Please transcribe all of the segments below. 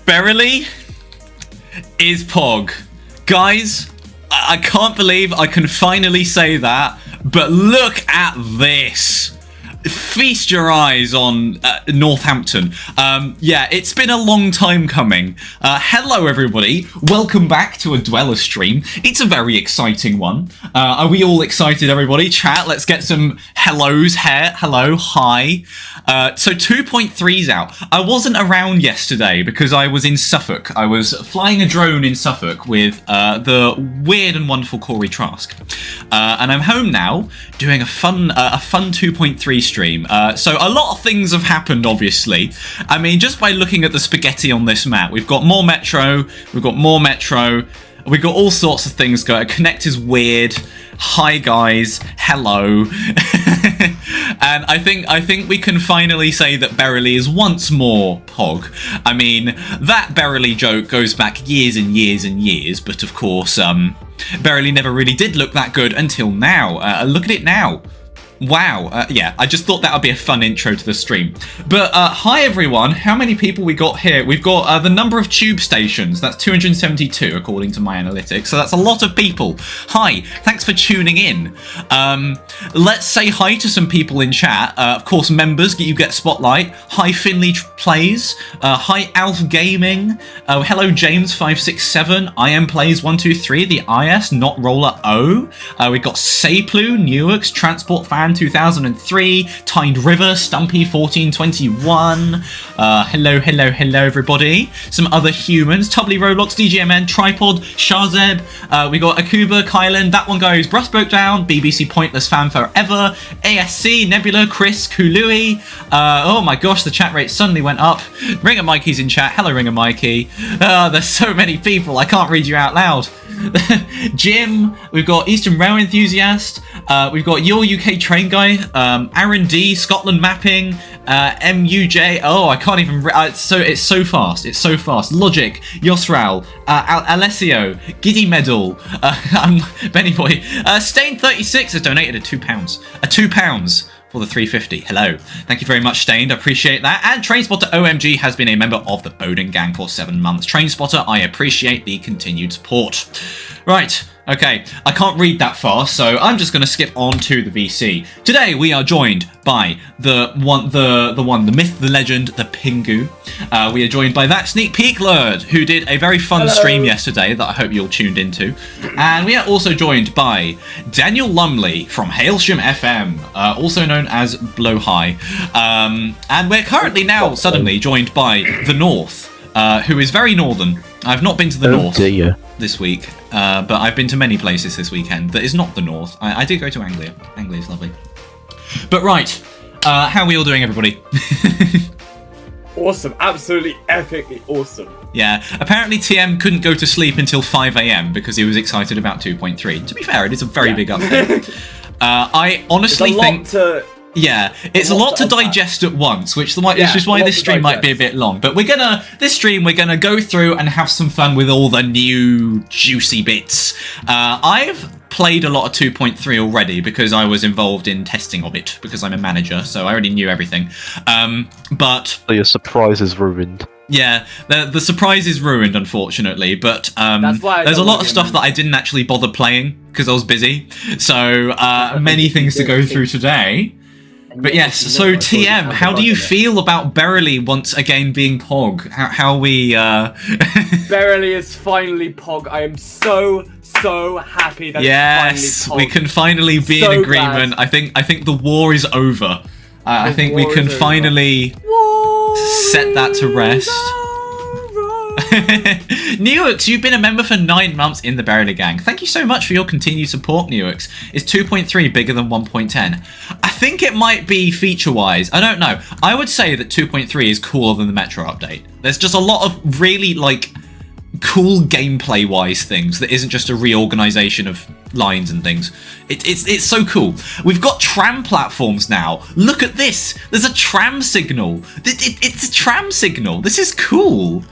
Berrily is Pog. Guys, I can't believe I can finally say that, but look at this. Feast your eyes on Northampton. Yeah, it's been a long time coming. Hello, everybody. Welcome back to a Dweller stream. It's a very exciting one. Are we all excited, everybody? Chat, let's get some hellos here. Hello, hi. So 2.3's out. I wasn't around yesterday because I was in Suffolk. I was flying a drone in Suffolk with the weird and wonderful Corey Trask. And I'm home now doing a fun 2.3 stream. So a lot of things have happened, obviously. I mean, just by looking at the spaghetti on this map, we've got more metro, we've got all sorts of things going. Connect is weird. Hi guys, hello. And I think we can finally say that Berrily is once more Pog. I mean, that Berrily joke goes back years and years and years, but of course, Berrily never really did look that good until now. Look at it now. Wow, yeah, I just thought that would be a fun intro to the stream. But hi everyone, how many people we got here? We've got the number of tube stations, that's 272 according to my analytics, so that's a lot of people. Hi, thanks for tuning in. Let's say hi to some people in chat. Of course, members, you get spotlight. Hi Finley Plays, hi Alf Gaming, hello James567, IM Plays 123, the IS, Not Roller O. We've got Saplu, Newark's, Transport Fan 2003, Tined River, Stumpy 1421. Hello everybody. Some other humans, Tubbly Roblox, DGMN, Tripod, Shazeb. We got Akuba, Kylan, that one goes, Bruss Broke Down, BBC Pointless Fan Forever, ASC, Nebula, Chris, Kului. Oh my gosh, the chat rate suddenly went up. Ringer Mikey's in chat. Hello Ringer Mikey. There's so many people, I can't read you out loud. Jim, we've got Eastern Rail Enthusiast, we've got Your UK Train Guy, Aaron D, Scotland Mapping, MUJ, oh I can't even, it's so fast, Logic, Yosral, Alessio, Giddy Medal, Benny Boy, Stain36 has donated £2 for the 350. Hello. Thank you very much, Stained. I appreciate that. And Trainspotter OMG has been a member of the Bowden gang for 7 months. Trainspotter, I appreciate the continued support. Right. Okay, I can't read that fast, so I'm just going to skip on to the VC. Today we are joined by the myth, the legend, the Pingu. We are joined by that Sneak Peek Lord, who did a very fun stream yesterday that I hope you all tuned into. And we are also joined by Daniel Lumley from Hailsham FM, also known as Blow High. And we're currently now suddenly joined by the North, who is very northern. I've not been to the North this week, but I've been to many places this weekend that is not the North. I did go to Anglia. Anglia is lovely. But right, how are we all doing, everybody? Awesome, absolutely epically awesome. Yeah, apparently TM couldn't go to sleep until 5 AM because he was excited about 2.3. To be fair, it is a very big update. I honestly think... Yeah, it's a lot to digest at once, which is why this stream might be a bit long. But we're gonna go through and have some fun with all the new juicy bits. I've played a lot of 2.3 already because I was involved in testing of it because I'm a manager, so I already knew everything. But your surprise is ruined. Yeah, the surprise is ruined, unfortunately, but there's a lot of stuff that I didn't actually bother playing because I was busy. So many things to go through today. But yes, so TM, how do you feel about Berrily once again being Pog? How we... Berrily is finally Pog. I am so happy that it's finally Pog. We can finally be in agreement. Glad. I think the war is over. I think we can finally set that to rest. Newarks, you've been a member for 9 months in the Berrily gang. Thank you so much for your continued support, Newarks. Is 2.3 bigger than 1.10? I think it might be feature-wise. I don't know. I would say that 2.3 is cooler than the Metro update. There's just a lot of really, cool gameplay-wise things that isn't just a reorganization of lines and things. It's so cool. We've got tram platforms now. Look at this. There's a tram signal. It's a tram signal. This is cool.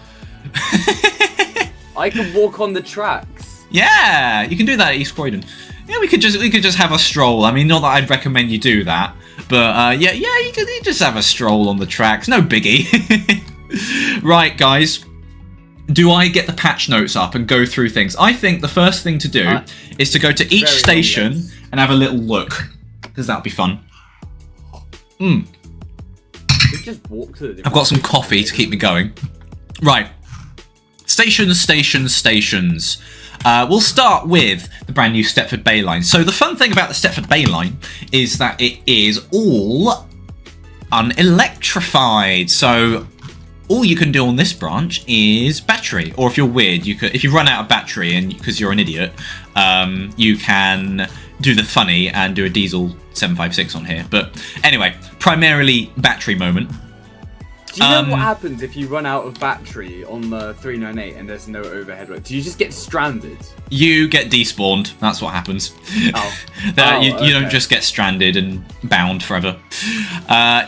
I can walk on the tracks. Yeah, you can do that at East Croydon. Yeah, we could just have a stroll. I mean, not that I'd recommend you do that, but yeah, you could just have a stroll on the tracks. No biggie. Right, guys. do I get the patch notes up and go through things? I think the first thing to do is to go to each station and have a little look, because that'll be fun. We just walk to the I've got some coffee to keep me going. Right. Stations. We'll start with the brand new Stepford Bay line. So the fun thing about the Stepford Bay line is that it is all unelectrified. So all you can do on this branch is battery, or if you're weird, if you run out of battery and because you're an idiot, you can do the funny and do a diesel 756 on here. But anyway, primarily battery moment. Do you know what happens if you run out of battery on the 398 and there's no overhead road? Do you just get stranded? You get despawned. That's what happens. Oh. You don't just get stranded and bound forever.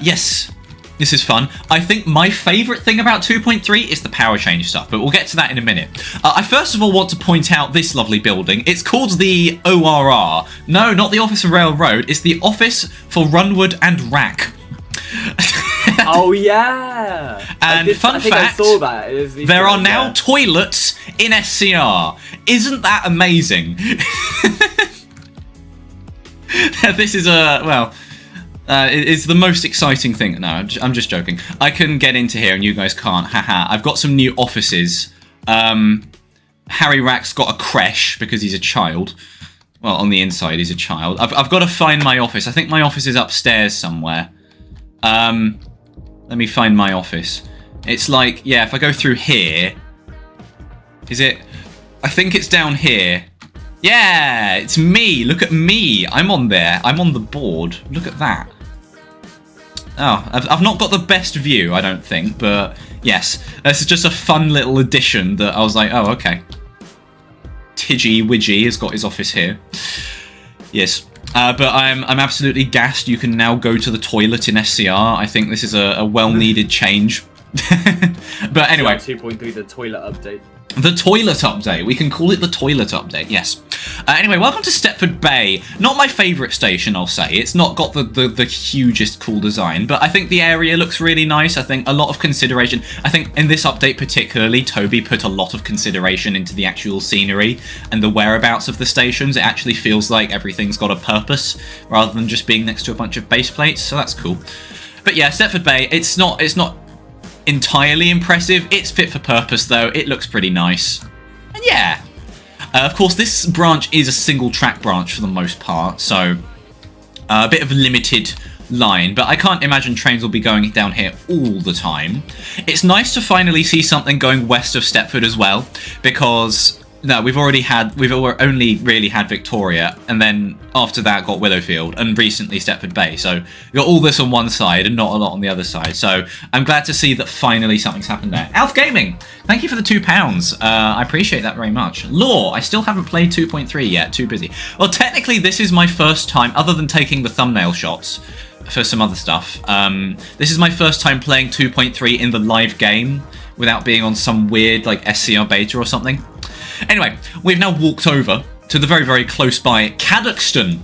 Yes, this is fun. I think my favourite thing about 2.3 is the power change stuff, but we'll get to that in a minute. I first of all want to point out this lovely building. It's called the ORR. No, not the Office of Railroad. It's the Office for Runwood and Rack. Oh yeah! And fun fact, I saw that. There are now toilets in SCR. Isn't that amazing? This is it's the most exciting thing. No, I'm just joking. I can get into here and you guys can't. Haha. I've got some new offices. Harry Rack's got a creche because he's a child. Well, on the inside he's a child. I've got to find my office. I think my office is upstairs somewhere. Let me find my office. It's like, yeah, if I go through here... Is it... I think it's down here. Yeah, it's me. Look at me. I'm on there. I'm on the board. Look at that. Oh, I've not got the best view, I don't think, but yes. This is just a fun little addition that I was like, oh, okay. Tidgy Widgy has got his office here. Yes. But I'm absolutely gassed. You can now go to the toilet in SCR. I think this is a well-needed change. But anyway. 2.3, the toilet update. The toilet update. We can call it the toilet update, yes. Anyway, welcome to Stepford Bay. Not my favourite station, I'll say. It's not got the hugest cool design, but I think the area looks really nice. I think a lot of consideration. I think in this update particularly, Toby put a lot of consideration into the actual scenery and the whereabouts of the stations. It actually feels like everything's got a purpose rather than just being next to a bunch of base plates, so that's cool. But yeah, Stepford Bay, it's not entirely impressive. It's fit for purpose though. It looks pretty nice. And yeah. Of course, this branch is a single track branch for the most part, so a bit of a limited line, but I can't imagine trains will be going down here all the time. It's nice to finally see something going west of Stepford as well, because no, we've only really had Victoria, and then after that got Willowfield, and recently Stepford Bay. So we've got all this on one side and not a lot on the other side. So I'm glad to see that finally something's happened there. Alf Gaming, thank you for the £2. I appreciate that very much. Law, I still haven't played 2.3 yet, too busy. Well, technically this is my first time, other than taking the thumbnail shots for some other stuff. This is my first time playing 2.3 in the live game without being on some weird like SCR beta or something. Anyway, we've now walked over to the very, very close by Cadoxton.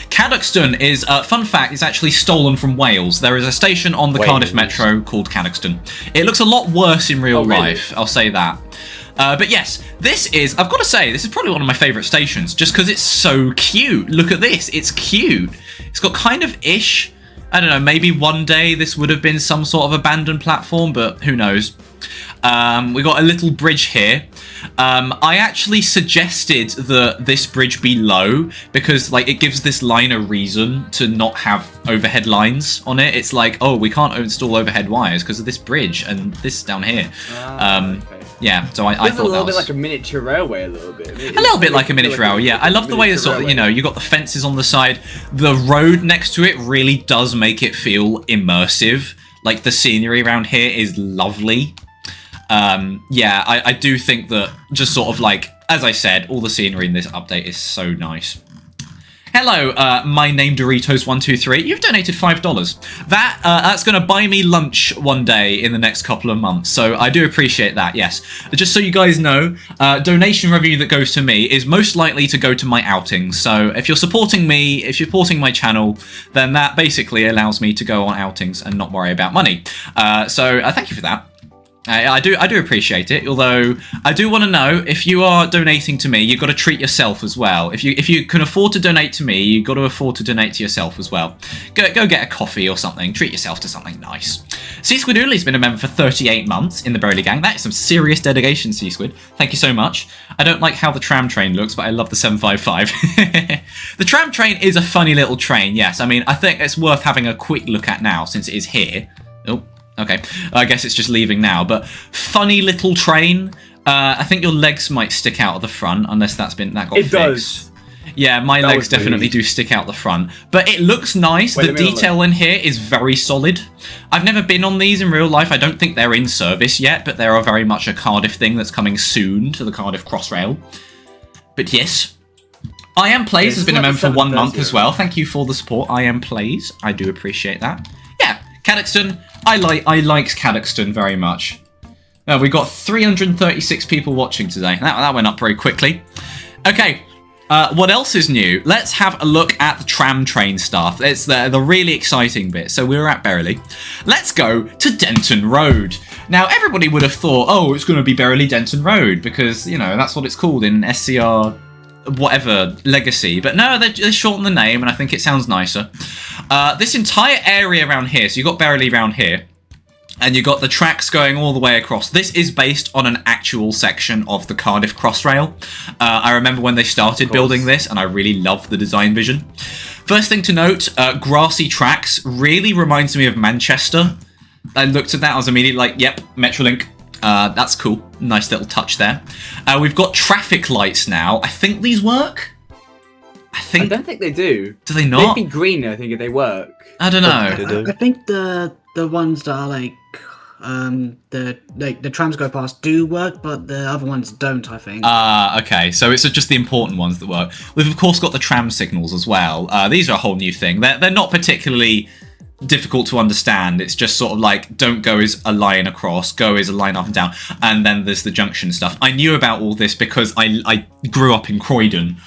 Cadoxton is, fun fact, is actually stolen from Wales. There is a station on the Cardiff Metro called Cadoxton. It looks a lot worse in real life, I'll say that. But yes, this is, I've got to say, this is probably one of my favourite stations, just because it's so cute. Look at this, it's cute. It's got kind of ish, I don't know, maybe one day this would have been some sort of abandoned platform, but who knows. We got a little bridge here. I actually suggested that this bridge be low because like it gives this line a reason to not have overhead lines on it. It's like, oh, we can't install overhead wires because of this bridge and this down here. Okay. Yeah, so I thought that was a little bit like a miniature railway, a little bit. A little bit like a miniature railway, yeah. I love the way that sort of, you know, you got the fences on the side. The road next to it really does make it feel immersive. Like the scenery around here is lovely. Yeah, I do think that just sort of like, as I said, all the scenery in this update is so nice. Hello, my name Doritos123. You've donated $5. That's going to buy me lunch one day in the next couple of months, so I do appreciate that, yes. Just so you guys know, donation revenue that goes to me is most likely to go to my outings, so if you're supporting me, if you're supporting my channel, then that basically allows me to go on outings and not worry about money. So thank you for that. I do appreciate it, although I do want to know, if you are donating to me, you've got to treat yourself as well. If you can afford to donate to me, you've got to afford to donate to yourself as well. Go get a coffee or something, treat yourself to something nice. C-Squidooly's been a member for 38 months in the Burley Gang. That is some serious dedication, C-Squid. Thank you so much. I don't like how the tram train looks, but I love the 755. The tram train is a funny little train, yes. I mean, I think it's worth having a quick look at now, since it is here. Oh. Okay, I guess it's just leaving now, but funny little train. I think your legs might stick out of the front, unless that got fixed. It does. Yeah, my legs definitely do stick out the front, but it looks nice. The detail in here is very solid. I've never been on these in real life. I don't think they're in service yet, but they are very much a Cardiff thing that's coming soon to the Cardiff Crossrail. But yes, I Am Plays has been a member for 1 month as well. Thank you for the support, I Am Plays. I do appreciate that. Yeah, Cadoxton. I liked Cadoxton very much. We got 336 people watching today. That went up very quickly. Okay, what else is new? Let's have a look at the tram train stuff. It's the really exciting bit. So we were at Berrily. Let's go to Denton Road. Now, everybody would have thought, oh, it's going to be Berrily Denton Road, because, you know, that's what it's called in SCR whatever legacy, but no, they shortened the name and I think it sounds nicer. This entire area around here, so you've got Berrily around here and you've got the tracks going all the way across. This is based on an actual section of the Cardiff Crossrail. I remember when they started building this and I really loved the design vision. First thing to note, grassy tracks really reminds me of Manchester. I looked at that, I was immediately like, yep, Metrolink. That's cool. Nice little touch there. We've got traffic lights now. I think these work. I don't think they do. Do they not? They'd be green, I think, if they work. I don't know. I think the ones that are like the trams go past do work, but the other ones don't, I think. Okay. So it's just the important ones that work. We've of course got the tram signals as well. These are a whole new thing. They're not particularly difficult to understand. It's just sort of like, don't go as a line across, go as a line up and down, and then there's the junction stuff. I knew about all this because I grew up in Croydon,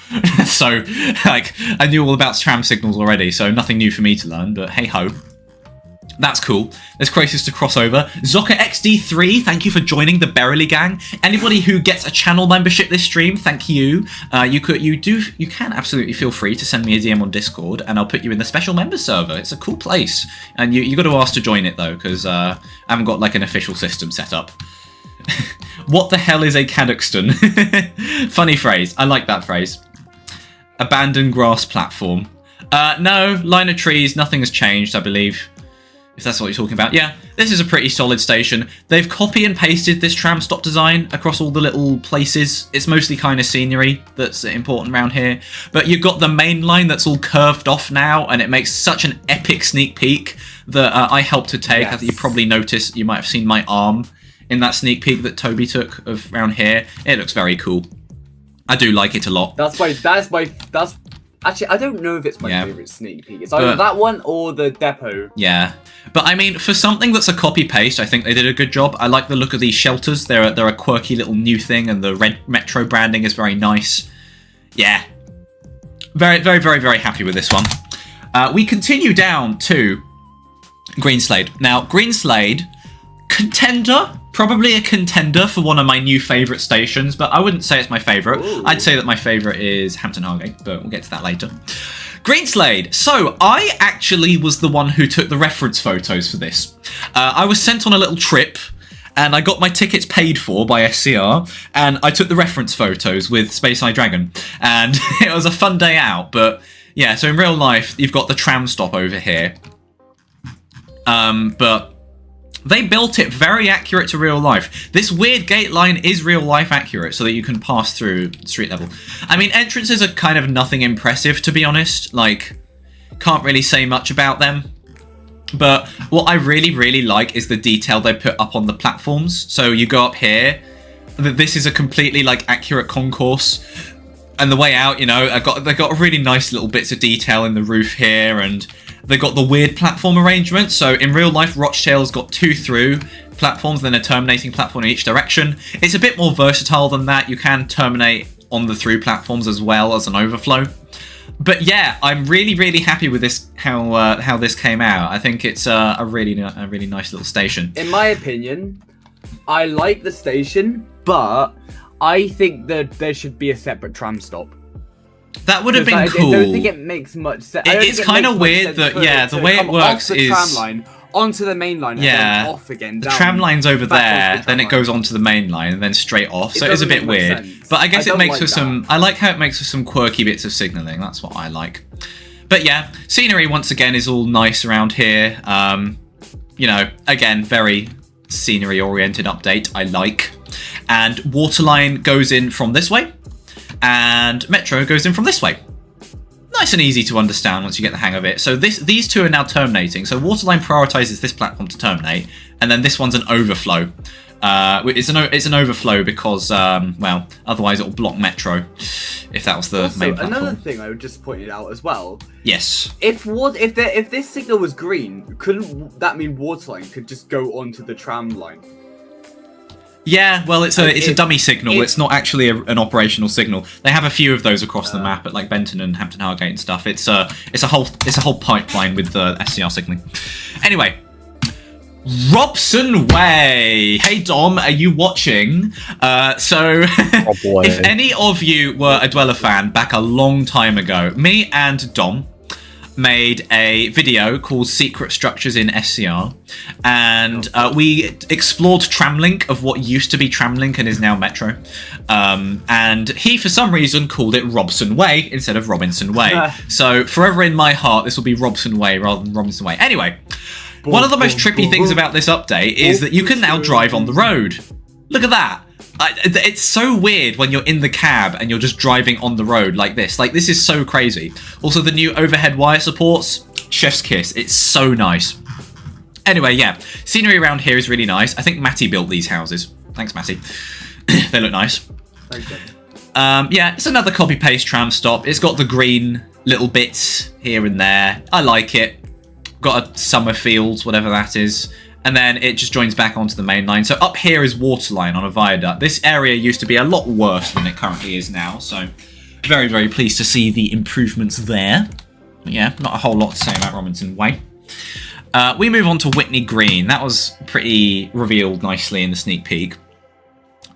so like I knew all about tram signals already, so nothing new for me to learn, but hey ho. That's cool. There's Crisis to cross over. Zocca XD3, thank you for joining the Berrily Gang. Anybody who gets a channel membership this stream, thank you. You can absolutely feel free to send me a DM on Discord, and I'll put you in the special members server. It's a cool place, and you got to ask to join it though, because I haven't got like an official system set up. What the hell is a Cadoxton? Funny phrase. I like that phrase. Abandoned grass platform. No, line of trees. Nothing has changed, I believe. If that's what you're talking about. Yeah, this is a pretty solid station. They've copy and pasted this tram stop design across all the little places. It's mostly kind of scenery that's important around here. But you've got the main line that's all curved off now, and it makes such an epic sneak peek that I helped to take. Yes. I think you probably noticed, you might have seen my arm in that sneak peek that Toby took of around here. It looks very cool. I do like it a lot. Actually, I don't know if it's my favourite sneak peek. It's either that one or the depot. Yeah. But I mean, for something that's a copy-paste, I think they did a good job. I like the look of these shelters. They're a quirky little new thing, and the red Metro branding is very nice. Yeah. Very, very, very, very happy with this one. We continue down to Green Slade. Now, Green Slade, contender. Probably a contender for one of my new favourite stations, but I wouldn't say it's my favourite. Ooh. I'd say that my favourite is Hampton Hargate, but we'll get to that later. Green Slade. So, I actually was the one who took the reference photos for this. I was sent on a little trip, and I got my tickets paid for by SCR, and I took the reference photos with Space Eye Dragon, and it was a fun day out, but yeah, so in real life, you've got the tram stop over here. But they built it very accurate to real life. This weird gate line is real life accurate so that you can pass through street level. I mean, entrances are kind of nothing impressive, to be honest. Like, can't really say much about them. But what I really, really like is the detail they put up on the platforms. So you go up here. This is a completely, like, accurate concourse. And the way out, you know, they've got really nice little bits of detail in the roof here, and they've got the weird platform arrangement. So in real life, Rochdale's got 2 through platforms, then a terminating platform in each direction. It's a bit more versatile than that. You can terminate on the through platforms as well as an overflow. But yeah, I'm really, really happy with this, how this came out. I think it's a really nice little station. In my opinion, I like the station, but I think that there should be a separate tram stop. That would have been I cool. don't think it makes much sense. It's kind of weird that, the way it works is... tram line onto the main line and then off again. The tram line's over there, then it goes onto the main line and then straight off. So it's a bit weird. But I guess it makes for some... I like how it makes for some quirky bits of signalling. That's what I like. But yeah, scenery once again is all nice around here. You know, again, very scenery-oriented update. I like. And Waterline goes in from this way. And Metro goes in from this way. Nice and easy to understand once you get the hang of it. So these two are now terminating. So Waterline prioritizes this platform to terminate, and then this one's an overflow. It's an overflow because well, otherwise it'll block Metro if that was the main platform. Another thing I would just point it out as well. Yes. If this signal was green, couldn't that mean Waterline could just go onto the tram line? Yeah, well, it's a dummy signal. It's not actually an operational signal. They have a few of those across the map at like Benton and Hampton Hargate and stuff. It's a whole pipeline with the SCR signaling. Anyway, Robson Way. Hey Dom, are you watching? If any of you were a Dweller fan back a long time ago, me and Dom made a video called Secret Structures in SCR, and we explored Tramlink of what used to be Tramlink and is now Metro, and he for some reason called it Robson Way instead of Robinson Way. So forever in my heart this will be Robson Way rather than Robinson Way. Anyway, one of the most trippy things about this update is that you can now drive on the road. Look at that. It's so weird when you're in the cab and you're just driving on the road like this. Like, this is so crazy. Also, the new overhead wire supports, chef's kiss. It's so nice. Anyway, yeah, scenery around here is really nice. I think Matty built these houses. Thanks, Matty. They look nice. Thanks, yeah, it's another copy-paste tram stop. It's got the green little bits here and there. I like it. Got a summer fields, whatever that is. And then it just joins back onto the main line. So up here is Waterline on a viaduct. This area used to be a lot worse than it currently is now. So very, very pleased to see the improvements there. But yeah, not a whole lot to say about Robinson Way. We move on to Whitney Green. That was pretty revealed nicely in the sneak peek.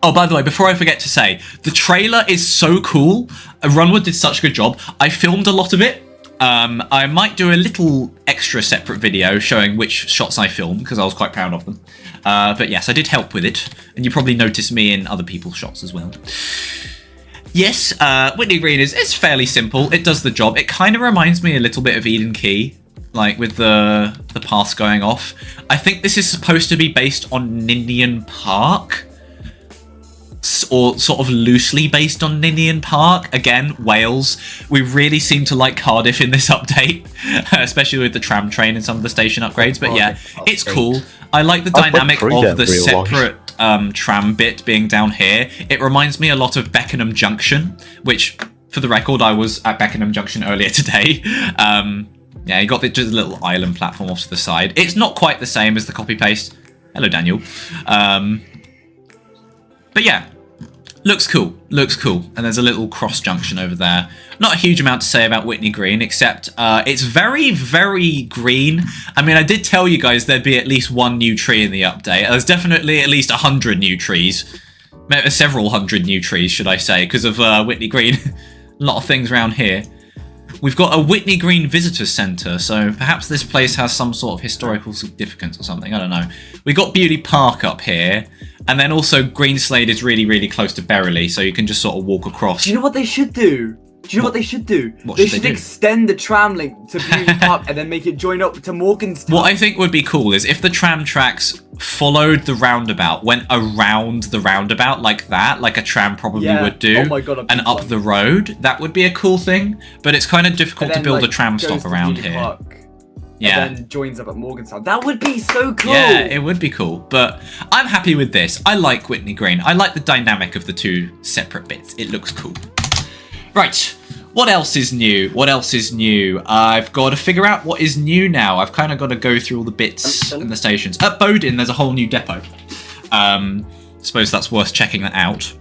Oh, by the way, before I forget to say, the trailer is so cool. Runwood did such a good job. I filmed a lot of it. I might do a little extra separate video showing which shots I filmed because I was quite proud of them. But yes, I did help with it, and you probably noticed me in other people's shots as well. Yes, Whitney Green is fairly simple. It does the job. It kind of reminds me a little bit of Eden Key, like with the paths going off. I think this is supposed to be based on Ninian Park. Or sort of loosely based on Ninian Park. Again, Wales. We really seem to like Cardiff in this update, especially with the tram train and some of the station upgrades. But yeah, it's cool. I like the dynamic of the separate tram bit being down here. It reminds me a lot of Beckenham Junction, which, for the record, I was at Beckenham Junction earlier today. Yeah, you got just a little island platform off to the side. It's not quite the same as the copy-paste. Hello, Daniel. But yeah, looks cool, and there's a little cross junction over there. Not a huge amount to say about Whitney Green, except it's very, very green. I mean, I did tell you guys there'd be at least one new tree in the update. There's definitely at least 100 new trees. Several hundred new trees, should I say, because of Whitney Green. A lot of things around here. We've got a Whitney Green Visitor Centre, so perhaps this place has some sort of historical significance or something, I don't know. We've got Beauty Park up here, and then also Green Slade is really, really close to Berrily, so you can just sort of walk across. Do you know what they should do? They should extend the tram link to Beauty Park and then make it join up to Morganstown. What I think would be cool is if the tram tracks followed the roundabout, went around the roundabout like that, like a tram probably would do, and up the road. That would be a cool thing, but it's kind of difficult to build a tram stop around here. Yeah. And then joins up at Morganstown. That would be so cool. Yeah, it would be cool. But I'm happy with this. I like Whitney Green. I like the dynamic of the two separate bits. It looks cool. Right. What else is new? I've got to figure out what is new now. I've kind of got to go through all the bits and the stations. At Bowden, there's a whole new depot. Suppose that's worth checking that out.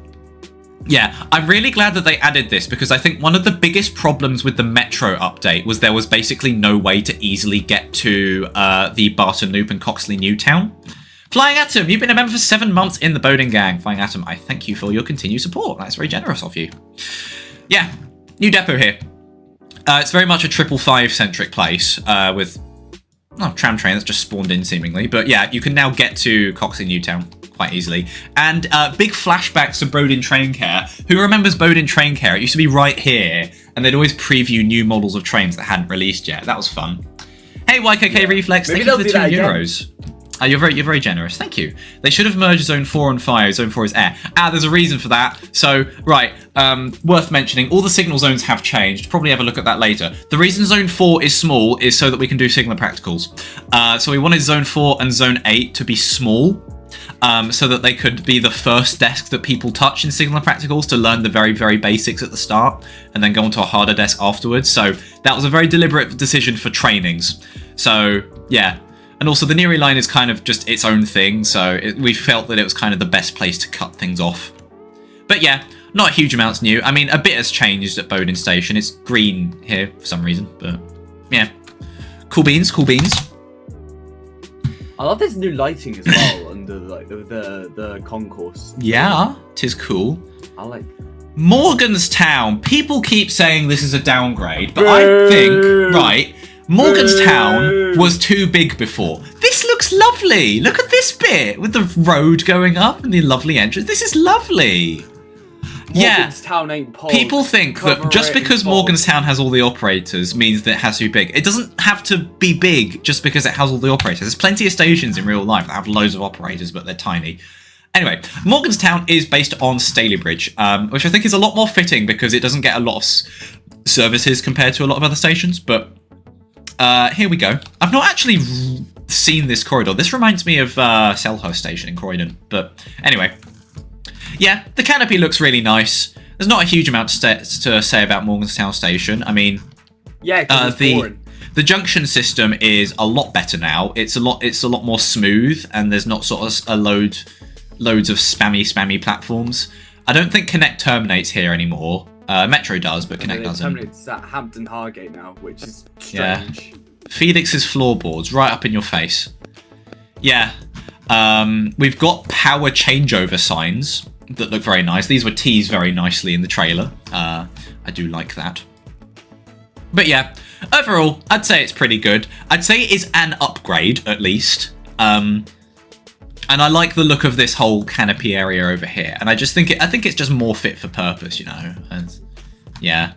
Yeah, I'm really glad that they added this because I think one of the biggest problems with the Metro update was there was basically no way to easily get to the Barton Loop and Coxley Newtown. Flying Atom, you've been a member for 7 months in the Bowden gang. Flying Atom, I thank you for your continued support. That's very generous of you. Yeah, new depot here. It's very much a 555 centric place with tram train that's just spawned in seemingly. But yeah, you can now get to Coxley Newtown quite easily. And big flashbacks to Bowden Train Care. Who remembers Bowden Train Care? It used to be right here, and they'd always preview new models of trains that hadn't released yet. That was fun. Hey, YKK Reflex, thank you for the €2. You're very generous. Thank you. They should have merged Zone 4 and 5. Zone 4 is air. There's a reason for that. So, right, worth mentioning, all the signal zones have changed. Probably have a look at that later. The reason Zone 4 is small is so that we can do signal practicals. So we wanted Zone 4 and Zone 8 to be small, so that they could be the first desk that people touch in signal practicals to learn the very, very basics at the start, and then go onto a harder desk afterwards. So that was a very deliberate decision for trainings. So, yeah. And also, the Neary line is kind of just its own thing, so we felt that it was kind of the best place to cut things off. But yeah, not huge amounts new. I mean, a bit has changed at Bowden Station. It's green here for some reason, but yeah. Cool beans, cool beans. I love this new lighting as well under like the concourse. Yeah, 'tis cool. I like Morganstown. People keep saying this is a downgrade, but I think, right, Morganstown was too big before. This looks lovely. Look at this bit with the road going up and the lovely entrance. This is lovely. Morganstown ain't Pog. People think that just because Morganstown has all the operators means that it has to be big. It doesn't have to be big just because it has all the operators. There's plenty of stations in real life that have loads of operators, but they're tiny. Anyway, Morganstown is based on Stepford Bridge, which I think is a lot more fitting because it doesn't get a lot of services compared to a lot of other stations, but here we go. I've not actually seen this corridor. This reminds me of Selhurst Station in Croydon. But anyway, yeah, the canopy looks really nice. There's not a huge amount to say about Morganstown Station. I mean, yeah, it's boring. The junction system is a lot better now. It's a lot more smooth, and there's not sort of loads of spammy platforms. I don't think Connect terminates here anymore. Metro does, but Connect doesn't. It's at Hampton Hargate now, which is strange. Yeah. Felix's floorboards, right up in your face. Yeah. We've got power changeover signs that look very nice. These were teased very nicely in the trailer. I do like that. But yeah, overall, I'd say it's pretty good. I'd say it is an upgrade, at least. And I like the look of this whole canopy area over here. And I think it's just more fit for purpose, you know. And yeah,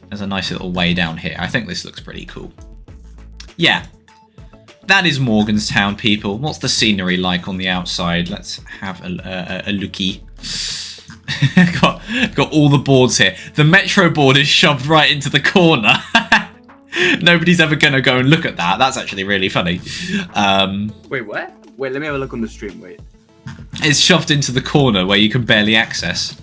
there's a nice little way down here. I think this looks pretty cool. Yeah, that is Morganstown, people. What's the scenery like on the outside? Let's have a looky. got all the boards here. The Metro board is shoved right into the corner. Nobody's ever going to go and look at that. That's actually really funny. Wait, what? Wait, let me have a look on the stream, wait. It's shoved into the corner where you can barely access.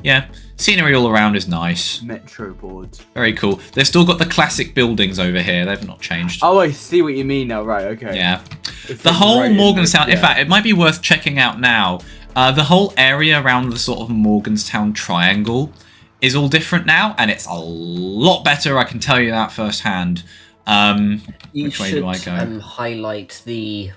Yeah, scenery all around is nice. Metro board. Very cool. They've still got the classic buildings over here. They've not changed. Oh, I see what you mean now. Right, okay. Yeah. The whole Morganstown... In fact, it might be worth checking out now. The whole area around the sort of Morganstown triangle is all different now, and it's a lot better, I can tell you that firsthand. Which way do I go? You should highlight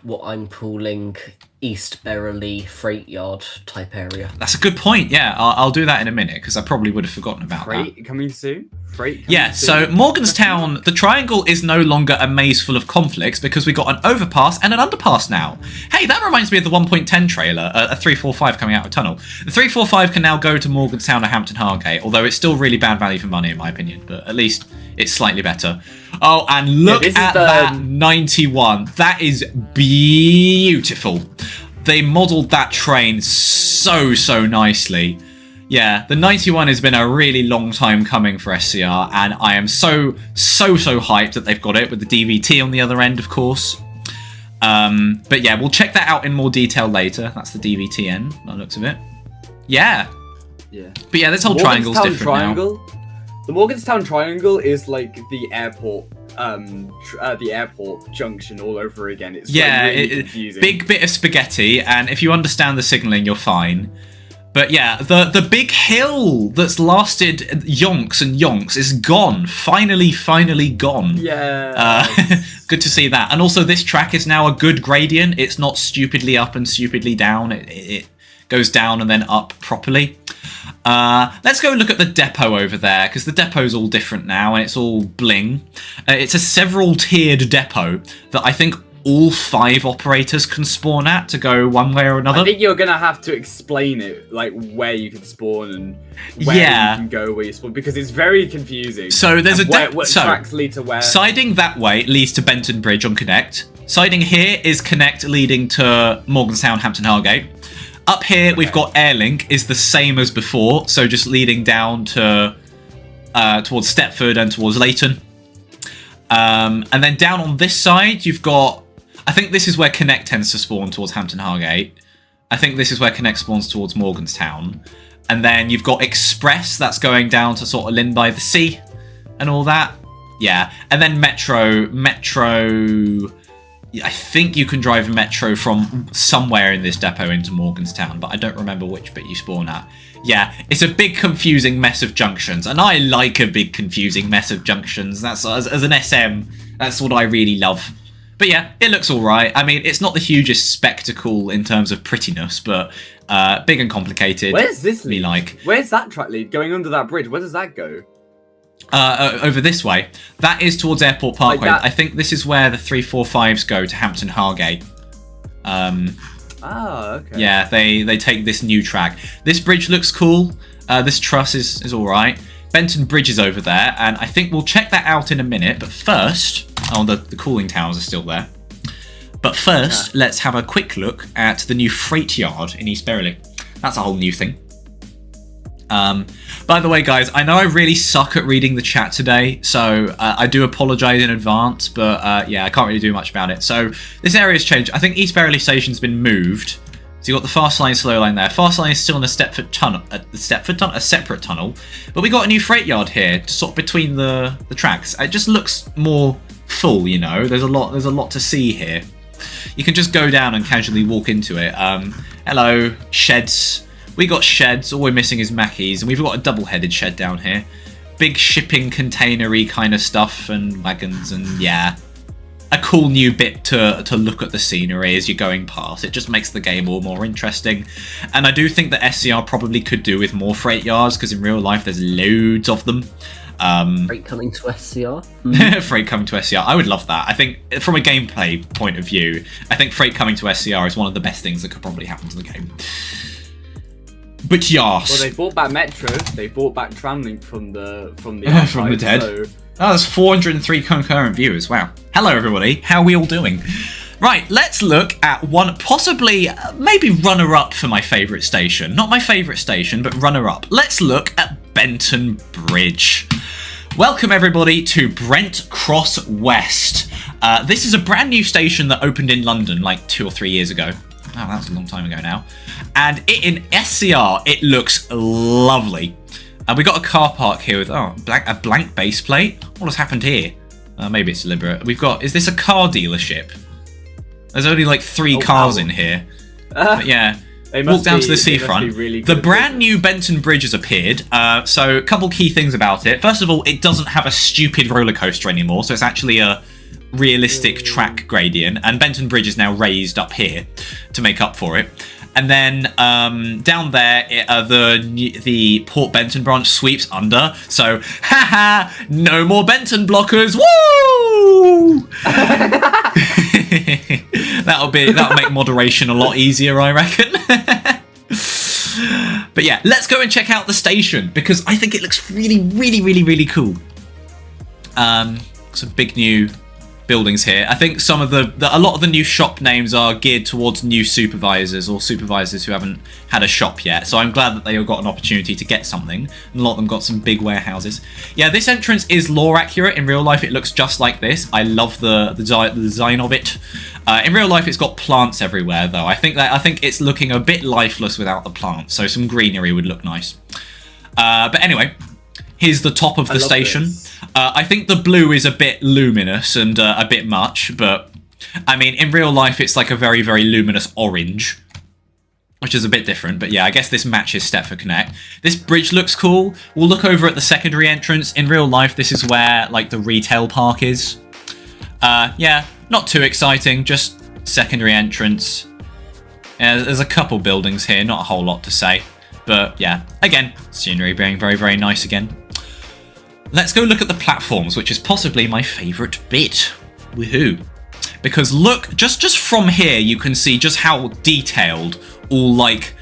what I'm calling East Berrily Freight Yard type area. That's a good point, yeah. I'll do that in a minute, because I probably would have forgotten about Freight that. Coming soon? Freight coming Yeah, soon? so Morganstown, the triangle is no longer a maze full of conflicts, because we got an overpass and an underpass now. Hey, that reminds me of the 1.10 trailer, a 345 coming out of a tunnel. The 345 can now go to Morganstown or Hampton Hargate, although it's still really bad value for money in my opinion, but at least it's slightly better. Oh, and look at that 91. That is beautiful. They modelled that train so nicely. Yeah, the 91 has been a really long time coming for SCR, and I am so hyped that they've got it with the DVT on the other end, of course. But yeah, we'll check that out in more detail later. That's the DVT end, by the looks of it. Yeah. Yeah. But yeah, this whole triangle's different now. The Morganstown Triangle is like the airport junction all over again. It's really confusing. Big bit of spaghetti, and if you understand the signalling, you're fine. But yeah, the big hill that's lasted yonks and yonks is gone. Finally gone. Yeah. Good to see that. And also this track is now a good gradient. It's not stupidly up and stupidly down. It goes down and then up properly. Let's go look at the depot over there, because the depot's all different now and it's all bling. It's a several tiered depot that I think all 5 operators can spawn at to go one way or another. I think you're gonna have to explain it, like where you can spawn and where you can go where you spawn, because it's very confusing. So there's what tracks lead to where. Siding that way leads to Benton Bridge on Connect. Siding here is Connect leading to Morgantown, Hampton Hargate. Up here we've got Airlink is the same as before, so just leading down to towards Stepford and towards Leighton. And then down on this side you've got, I think this is where Connect tends to spawn towards Hampton Hargate. I think this is where Connect spawns towards Morgantown. And then you've got Express, that's going down to sort of Lynn by the Sea and all that. Yeah. And then Metro, I think you can drive Metro from somewhere in this depot into Morgantown, but I don't remember which bit you spawn at. Yeah, it's a big confusing mess of junctions, and I like a big confusing mess of junctions. That's as an SM, that's what I really love. But yeah, it looks all right. I mean, it's not the hugest spectacle in terms of prettiness, but big and complicated. Where's this lead? Like, where's that track lead? Going under that bridge, where does that go? Over this way. That is towards Airport Parkway. Like I think this is where the 345s go to Hampton Hargate. Okay. Yeah, they take this new track. This bridge looks cool. This truss is all right. Benton Bridge is over there, and I think we'll check that out in a minute. But first, the cooling towers are still there. But first, let's have a quick look at the new freight yard in East Berrily. That's a whole new thing. By the way, guys, I know I really suck at reading the chat today, so I do apologise in advance, but yeah, I can't really do much about it. So this area's changed. I think East Berrily Station's been moved. So you've got the fast line, slow line there. Fast line is still in a Stepford tunnel, a separate tunnel. But we got a new freight yard here, sort of between the tracks. It just looks more full, you know. There's a lot to see here. You can just go down and casually walk into it. Hello, sheds. We got sheds. All we're missing is Mackey's, and we've got a double-headed shed down here. Big shipping containery kind of stuff and wagons, and yeah. A cool new bit to look at the scenery as you're going past. It just makes the game all more interesting. And I do think that SCR probably could do with more freight yards, because in real life there's loads of them. Freight coming to SCR? Freight coming to SCR. I would love that. I think from a gameplay point of view, I think freight coming to SCR is one of the best things that could probably happen to the game. But yes. Well, they brought back Metro. They brought back Tram Link from the from the dead. So... Oh, there's 403 concurrent viewers. Wow. Hello, everybody. How are we all doing? Right, let's look at one, possibly, maybe runner-up for my favourite station. Not my favourite station, but runner-up. Let's look at Benton Bridge. Welcome, everybody, to Brent Cross West. This is a brand new station that opened in London like 2 or 3 years ago. Oh, that was a long time ago now. And in SCR, it looks lovely. We got a car park here with a blank base plate. What has happened here? Maybe it's deliberate. We've got, is this a car dealership? There's only like 3 cars in here. But yeah, walk down to the seafront. Really the brand new Benton Bridge has appeared. So a couple key things about it. First of all, it doesn't have a stupid roller coaster anymore. So it's actually a realistic track gradient. And Benton Bridge is now raised up here to make up for it. And then down there, the Port Benton branch sweeps under. So, haha, no more Benton blockers. Woo! that'll make moderation a lot easier, I reckon. But yeah, let's go and check out the station, because I think it looks really, really, really, really cool. Some big new buildings here. I think some of a lot of the new shop names are geared towards new supervisors or supervisors who haven't had a shop yet. So I'm glad that they all got an opportunity to get something. And a lot of them got some big warehouses. Yeah, this entrance is lore accurate. In real life, it looks just like this. I love the design of it. In real life, it's got plants everywhere, though. I think it's looking a bit lifeless without the plants. So some greenery would look nice. But anyway, here's the top of the station. I think the blue is a bit luminous and a bit much, but I mean, in real life, it's like a very, very luminous orange. which is a bit different. But yeah, I guess this matches Stepford Connect. This bridge looks cool. We'll look over at the secondary entrance. In real life, this is where like the retail park is. Yeah, not too exciting, just secondary entrance. Yeah, there's a couple buildings here, not a whole lot to say. But yeah, again, scenery being very, very nice again. Let's go look at the platforms, which is possibly my favourite bit. Woohoo. Because look, just from here, you can see just how detailed all like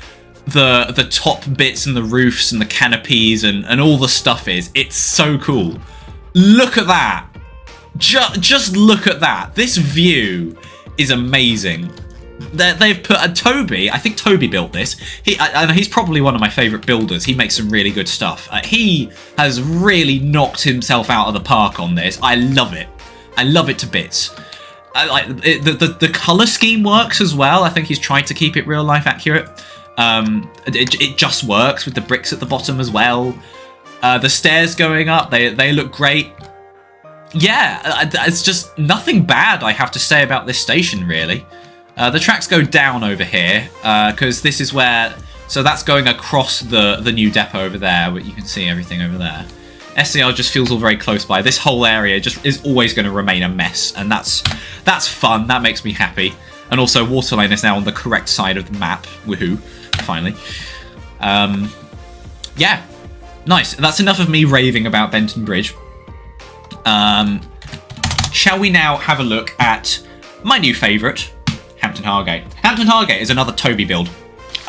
the top bits and the roofs and the canopies and all the stuff is. It's so cool. Look at that. Just look at that. This view is amazing. They've put Toby. I think Toby built this. He's probably one of my favourite builders. He makes some really good stuff. He has really knocked himself out of the park on this. I love it. I love it to bits. The colour scheme works as well. I think he's tried to keep it real life accurate. It just works with the bricks at the bottom as well. The stairs going up, they look great. Yeah, it's just nothing bad I have to say about this station really. The tracks go down over here because this is where, so that's going across the new depot over there, but you can see everything over there. SCR just feels all very close by. This whole area just is always going to remain a mess, and that's fun. That makes me happy. And also, Waterlane is now on the correct side of the map. Woohoo! Finally. Yeah, nice. That's enough of me raving about Benton Bridge. Shall we now have a look at my new favourite, Hampton Hargate? Hampton Hargate is another Toby build.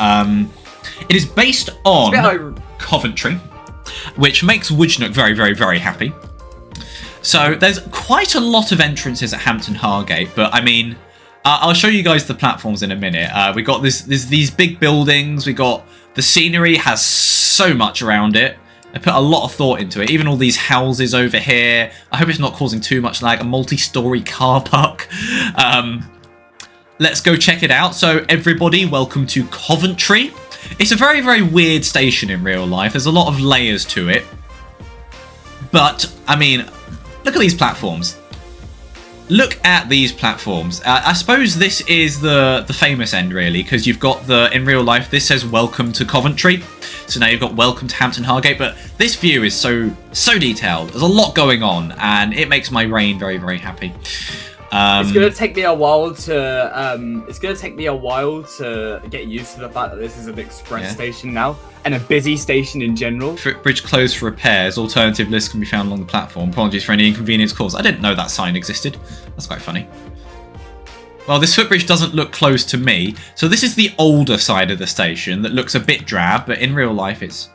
It is based on Coventry, which makes Woodnook very, very, very happy. So there's quite a lot of entrances at Hampton Hargate, but I mean, I'll show you guys the platforms in a minute. We got these big buildings. We got the scenery has so much around it. I put a lot of thought into it. Even all these houses over here. I hope it's not causing too much lag. A multi-story car park. Let's go check it out. So everybody, welcome to Coventry. It's a very, very weird station in real life. There's a lot of layers to it. But, I mean, look at these platforms. Look at these platforms. I suppose this is the famous end, really, because you've got in real life, this says welcome to Coventry. So now you've got welcome to Hampton Hargate, but this view is so detailed. There's a lot going on, and it makes my brain very, very happy. It's gonna take me a while to get used to the fact that this is an express station now and a busy station in general. Footbridge closed for repairs. Alternative lists can be found along the platform. Apologies for any inconvenience caused. I didn't know that sign existed. That's quite funny. Well, this footbridge doesn't look close to me. So this is the older side of the station that looks a bit drab, but in real life it's...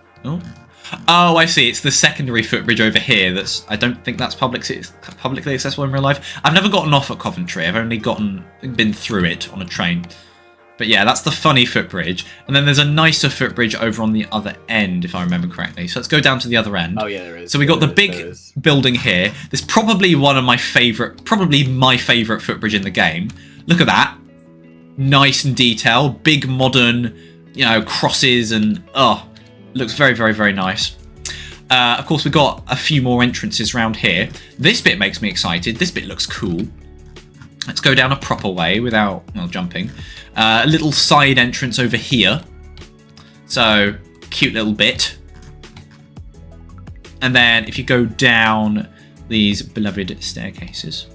Oh, I see. It's the secondary footbridge over here. I don't think that's publicly accessible in real life. I've never gotten off at Coventry. I've only been through it on a train. But yeah, that's the funny footbridge. And then there's a nicer footbridge over on the other end, if I remember correctly. So let's go down to the other end. Oh yeah, there is. So we got the big building here. There's probably my favourite footbridge in the game. Look at that. Nice and detailed. Big modern, crosses and looks very, very, very nice. Of course, we've got a few more entrances around here. This bit makes me excited. This bit looks cool. Let's go down a proper way without jumping. A little side entrance over here. So, cute little bit. And then if you go down these beloved staircases,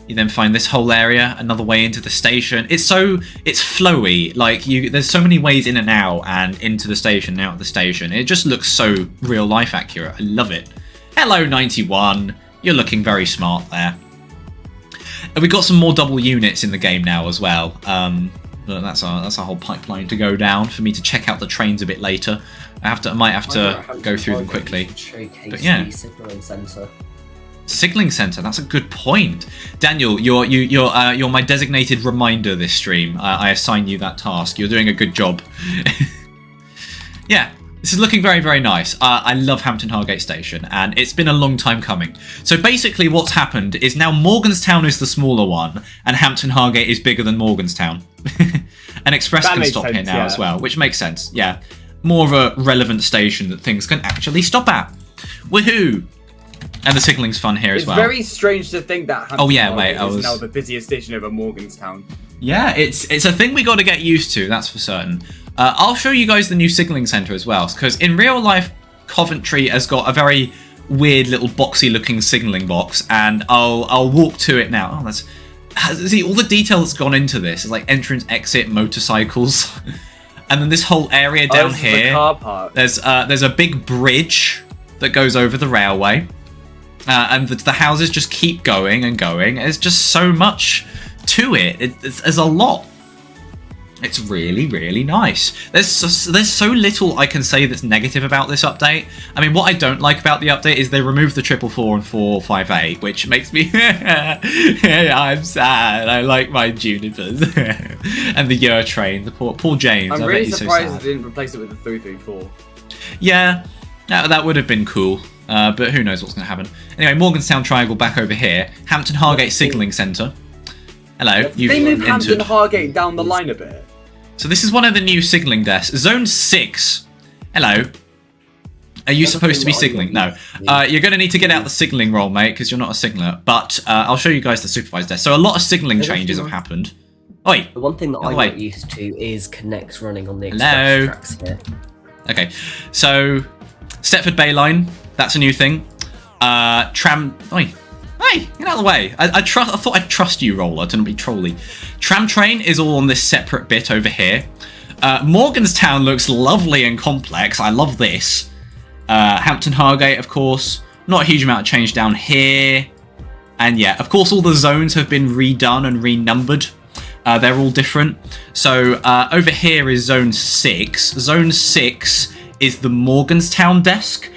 you then find this whole area, another way into the station. It's flowy. Like there's so many ways in and out and into the station and out of the station. It just looks so real life accurate. I love it. Hello 91. You're looking very smart there. And we've got some more double units in the game now as well. But that's a whole pipeline to go down for me to check out the trains a bit later. I might have to go through them quickly. But yeah. Signalling centre, that's a good point. Daniel, you're my designated reminder this stream. I assign you that task. You're doing a good job. Yeah, this is looking very, very nice. I love Hampton Hargate Station, and it's been a long time coming. So basically what's happened is now Morganstown is the smaller one, and Hampton Hargate is bigger than Morganstown. An express can stop here now as well, which makes sense, yeah. More of a relevant station that things can actually stop at. Woohoo! And the signalling's fun here as well. It's very strange to think that Hampton Hargate is now the busiest station over Morganstown. Yeah, it's a thing we got to get used to, that's for certain. I'll show you guys the new signalling centre as well, because in real life, Coventry has got a very weird little boxy looking signalling box, and I'll walk to it now. Oh, see, all the detail that's gone into this is like entrance, exit, motorcycles, and then this whole area down here. The car park. There's a big bridge that goes over the railway, and the houses just keep going and going. There's just so much to it. There's a lot. It's really, really nice. There's so little I can say that's negative about this update. I mean, what I don't like about the update is they removed the 444 and 458, which makes me... I'm sad. I like my Junipers. And the Yer train, the poor James. I'm really surprised they didn't replace it with the 334. Yeah, that would have been cool. But who knows what's going to happen. Anyway, Morganstown Triangle back over here. Hampton Hargate Signalling Centre. Hello. They moved Hampton Hargate down the line a bit. So this is one of the new signalling desks. Zone 6. Hello. Are you supposed to be signalling? No. You're going to need to get out the signalling role, mate, because you're not a signaller. But I'll show you guys the supervised desk. So a lot of signalling changes have happened. Oi. The one thing that I'm not used to is Connect running on the express tracks here. Okay. So Stepford Bay line. That's a new thing. Tram... Oi. Hey, get out of the way. I thought I'd trust you, Roller, to not be trolly. Tram train is all on this separate bit over here. Morganstown looks lovely and complex. I love this. Hampton Hargate, of course. Not a huge amount of change down here. And yeah, of course, all the zones have been redone and renumbered. They're all different. So over here is Zone 6. Zone 6 is the Morganstown desk.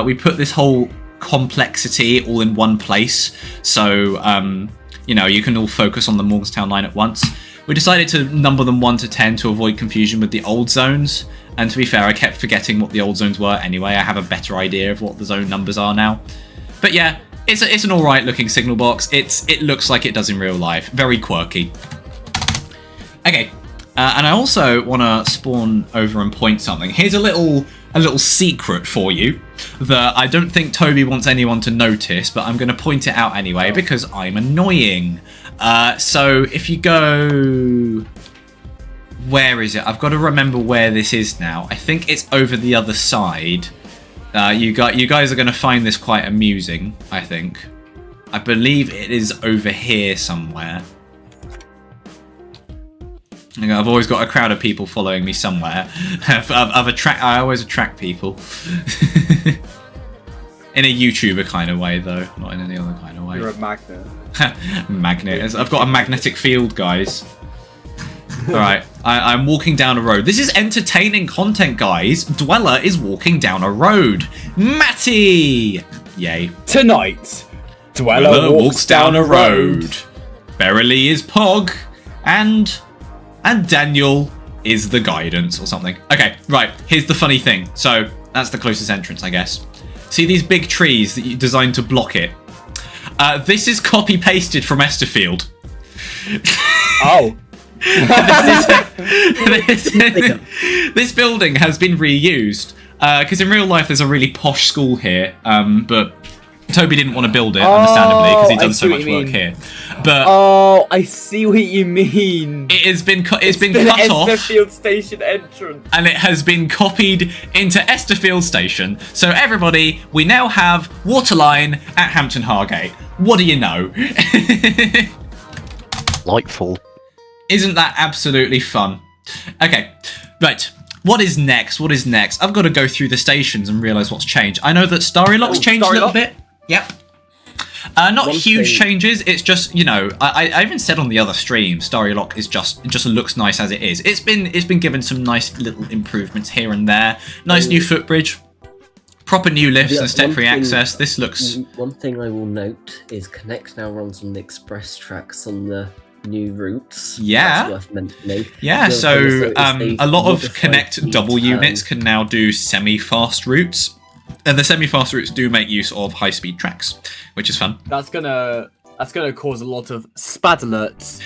We put this whole complexity all in one place, so you know, you can all focus on the Morganstown line at once. We decided to number them 1 to 10 to avoid confusion with the old zones, and to be fair, I kept forgetting what the old zones were anyway. I have a better idea of what the zone numbers are now. But yeah, it's an alright looking signal box. It looks like it does in real life. Very quirky. Okay, and I also want to spawn over and point something. Here's a little secret for you that I don't think Toby wants anyone to notice, but I'm going to point it out anyway because I'm annoying. So if you go... Where is it? I've got to remember where this is now. I think it's over the other side. You guys are going to find this quite amusing, I think. I believe it is over here somewhere. I've always got a crowd of people following me somewhere. I always attract people. In a YouTuber kind of way, though. Not in any other kind of way. You're a magnet. Magnet. I've got a magnetic field, guys. Alright, I'm walking down a road. This is entertaining content, guys. Dweller is walking down a road. Matty! Yay. Tonight, Dweller walks down a road. Verily is Pog. And Daniel is the guidance or something. Okay, right, here's the funny thing. So, that's the closest entrance, I guess. See these big trees that you designed to block it? This is copy-pasted from Esterfield. Oh. This building has been reused. Because in real life, there's a really posh school here. But Toby didn't want to build it, understandably, because he's done so much work here. But I see what you mean. It's been cut off. Esterfield Station entrance. And it has been copied into Esterfield Station. So everybody, we now have Waterline at Hampton Hargate. What do you know? Delightful. Isn't that absolutely fun? Okay, right. What is next? What is next? I've got to go through the stations and realise what's changed. I know that Starry Lock's changed a little bit. Yep. Not huge changes. It's just, you know, I even said on the other stream, Starry Lock is just looks nice as it is. It's been given some nice little improvements here and there. Nice new footbridge, proper new lifts and step-free access. This looks. One thing I will note is Connect now runs on the express tracks on the new routes. Yeah. That's worth mentioning. Yeah. So a lot of Connect double units can now do semi-fast routes. And the semi-fast routes do make use of high-speed tracks, which is fun. That's gonna cause a lot of spad alerts.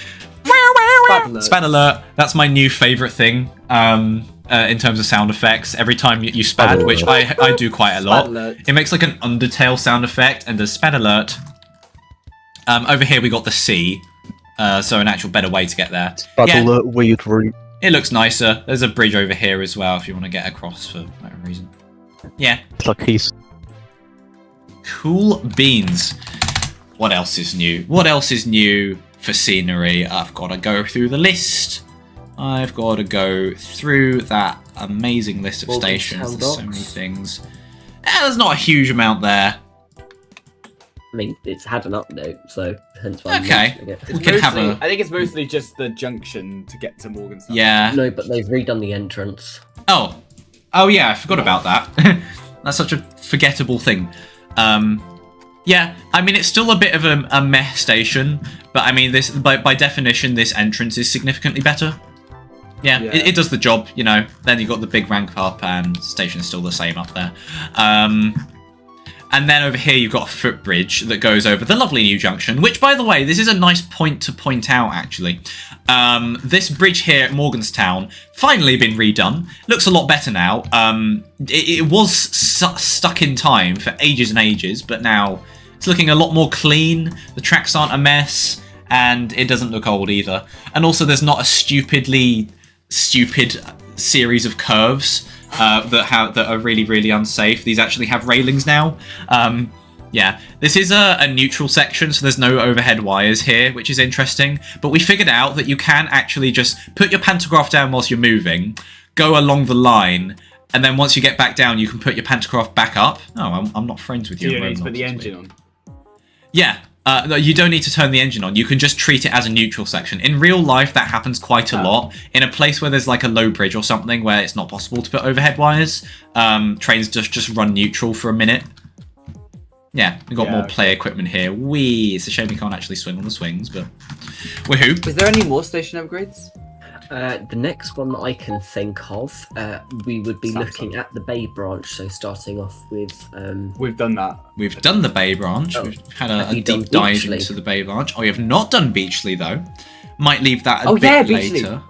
Spad alert. That's my new favourite thing in terms of sound effects. Every time you spad, which I do quite a lot, it makes like an Undertale sound effect and does spad alert. Over here we got the C. So an actual better way to get there. That's a weird route. It looks nicer. There's a bridge over here as well if you want to get across for whatever reason. Yeah. It's like he's... Cool beans. What else is new? What else is new for scenery? I've got to go through the list. I've got to go through that amazing list of stations. There's so many things. There's not a huge amount there. I mean, it's had an update, so hence why okay. We can have a... I think it's mostly just the junction to get to Morgantown. Yeah. No, but they've redone the entrance. Oh yeah, I forgot about that. That's such a forgettable thing. Yeah, I mean, it's still a bit of a meh station, but I mean, this by definition, this entrance is significantly better. Yeah. It does the job, you know. Then you got the big rank up, and the station's still the same up there. And then over here, you've got a footbridge that goes over the lovely new junction, which, by the way, this is a nice point to point out, actually. This bridge here at Morgantown, finally been redone. Looks a lot better now. It was stuck in time for ages and ages, but now it's looking a lot more clean. The tracks aren't a mess, and it doesn't look old either. And also, there's not a stupid series of curves that are really, really unsafe. These actually have railings now. Yeah, this is a neutral section, so there's no overhead wires here, which is interesting. But we figured out that you can actually just put your pantograph down whilst you're moving, go along the line, and then once you get back down, you can put your pantograph back up. Oh, I'm not friends with you. You need to put the engine on. Yeah. No, you don't need to turn the engine on. You can just treat it as a neutral section. In real life, that happens quite a lot. In a place where there's like a low bridge or something where it's not possible to put overhead wires, trains just run neutral for a minute. Yeah, we've got more play equipment here. It's a shame we can't actually swing on the swings, but woohoo. Is there any more station upgrades? The next one that I can think of, we would be looking at the Bay branch. So starting off with, we've done that. We've done the Bay branch. We've had a deep dive into the Bay branch. We have not done Beachley though. Might leave that a bit later.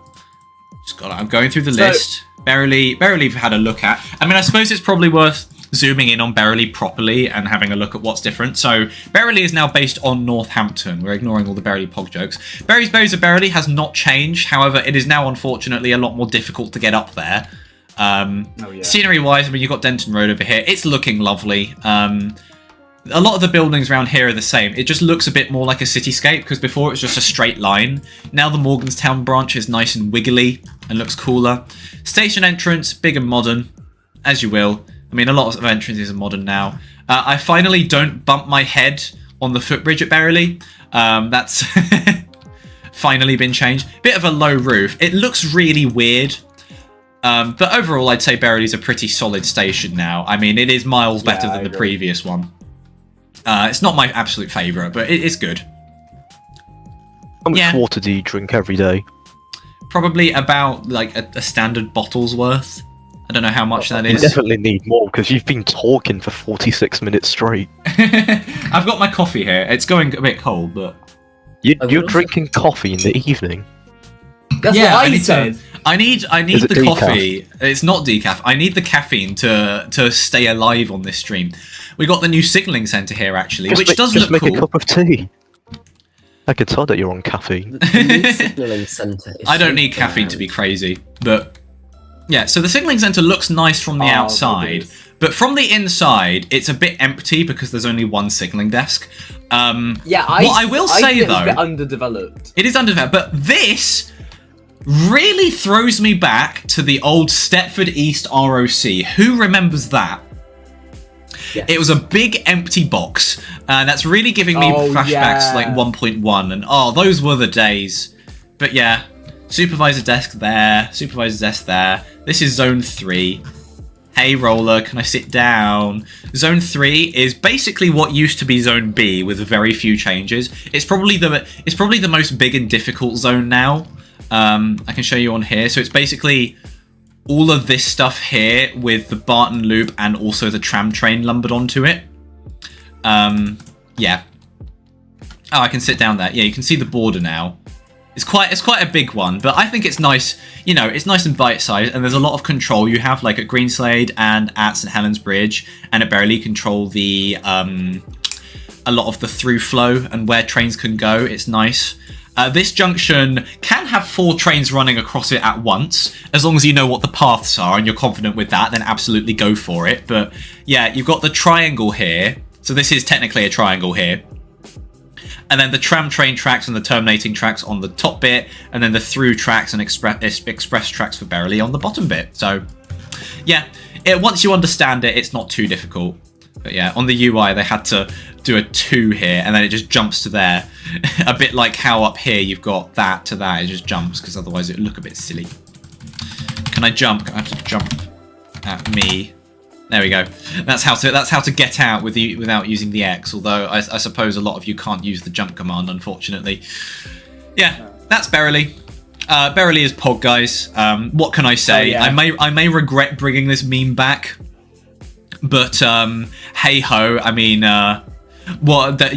I'm going through the list. Barely had a look at. I mean, I suppose it's probably worth zooming in on Berrily properly and having a look at what's different. So Berrily is now based on Northampton. We're ignoring all the Berrily Pog jokes. Berries of Berrily has not changed. However, it is now unfortunately a lot more difficult to get up there. Scenery wise, I mean, you've got Denton Road over here. It's looking lovely. A lot of the buildings around here are the same. It just looks a bit more like a cityscape because before it was just a straight line. Now the Morgantown branch is nice and wiggly and looks cooler. Station entrance, big and modern, as you will. I mean, a lot of entrances are modern now. I finally don't bump my head on the footbridge at Berrily. That's finally been changed. Bit of a low roof. It looks really weird. But overall, I'd say Berrily's a pretty solid station now. I mean, it is miles better than the previous one. It's not my absolute favourite, but it's good. How much water do you drink every day? Probably about like a standard bottle's worth. I don't know how much that is. You definitely need more because you've been talking for 46 minutes straight. I've got my coffee here. It's going a bit cold, but... You're drinking coffee in the evening? That's what I said. I need the coffee. It's not decaf. I need the caffeine to stay alive on this stream. We got the new signalling centre here, actually, which does look cool. Just make a cup of tea. I could tell that you're on caffeine. The new signalling centre is I don't need caffeine to be crazy, but... Yeah, so the signalling centre looks nice from the outside, but from the inside, it's a bit empty because there's only one signalling desk. I will say though, it's a bit underdeveloped. It is underdeveloped, but this really throws me back to the old Stepford East ROC. Who remembers that? Yes. It was a big empty box, and that's really giving me flashbacks to like 1.1, and those were the days. But yeah. Supervisor desk there, supervisor desk there. This is zone 3. Hey roller, can I sit down? Zone 3 is basically what used to be zone B with very few changes. It's probably the most big and difficult zone now. I can show you on here. So it's basically all of this stuff here with the Barton loop and also the tram train lumbered onto it. Yeah. Oh, I can sit down there. Yeah, you can see the border now. It's quite a big one, but I think it's nice. You know, it's nice and bite-sized, and there's a lot of control you have, like at Slade and at St Helens Bridge, and at Berrily control the a lot of the through flow and where trains can go. It's nice. This junction can have 4 trains running across it at once, as long as you know what the paths are and you're confident with that, then absolutely go for it. But yeah, you've got the triangle here, so this is technically a triangle here. And then the tram train tracks and the terminating tracks on the top bit, and then the through tracks and express tracks for Beverley on the bottom bit. So yeah, once you understand it, it's not too difficult. But yeah, on the UI, they had to do a 2 here, and then it just jumps to there. A bit like how up here you've got that to that. It just jumps, because otherwise it would look a bit silly. Can I jump? I have to jump at me. There we go. That's how to get out without using the X. Although I suppose a lot of you can't use the jump command, unfortunately. Yeah, that's Beverley. Beverley is Pog, guys. What can I say? Oh, yeah. I may regret bringing this meme back, but hey ho. I mean,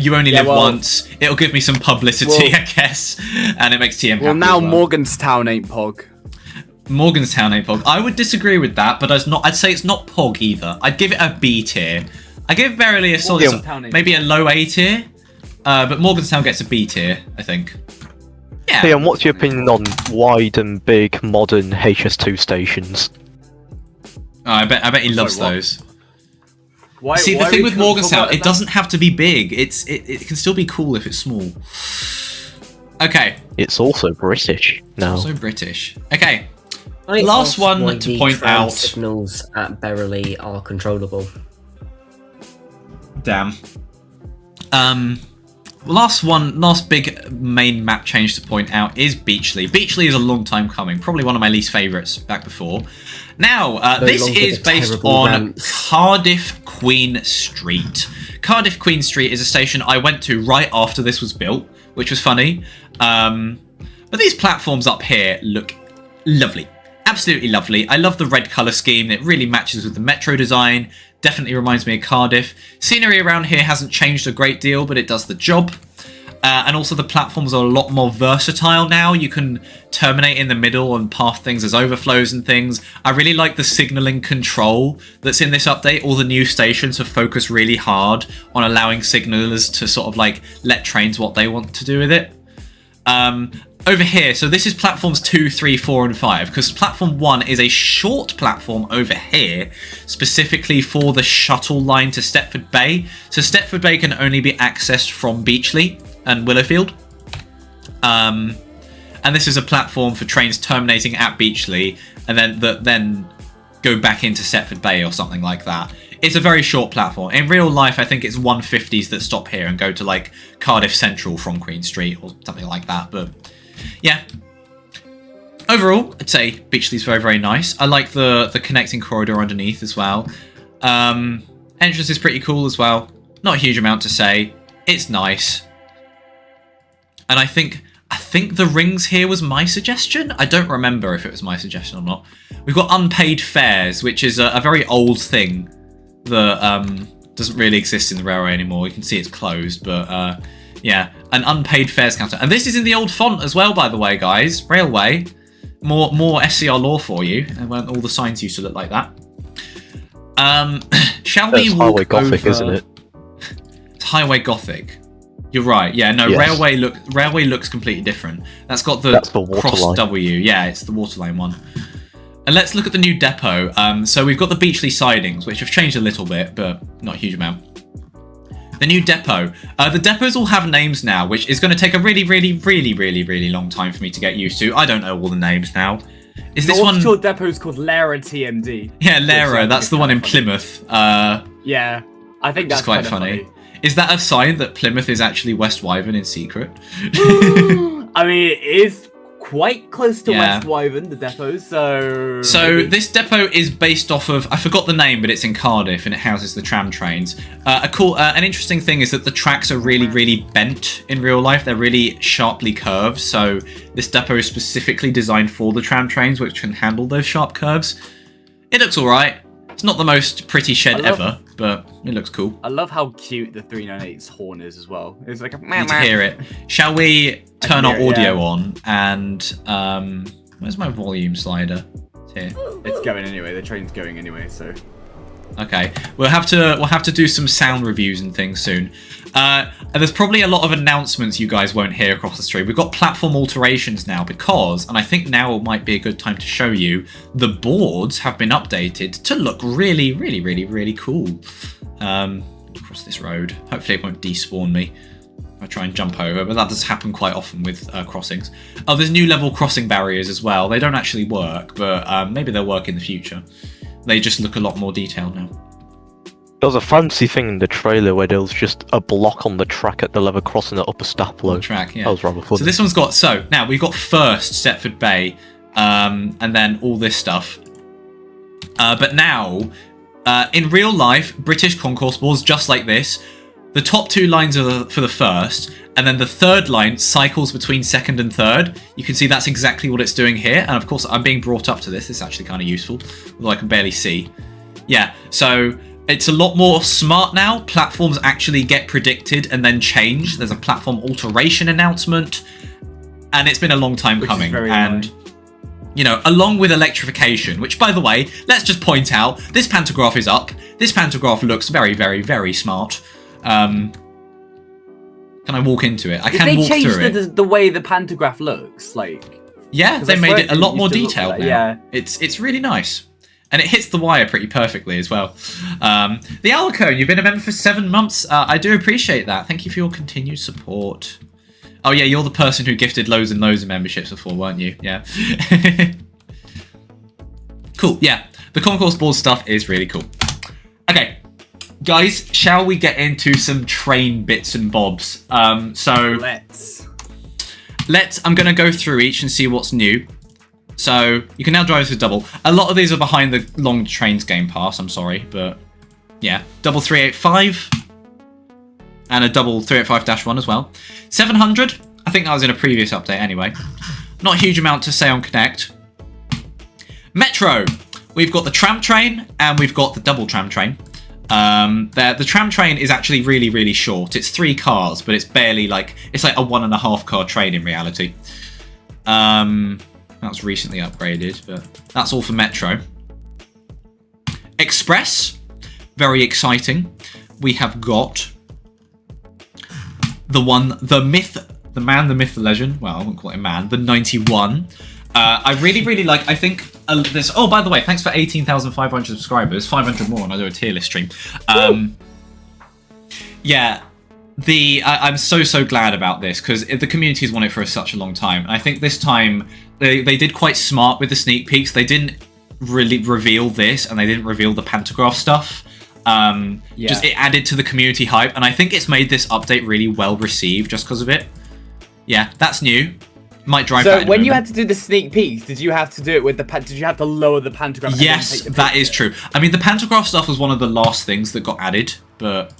you only live once. It'll give me some publicity, I guess, and it makes TM happy. Well, now as well. Morganstown ain't Pog. Morganstown ain't Pog. I would disagree with that, but I'd say it's not Pog either. I'd give it a B tier. I give Beverley a solid, maybe a low A tier, but Morganstown gets a B tier, I think. Yeah. Hey, and what's your opinion on wide and big modern HS2 stations? Oh, I bet he loves those. Why, See, the thing with Morganstown, it doesn't have to be big. It can still be cool if it's small. Okay. It's also British now. Also British. Okay. Last one to point out. Signals at Beverley are controllable. Damn. Last big main map change to point out is Beachley. Beachley is a long time coming, probably one of my least favourites back before. Now, this is based on Cardiff Queen Street. Cardiff Queen Street is a station I went to right after this was built, which was funny. But these platforms up here look lovely. Absolutely lovely. I love the red colour scheme. It really matches with the metro design. Definitely reminds me of Cardiff. Scenery around here hasn't changed a great deal, but it does the job. And also the platforms are a lot more versatile now. You can terminate in the middle and path things as overflows and things. I really like the signalling control that's in this update. All the new stations have focused really hard on allowing signalers to sort of like let trains what they want to do with it. Over here, so this is platforms 2, 3, 4, and 5, because platform 1 is a short platform over here, specifically for the shuttle line to Stepford Bay. So Stepford Bay can only be accessed from Beachley and Willowfield. And this is a platform for trains terminating at Beachley, and then go back into Stepford Bay or something like that. It's a very short platform. In real life, I think it's 150s that stop here and go to like Cardiff Central from Queen Street or something like that, but yeah. Overall, I'd say Beachley's very, very nice. I like the connecting corridor underneath as well. Entrance is pretty cool as well. Not a huge amount to say. It's nice. And I think the rings here was my suggestion. I don't remember if it was my suggestion or not. We've got unpaid fares, which is a very old thing that doesn't really exist in the railway anymore. You can see it's closed, but yeah, an unpaid fares counter. And this is in the old font as well, by the way, guys. Railway. More SCR lore for you. And when all the signs used to look like that. Shall we walk Highway Gothic, over... isn't it? It's Highway Gothic. You're right. Yeah, no, yes. Railway looks completely different. That's got the cross line. W. Yeah, it's the Waterline one. And let's look at the new depot. So we've got the Beachley sidings, which have changed a little bit, but not a huge amount. The new depot. The depots all have names now, which is going to take a really, really, really, really, really long time for me to get used to. I don't know all the names now. Is this one? The depot is called Lara TMD. Yeah, Lara. That's the one in Plymouth. Yeah, I think that's quite funny. Is that a sign that Plymouth is actually West Wyvern in secret? I mean, it is quite close to West Wyvern, the depot, so maybe. This depot is based off of, I forgot the name, but it's in Cardiff and it houses the tram trains. An interesting thing is that the tracks are really, really bent in real life. They're really sharply curved, so this depot is specifically designed for the tram trains, which can handle those sharp curves. It looks alright. It's not the most pretty shed ever, but it looks cool. I love how cute the 398's horn is as well. It's like a need to hear it. Shall we turn our audio on and where's my volume slider? It's here. It's going anyway. The train's going anyway, so Okay, we'll have to do some sound reviews and things soon. And there's probably a lot of announcements you guys won't hear across the stream. We've got platform alterations now because, and I think now might be a good time to show you, the boards have been updated to look really, really, really, really cool. Across this road. Hopefully it won't despawn me if I try and jump over, but that does happen quite often with crossings. Oh, there's new level crossing barriers as well. They don't actually work, but maybe they'll work in the future. They just look a lot more detailed now. There was a fancy thing in the trailer where there was just a block on the track at the level crossing the upper Stapler. Track, yeah. That was rather funny. So this one's got, now we've got first Stepford Bay, and then all this stuff. But now, in real life, British concourse boards just like this. The top two lines are for the first, and then the third line cycles between second and third. You can see that's exactly what it's doing here. And of course, I'm being brought up to this. It's actually kind of useful, although I can barely see. Yeah, so it's a lot more smart now. Platforms actually get predicted and then change. There's a platform alteration announcement, and it's been a long time coming. And you know, along with electrification, which, by the way, let's just point out, this pantograph is up. This pantograph looks very, very, very smart. Can I walk into it? I can walk through it. They changed the way the pantograph looks, like. Yeah, they made it a lot more detailed now. Yeah. It's really nice. And it hits the wire pretty perfectly as well. The Alcone, you've been a member for 7 months. I do appreciate that. Thank you for your continued support. Oh yeah, you're the person who gifted loads and loads of memberships before, weren't you? Yeah. Cool, yeah. The concourse board stuff is really cool. Okay, guys, shall we get into some train bits and bobs? Let's. I'm going to go through each and see what's new. So, you can now drive this double. A lot of these are behind the long trains game pass, I'm sorry, but yeah. Double 385. And a double 385-1 as well. 700. I think that was in a previous update anyway. Not a huge amount to say on Connect. Metro. We've got the tram train and we've got the double tram train. The tram train is actually really, really short. It's 3 cars, but it's barely like... It's like a 1.5 car train in reality. That was recently upgraded, but that's all for Metro. Express. Very exciting. We have got... the myth, the man, the myth, the legend. Well, I wouldn't call it a man. The 91. I really, really like. I think this. Oh, by the way, thanks for 18,500 subscribers. 500 more, and I do a tier list stream. Yeah, I'm so glad about this because the community's wanted it for such a long time, and I think this time they did quite smart with the sneak peeks. They didn't really reveal this, and they didn't reveal the pantograph stuff. Just it added to the community hype, and I think it's made this update really well received just because of it. Yeah, that's new. Might drive that in when you had to do the sneak peeks, did you have to do it with the did you have to lower the pantograph? Yes, that is true. I mean, the pantograph stuff was one of the last things that got added, but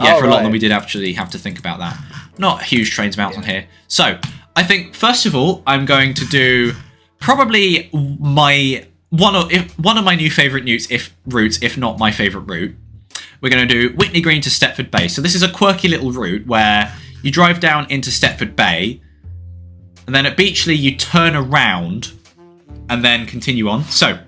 yeah, for a lot of them we did actually have to think about that. Not huge trains amounts on here. So, I think first of all, I'm going to do probably one of my new favourite routes, if not my favourite route. We're going to do Whitney Green to Stepford Bay. So this is a quirky little route where you drive down into Stepford Bay, and then at Beachley you turn around and then continue on. So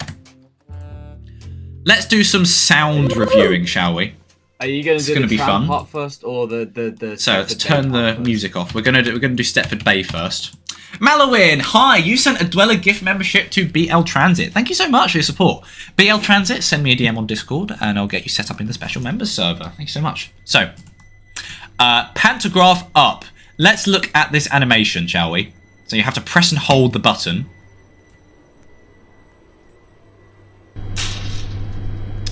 let's do some sound reviewing, shall we? Are you going to do the tram part first, or the? So let's turn the music off. We're gonna do Stepford Bay first. Malowin, hi! You sent a Dweller gift membership to BL Transit. Thank you so much for your support. BL Transit, send me a DM on Discord and I'll get you set up in the special members server. Thank you so much. So, pantograph up. Let's look at this animation, shall we? So you have to press and hold the button.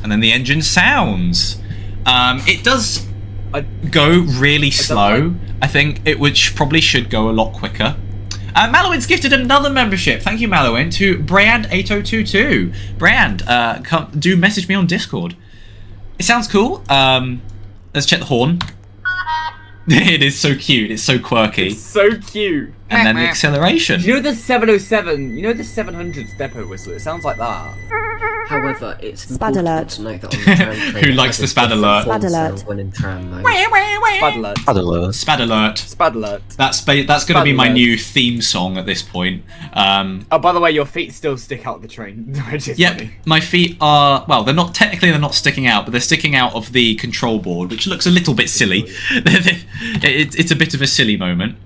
And then the engine sounds. It does go really slow. I think which probably should go a lot quicker. Malowin's gifted another membership. Thank you, Malowin, to Brand8022. Brand, do message me on Discord. It sounds cool. Let's check the horn. It is so cute. It's so quirky. It's so cute. And then the acceleration. You know the 707, you know the 700 depot whistle? It sounds like that. However, it's Spad important alert. to note that on the tram train, Who it likes has the a spad different alert? form Spad alert. sound when in tram mode. Spad alert. Spad alert. Spad alert. Spad alert. That's going to be my alert. new theme song at this point. Oh, by the way, your feet still stick out the train. Which is Yep, funny. my feet are, well, they're not sticking out, but they're sticking out of the control board, which looks a little bit silly. It's a bit of a silly moment.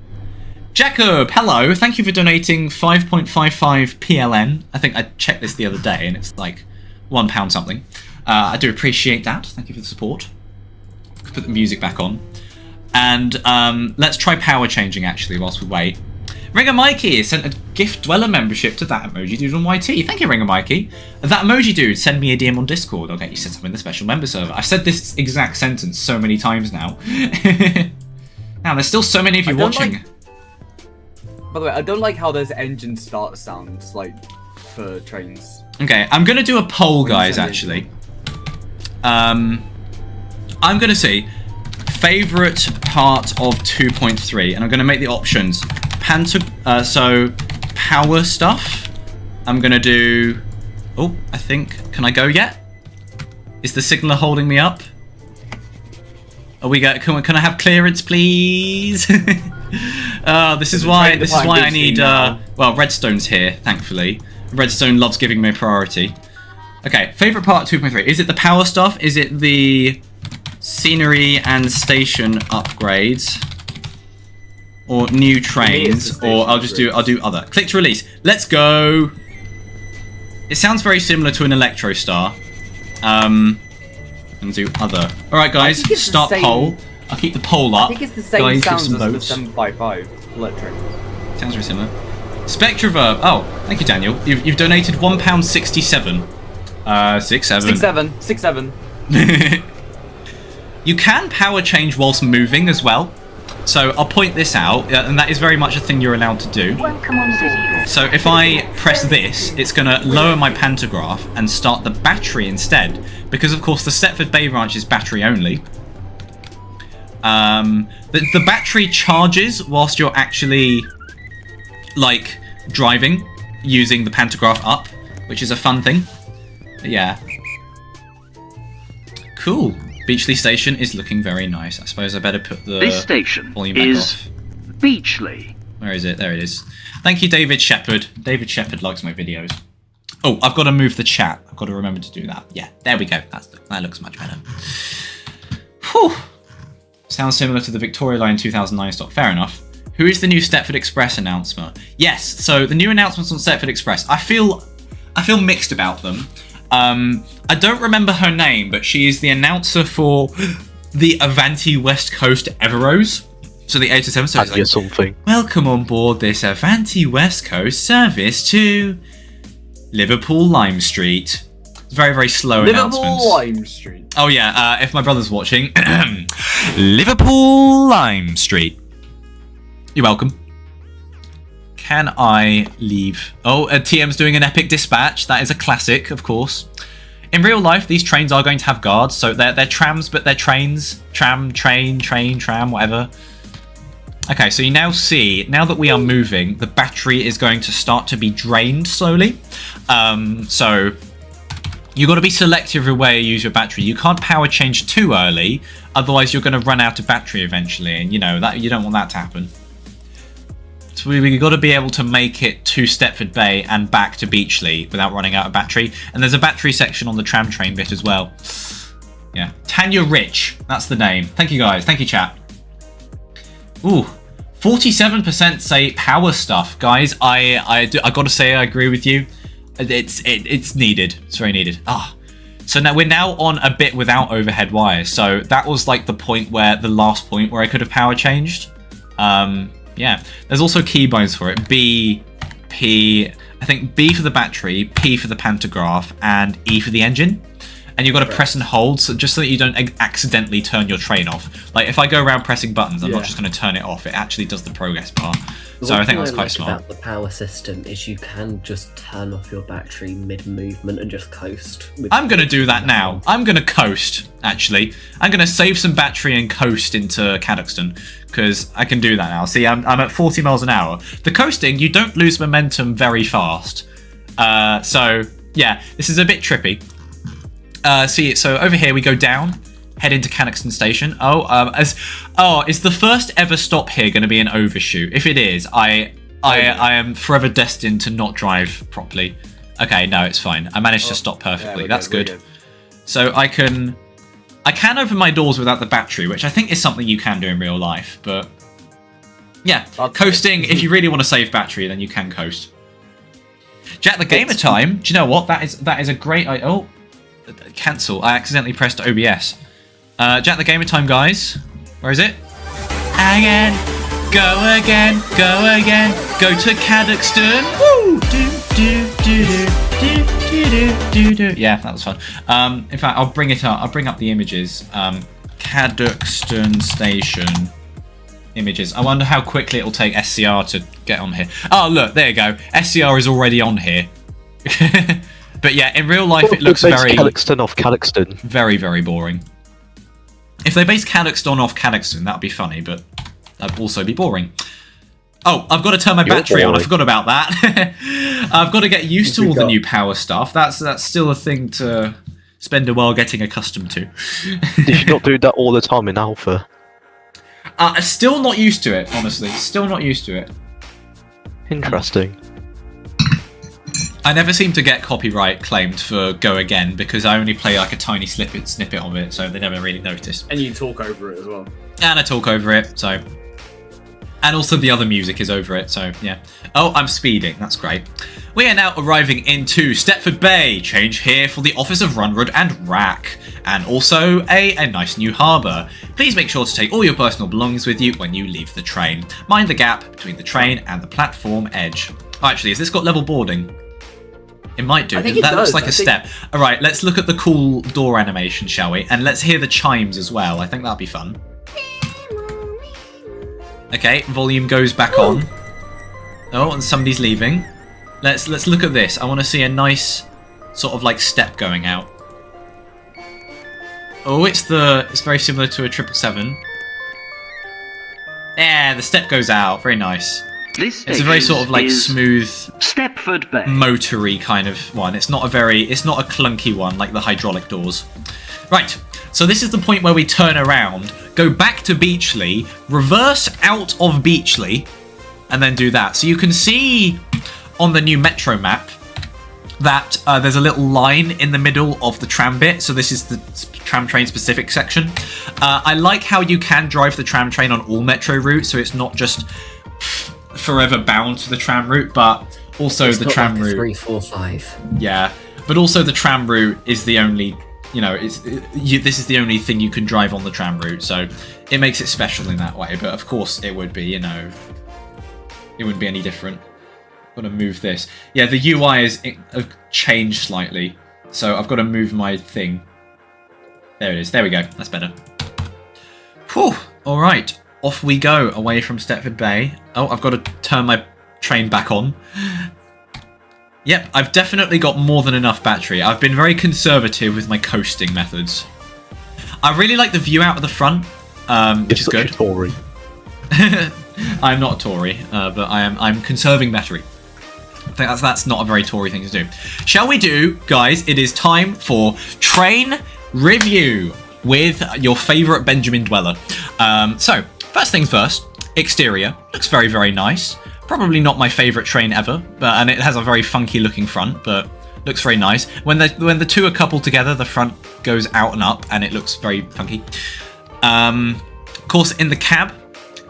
Jacob, hello. Thank you for donating 5.55 PLN. I think I checked this the other day, and it's like £1 something. I do appreciate that. Thank you for the support. Put the music back on. And let's try power changing, actually, whilst we wait. Ringer Mikey sent a gift dweller membership to That Emoji Dude on YT. Thank you, Ringer Mikey. That Emoji Dude, send me a DM on Discord. I'll get you set up in the special member server. I've said this exact sentence so many times now. Now, there's still so many of you watching. By the way, I don't like how there's engine start sounds, like, for trains. Okay, I'm going to do a poll, guys, actually. I'm going to see favourite part of 2.3, and I'm going to make the options. So, power stuff. I'm going to do... Oh, I think... Can I go yet? Is the signaller holding me up? Are we go? Can I have clearance, please? This is why I need. Well, Redstone's here, thankfully. Redstone loves giving me priority. Okay, favorite part 2.3. Is it the power stuff? Is it the scenery and station upgrades, or new trains? Or I'll do other. Click to release. Let's go. It sounds very similar to an Electro Star. And do other. Alright guys, start poll. I'll keep the poll up. I think it's the same guys, sounds give some as votes. the 755 electric. Sounds very similar. Spectroverb. Oh, thank you, Daniel. You've donated £1.67. 6-7. You can power change whilst moving as well. So I'll point this out, and that is very much a thing you're allowed to do. So if I press this, it's going to lower my pantograph and start the battery instead. Because, of course, the Stepford Bay branch is battery only. The battery charges whilst you're actually, like, driving, using the pantograph up, which is a fun thing. But yeah. Cool. Beachley Station is looking very nice. I suppose I better put the this station volume back is off. Beachley. Where is it? There it is. Thank you, David Shepherd. David Shepherd likes my videos. Oh, I've got to move the chat. I've got to remember to do that. Yeah, there we go. That looks much better. Whew. Sounds similar to the Victoria Line 2009 stock. Fair enough. Who is the new Stepford Express announcement? Yes, so the new announcements on Stepford Express. I feel mixed about them. I don't remember her name, but she is the announcer for the Avanti West Coast Everose. So the 8 to 7. So it's like, something. welcome on board this Avanti West Coast service to Liverpool Lime Street. It's very, very slow announcements. Liverpool Lime Street. Oh yeah, if my brother's watching. Liverpool Lime Street. You're welcome. Can I leave? Oh, TM's doing an epic dispatch. That is a classic, of course. In real life, these trains are going to have guards, so they're trams, but they're trains. Tram, train, tram, whatever. Okay, so you now see, now that we are moving, the battery is going to start to be drained slowly. So you've got to be selective of where you use your battery. You can't power change too early, otherwise you're going to run out of battery eventually, and you know that you don't want that to happen. So we've got to be able to make it to Stepford Bay and back to Beachley without running out of battery. And there's a battery section on the tram train bit as well. Yeah, Tanya Rich, that's the name. Thank you guys, thank you chat. Ooh, 47% say power stuff, guys. I got to say I agree with you. It's needed. It's very needed. So now we're on a bit without overhead wires. So that was like the last point where I could have power changed. Yeah, there's also keybones for it. B, P, I think B for the battery, P for the pantograph, and E for the engine. And you've got to press and hold, so just so that you don't accidentally turn your train off. Like, if I go around pressing buttons, I'm not just going to turn it off. It actually does the progress bar. So I think that's quite smart. About the power system is you can just turn off your battery mid-movement and just coast. I'm going to do that now. I'm going to coast, actually. I'm going to save some battery and coast into Cadoxton, because I can do that now. See, I'm at 40 miles an hour. The coasting, you don't lose momentum very fast. So yeah, this is a bit trippy. So over here we go down, head into Cannockston Station. Is the first ever stop here going to be an overshoot? If it is, I am forever destined to not drive properly. Okay, no, it's fine. I managed to stop perfectly. Yeah, That's good. So I can open my doors without the battery, which I think is something you can do in real life. But yeah, coasting. If you really want to save battery, then you can coast. Jack the Gamer Time. Do you know what? That is a great. Cancel. I accidentally pressed OBS. Jack the Gamer Time, guys. Where is it? Again. Go again. Go again. Go to Cannockston. Woo! Do. Yeah, that was fun. In fact, I'll bring it up. I'll bring up the images. Cannockston Station images. I wonder how quickly it'll take SCR to get on here. Oh, look, there you go. SCR is already on here. But yeah, in real life, it looks very... Cannockston off Cannockston. Very, very boring. If they base Cannockston off Cannockston, that would be funny, but that'd also be boring. Oh, I've got to turn my battery on. I forgot about that. I've got to get used to all the new power stuff. That's still a thing to spend a while getting accustomed to. Did you not do that all the time in Alpha? Still not used to it, honestly. Still not used to it. Interesting. I never seem to get copyright claimed for Go Again because I only play like a tiny snippet of it, so they never really notice. And you talk over it as well. And I talk over it, so... And also the other music is over it, so yeah. Oh, I'm speeding. That's great. We are now arriving into Stepford Bay. Change here for the Office of Runrud and Rack. And also a nice new harbour. Please make sure to take all your personal belongings with you when you leave the train. Mind the gap between the train and the platform edge. Oh, actually, has this got level boarding? It might do. That looks like a step. All right, let's look at the cool door animation, shall we? And let's hear the chimes as well. I think that'll be fun. Okay, volume goes back on. Oh, and somebody's leaving. Let's look at this. I want to see a nice sort of like step going out. Oh, it's very similar to a 777. Yeah, the step goes out. Very nice. It's a very sort of like smooth, Stepford Bay, motory kind of one. It's not a clunky one like the hydraulic doors. Right, so this is the point where we turn around, go back to Beachley, reverse out of Beachley, and then do that. So you can see on the new Metro map that there's a little line in the middle of the tram bit. So this is the tram train specific section. I like how you can drive the tram train on all Metro routes, so it's not just forever bound to the tram route, but also the tram route 3, 4, 5. Yeah, but also the tram route is the only, this is the only thing you can drive on the tram route, so it makes it special in that way. But of course it would be, it wouldn't be any different. I've got to move this. Yeah, the UI is changed slightly, so I've got to move my thing. There it is. There we go. That's better. Whew. All right. Off we go, away from Stepford Bay. Oh, I've got to turn my train back on. Yep, I've definitely got more than enough battery. I've been very conservative with my coasting methods. I really like the view out of the front, which is good. Tory. I'm not a Tory, but I'm conserving battery. I think that's not a very Tory thing to do. Shall we do, guys? It is time for train review with your favourite Benjamin Dweller. So, first things first, exterior. Looks very, very nice. Probably not my favourite train ever, and it has a very funky looking front, but looks very nice. When the two are coupled together, the front goes out and up, and it looks very funky. Of course, in the cab,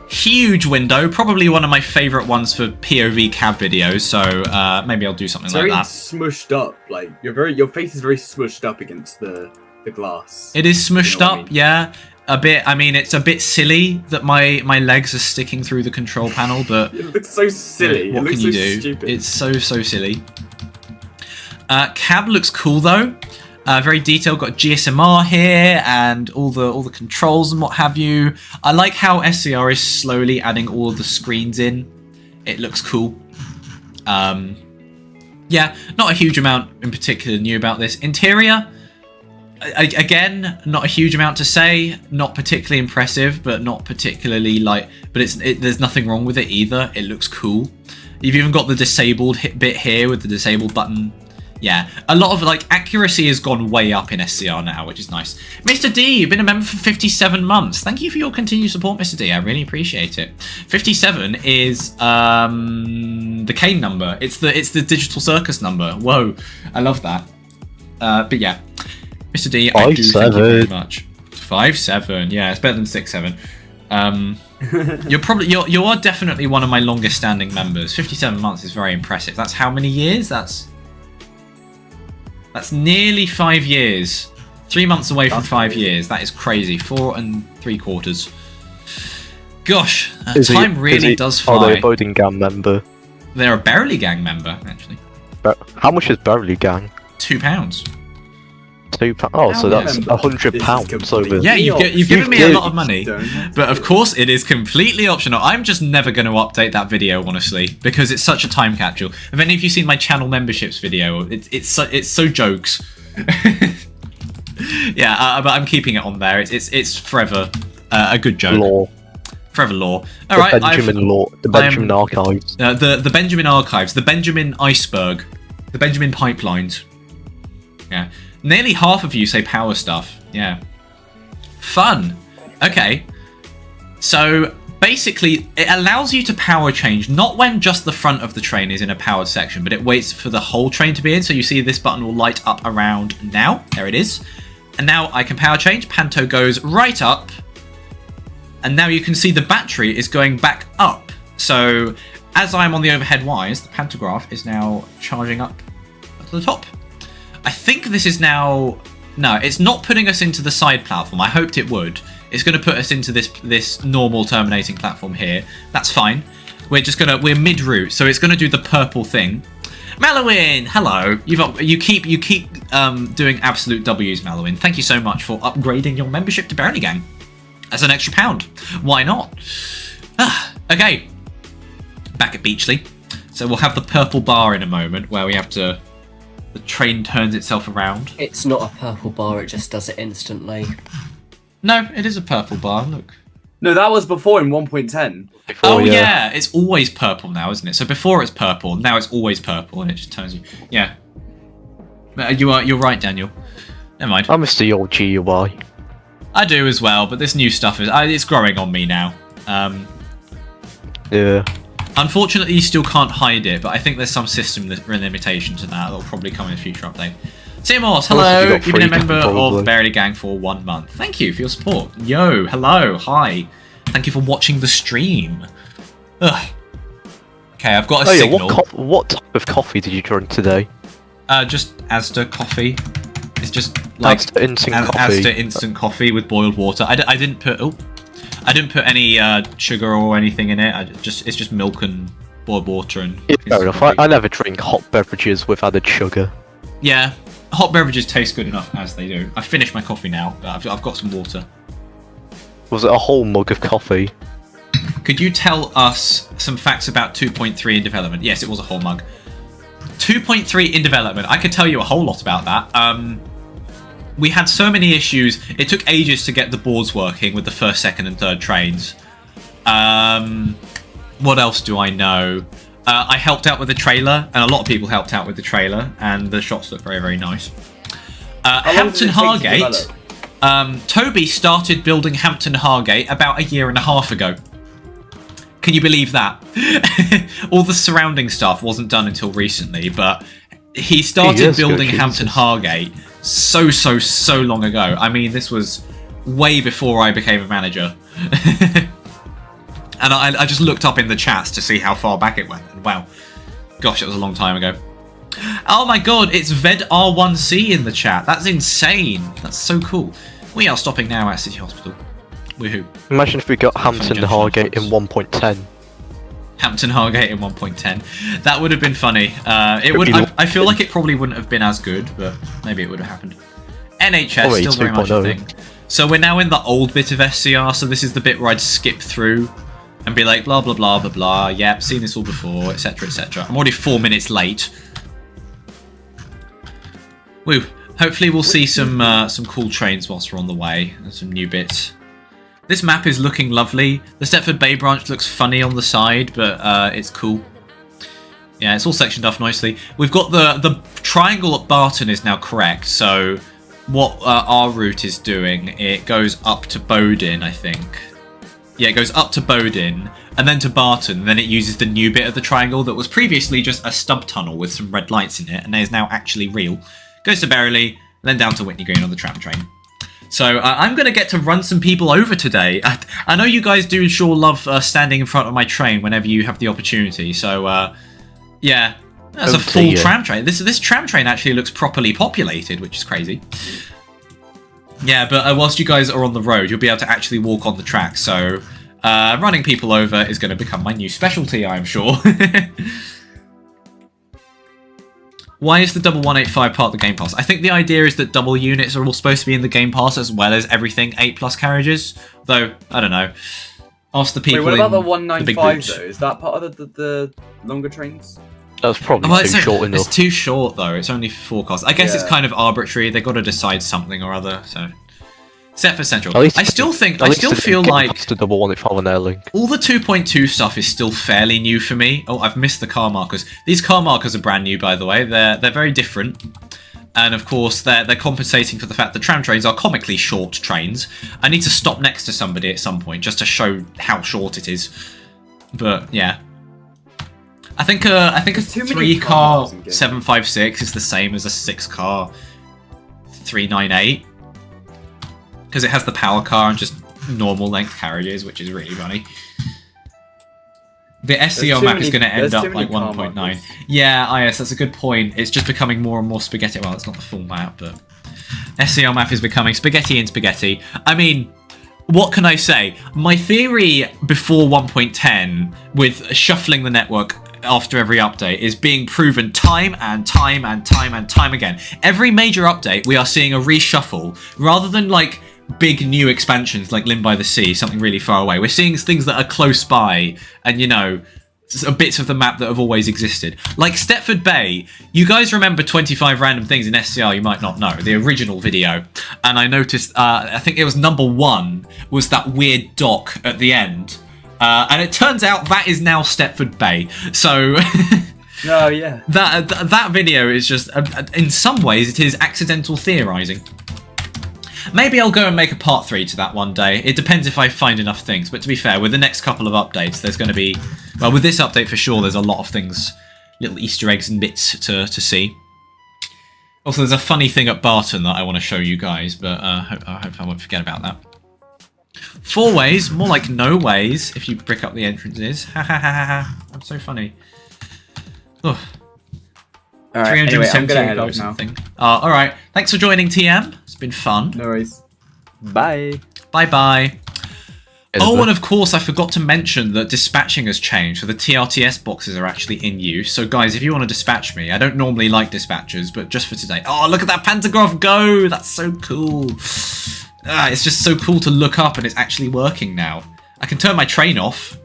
huge window, probably one of my favourite ones for POV cab videos, so maybe I'll do something like that. It's very smushed up, like, your face is very smushed up against the glass. It is smushed up, yeah. A bit. I mean, it's a bit silly that my legs are sticking through the control panel, but it looks so silly. What can you do? Stupid. It's so silly. Cab looks cool though. Very detailed. Got GSMR here and all the controls and what have you. I like how SCR is slowly adding all of the screens in. It looks cool. Yeah, not a huge amount in particular new about this. Interior. Again, not a huge amount to say. Not particularly impressive, but not particularly there's nothing wrong with it either. It looks cool. You've even got the disabled bit here with the disabled button Yeah, a lot of like accuracy has gone way up in SCR now, which is nice. Mr. D, you've been a member for 57 months. Thank you for your continued support, Mr. D. I really appreciate it. 57 is the Kane number. It's the Digital Circus number. Whoa, I love that. But yeah, Mr. D, I do thank you very much. 5'7", yeah, it's better than 6'7". You are definitely one of my longest standing members. 57 months is very impressive. That's how many years? That's nearly 5 years. 3 months away from 5 years. That is crazy. 4 3/4. Gosh, time really does fly. Are they a Bowden gang member? They're a Beachley gang member, actually. But how much is Beachley gang? £2. £2. Oh, so that's £100 over. Yeah, you've given me a lot of money, but of course it is completely optional. I'm just never going to update that video, honestly, because it's such a time capsule. Have any of you seen my channel memberships video? It's so jokes. Yeah, but I'm keeping it on there. It's forever a good joke. Lore. Forever lore. All right, the Benjamin Archives. The Benjamin Archives, the Benjamin Iceberg, the Benjamin Pipelines. Yeah. Nearly half of you say power stuff. Yeah. Fun. Okay. So basically, it allows you to power change, not when just the front of the train is in a powered section, but it waits for the whole train to be in. So you see this button will light up around now. There it is. And now I can power change. Panto goes right up. And now you can see the battery is going back up. So as I'm on the overhead wires, the pantograph is now charging up to the top. I think this is now... No, it's not putting us into the side platform. I hoped it would. It's going to put us into this normal terminating platform here. That's fine. We're mid-route, so it's going to do the purple thing. Malowin, hello. You keep doing absolute W's, Malowin. Thank you so much for upgrading your membership to Beachley Gang. That's an extra £1. Why not? Okay. Back at Beachley. So we'll have the purple bar in a moment where we have to... The train turns itself around. It's not a purple bar, it just does it instantly. No, it is a purple bar, look. No, that was before in 1.10. Oh yeah, it's always purple now, isn't it? So before it's purple, now it's always purple, and it just turns you... Yeah. You're right, Daniel. Never mind. I miss the old GUI. I do as well, but this new stuff is... it's growing on me now. Yeah. Unfortunately, you still can't hide it, but I think there's some system limitation to that that'll probably come in a future update. Seymour, hello! You've been a member of Beachley Gang for 1 month. Thank you for your support. Yo, hello, hi. Thank you for watching the stream. Ugh. Okay, I've got a signal. What type of coffee did you drink today? Just Asda coffee. It's just like Asda instant coffee with boiled water. I didn't put... Oh. I didn't put any sugar or anything in it. It's just milk and boiled water and. Yeah, fair enough. I never drink hot beverages with added sugar. Yeah, hot beverages taste good enough as they do. I finished my coffee now, but I've got some water. Was it a whole mug of coffee? Could you tell us some facts about 2.3 in development? Yes, it was a whole mug. 2.3 in development. I could tell you a whole lot about that. We had so many issues. It took ages to get the boards working with the first, second, and third trains. What else do I know? I helped out with the trailer, and a lot of people helped out with the trailer, and the shots look very, very nice. Hampton Hargate. Toby started building Hampton Hargate about 1.5 years ago. Can you believe that? All the surrounding stuff wasn't done until recently, but he started building Hampton Hargate so long ago. I mean, this was way before I became a manager. And I just looked up in the chats to see how far back it went. And wow, gosh, it was a long time ago. Oh my god, it's VedR1C in the chat. That's insane. That's so cool. We are stopping now at City Hospital. Woohoo. Imagine if we got Hampton Hargate in 1.10. Hampton Hargate in 1.10. That would have been funny. I feel like it probably wouldn't have been as good, but maybe it would have happened. NHS, still very much a thing. So we're now in the old bit of SCR, so this is the bit where I'd skip through and be like, blah, blah, blah, blah, blah. Yep, seen this all before, etc, etc. I'm already 4 minutes late. Woo. Hopefully we'll see some cool trains whilst we're on the way, and some new bits. This map is looking lovely. The Stepford Bay branch looks funny on the side, but it's cool. Yeah, it's all sectioned off nicely. We've got the triangle at Barton is now correct. So what our route is doing, it goes up to Bowden, I think. Yeah, it goes up to Bowden and then to Barton. And then it uses the new bit of the triangle that was previously just a stub tunnel with some red lights in it, and is now actually real. Goes to Beachley, and then down to Whitney Green on the tram train. So I'm going to get to run some people over today. I know you guys do sure love standing in front of my train whenever you have the opportunity. So, yeah, that's a full tram train. This tram train actually looks properly populated, which is crazy. Yeah, but whilst you guys are on the road, you'll be able to actually walk on the track. So running people over is going to become my new specialty, I'm sure. Why is the double 185 part of the Game Pass? I think the idea is that double units are all supposed to be in the Game Pass as well as everything 8+ carriages. Though, I don't know. Ask the people. Wait, what about the the 195 though? Is that part of the longer trains? That's probably too short enough. It's too short though. It's only forecast. I guess it's kind of arbitrary. They've got to decide something or other. So, Stepford Central. I still feel like the double 185 on their link. All the 2.2 stuff is still fairly new for me. Oh, I've missed the car markers. These car markers are brand new, by the way. They're very different. And of course, they're compensating for the fact that tram trains are comically short trains. I need to stop next to somebody at some point just to show how short it is. But yeah, I think a 3-car 756 is the same as a 6-car 398 because it has the power car and just normal length carriages, which is really funny. The SCR map is going to end up like 1.9. Yeah, yes, that's a good point. It's just becoming more and more spaghetti. Well, it's not the full map, but SCR map is becoming spaghetti and spaghetti. I mean, what can I say? My theory before 1.10 with shuffling the network after every update is being proven time and time and time and time again. Every major update, we are seeing a reshuffle rather than like big new expansions like Limb by the Sea, something really far away. We're seeing things that are close by and, you know, bits of the map that have always existed. Like Stepford Bay, you guys remember 25 random things in SCR you might not know, the original video. And I noticed, I think it was number 1, was that weird dock at the end. And it turns out that is now Stepford Bay. So... Oh, yeah. That video is just, in some ways, it is accidental theorising. Maybe I'll go and make a part 3 to that one day. It depends if I find enough things. But to be fair, with the next couple of updates, there's going to be... Well, with this update for sure, there's a lot of things, little Easter eggs and bits to see. Also, there's a funny thing at Barton that I want to show you guys, but I hope I won't forget about that. 4 ways, more like no ways, if you brick up the entrances. Ha ha ha ha ha. That's so funny. Ugh. Alright, anyway, I'm gonna head off now. Alright, thanks for joining, TM. It's been fun. No worries. Bye. Bye-bye. Oh, and of course, I forgot to mention that dispatching has changed. So the TRTS boxes are actually in use. So guys, if you want to dispatch me, I don't normally like dispatchers, but just for today. Oh, look at that pantograph go! That's so cool. It's just so cool to look up and it's actually working now. I can turn my train off.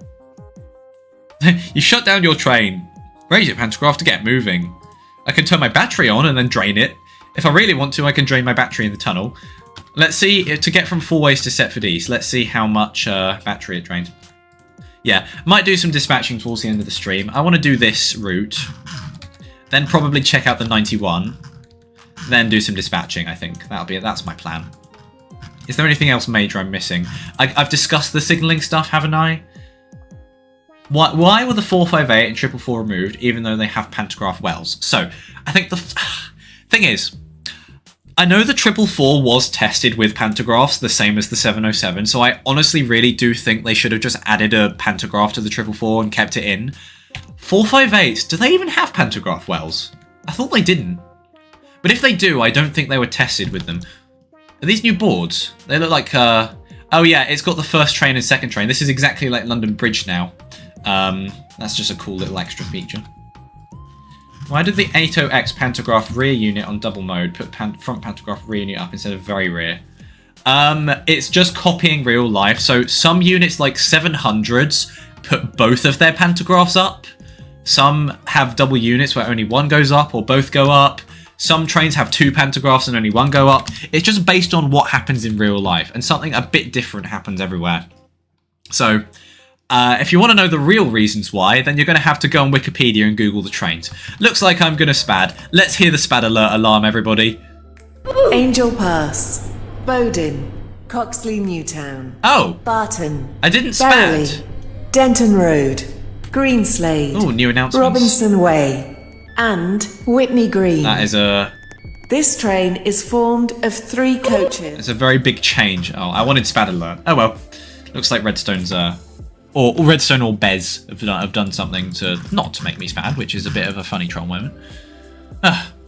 You shut down your train. Raise your pantograph to get moving. I can turn my battery on and then drain it. If I really want to, I can drain my battery in the tunnel. Let's see, to get from 4 ways to Stepford East, let's see how much battery it drains. Yeah, might do some dispatching towards the end of the stream. I want to do this route. Then probably check out the 91. Then do some dispatching, I think. That's my plan. Is there anything else major I'm missing? I've discussed the signalling stuff, haven't I? Why were the 458 and 444 removed, even though they have pantograph wells? So, I think the thing is, I know the 444 was tested with pantographs, the same as the 707, so I honestly really do think they should have just added a pantograph to the 444 and kept it in. 458s, do they even have pantograph wells? I thought they didn't. But if they do, I don't think they were tested with them. Are these new boards? They look like, oh yeah, it's got the first train and second train. This is exactly like London Bridge now. That's just a cool little extra feature. Why did the 80X pantograph rear unit on double mode put front pantograph rear unit up instead of very rear? It's just copying real life. So some units like 700s put both of their pantographs up. Some have double units where only one goes up or both go up. Some trains have 2 pantographs and only one go up. It's just based on what happens in real life, and something a bit different happens everywhere. So If you want to know the real reasons why, then you're going to have to go on Wikipedia and Google the trains. Looks like I'm going to spad. Let's hear the spad alert alarm, everybody. Angel Pass, Bowden, Coxley Newtown. Oh, Barton. I didn't Barely, spad. Denton Road, Green Slade. Oh, new announcements. Robinson Way, and Whitney Green. That is This train is formed of 3 coaches. it's a very big change. Oh, I wanted spad alert. Oh well. Looks like Redstone's or Redstone or Bez have done something to not to make me spad, which is a bit of a funny troll moment.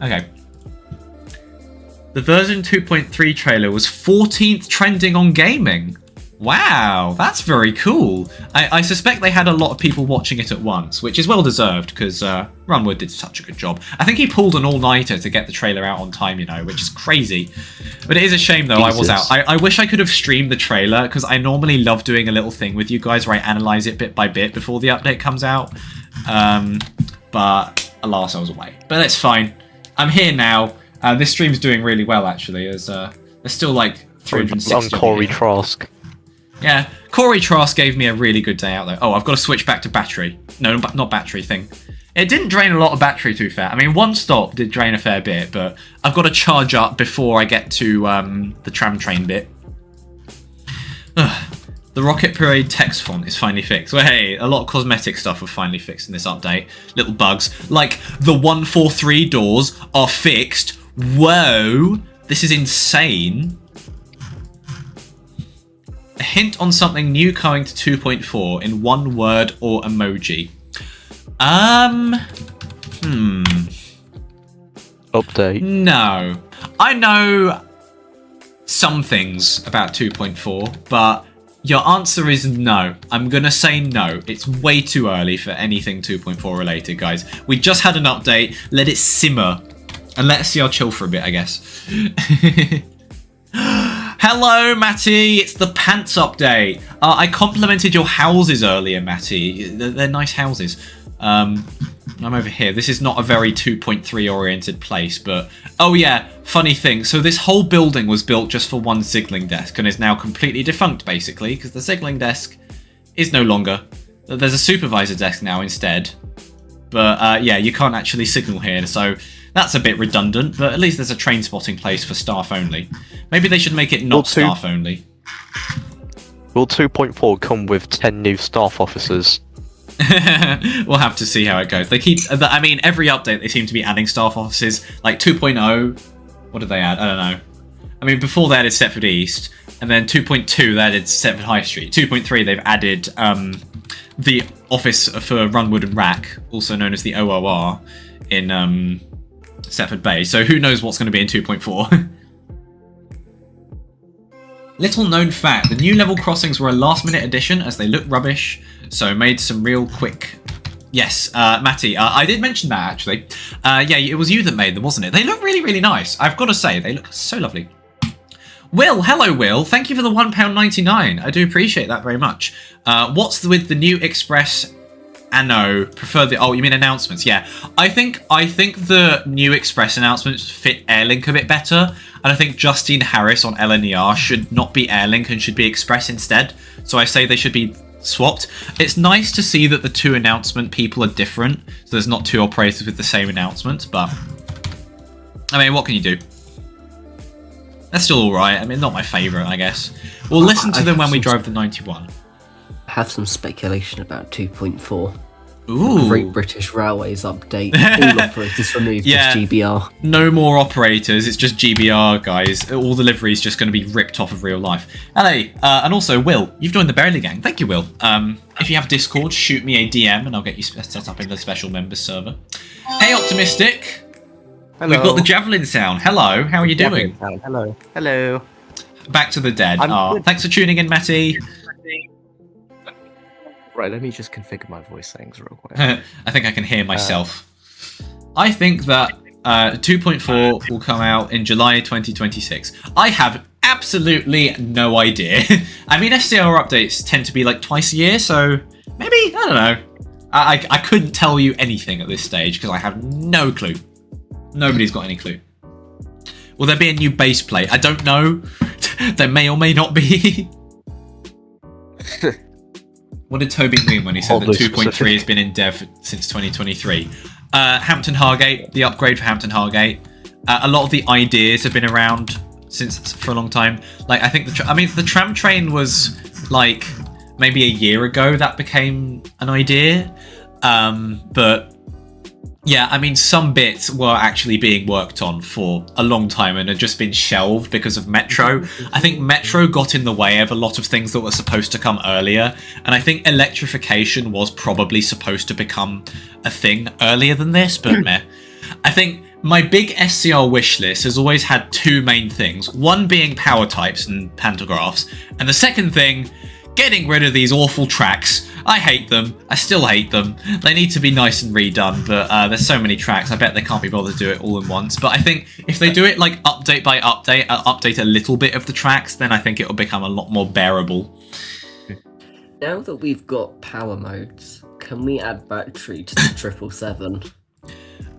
Okay. The version 2.3 trailer was 14th trending on gaming. Wow, that's very cool. I suspect they had a lot of people watching it at once, which is well deserved because Runwood did such a good job. I think he pulled an all-nighter to get the trailer out on time, you know, which is crazy. But it is a shame though, Jesus. I was out. I wish I could have streamed the trailer because I normally love doing a little thing with you guys where I analyze it bit by bit before the update comes out. But alas, I was away. But that's fine. I'm here now. This stream's doing really well actually. There's still like 360 on Corey Trask. Yeah, Corey Trask gave me a really good day out though. Oh, I've got to switch back to battery. No, not battery thing. It didn't drain a lot of battery, to be fair. I mean, one stop did drain a fair bit, but I've got to charge up before I get to the tram train bit. The Rocket Parade text font is finally fixed. Well, hey, a lot of cosmetic stuff was finally fixed in this update. Little bugs, like the 143 doors are fixed. Whoa, this is insane. A hint on something new coming to 2.4 in one word or emoji. Update. No. I know some things about 2.4, but your answer is no. I'm gonna say no. It's way too early for anything 2.4 related, guys. We just had an update. Let it simmer. And let SCR chill for a bit, I guess. Hello, Matty. It's the pants update. I complimented your houses earlier, Matty. They're nice houses. I'm over here. This is not a very 2.3 oriented place, but... Oh yeah, funny thing. So this whole building was built just for one signaling desk and is now completely defunct, basically, because the signaling desk is no longer. There's a supervisor desk now instead. But yeah, you can't actually signal here, so... That's a bit redundant, but at least there's a train spotting place for staff only. Maybe they should make it not staff only. Will 2.4 come with 10 new staff officers? We'll have to see how it goes. They keep, I mean, every update they seem to be adding staff offices. Like 2.0, what did they add? I don't know. I mean, before they added Stepford East, and then 2.2 they added Stepford High Street. 2.3 they've added the office for Runwood and Rack, also known as the OOR, in Stepford Bay. So who knows what's going to be in 2.4. Little known fact, the new level crossings were a last minute addition as they look rubbish, so made some real quick... Yes, Matty, I did mention that actually. Yeah, it was you that made them, wasn't it? They look really, really nice. I've got to say, they look so lovely. Will, hello Will, thank you for the £1.99. I do appreciate that very much. What's with the new Express... Anno, prefer the... Oh, you mean announcements? Yeah. I think the new Express announcements fit Airlink a bit better. And I think Justine Harris on LNER should not be Airlink and should be Express instead. So I say they should be swapped. It's nice to see that the two announcement people are different. So there's not two operators with the same announcement. But, I mean, what can you do? That's still alright. I mean, not my favourite, I guess. We'll listen to them when we drive the 91. I have some speculation about 2.4. Ooh. Great British Railways update. All operators removed, just GBR. No more operators, it's just GBR, guys. All the livery's just going to be ripped off of real life. Hello, and also, Will, you've joined the Barely Gang. Thank you, Will. If you have Discord, shoot me a DM and I'll get you set up in the special members server. Hey, Optimistic. Hello. We've got the Javelin sound. Hello, how are you doing? Hello. Hello. Back to the dead. I'm good. Thanks for tuning in, Matty. Right, let me just configure my voice settings real quick. I think I can hear myself. I think that 2.4 will come out in July 2026. I have absolutely no idea. I mean, SCR updates tend to be like twice a year, so maybe, I don't know. I couldn't tell you anything at this stage because I have no clue. Nobody's got any clue. Will there be a new base plate? I don't know. There may or may not be. What did Toby mean when he said that Oddly 2.3 specific. has been in dev since 2023? Hampton Hargate, the upgrade for Hampton Hargate. A lot of the ideas have been around for a long time. Like, I think the tram train was like maybe a year ago that became an idea. But yeah, I mean, some bits were actually being worked on for a long time and had just been shelved because of Metro. I think Metro got in the way of a lot of things that were supposed to come earlier, and I think electrification was probably supposed to become a thing earlier than this, but meh. I think my big SCR wish list has always had two main things, one being power types and pantographs, and the second thing, getting rid of these awful tracks. I hate them. I still hate them. They need to be nice and redone, but there's so many tracks. I bet they can't be bothered to do it all in once. But I think if they do it like update by update, update a little bit of the tracks, then I think it will become a lot more bearable. Now that we've got power modes, can we add battery to the 777?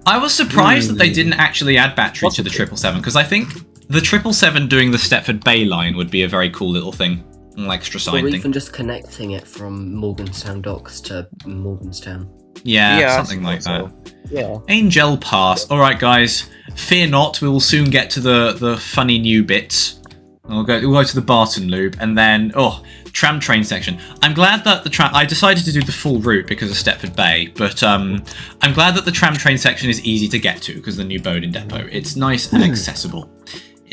I was surprised that they didn't actually add battery to the 777, because I think the 777 doing the Stepford Bay line would be a very cool little thing. Like extra side Or thing. even just connecting it from Morgantown docks to Morgantown. Yeah, something like that. Yeah. Angel Pass. Alright guys, fear not, we will soon get to the funny new bits. We'll go to the Barton loop, and then, tram train section. I'm glad that I decided to do the full route because of Stepford Bay, but I'm glad that the tram train section is easy to get to because of the new Bowden depot. It's nice and accessible.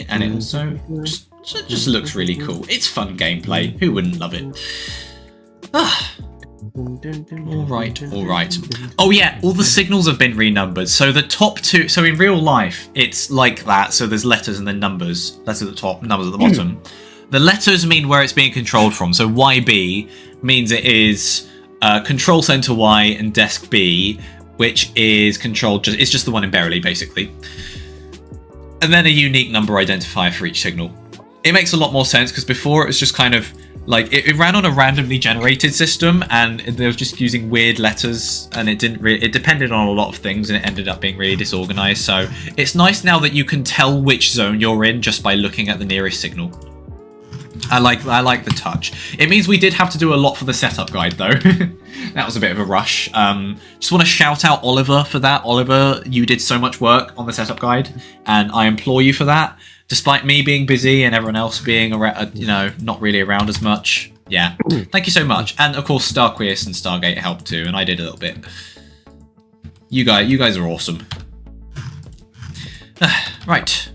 And it also just looks really cool. It's fun gameplay. Who wouldn't love it? Alright. Oh yeah, all the signals have been renumbered. So the top two, so in real life, it's like that. So there's letters and then numbers. Letters at the top, numbers at the bottom. The letters mean where it's being controlled from. So YB means it is control center Y and desk B, which is controlled, it's just the one in Beachley, basically. And then a unique number identifier for each signal. It makes a lot more sense because before it was just kind of like it ran on a randomly generated system and they were just using weird letters and it depended on a lot of things and it ended up being really disorganized. So it's nice now that you can tell which zone you're in just by looking at the nearest signal. I like the touch. It means we did have to do a lot for the setup guide though. That was a bit of a rush. Just want to shout out Oliver for that. Oliver, you did so much work on the setup guide and I implore you for that. Despite me being busy and everyone else being around, not really around as much. Yeah, thank you so much. And of course, Starqueous and Stargate helped too, and I did a little bit. You guys are awesome. Right,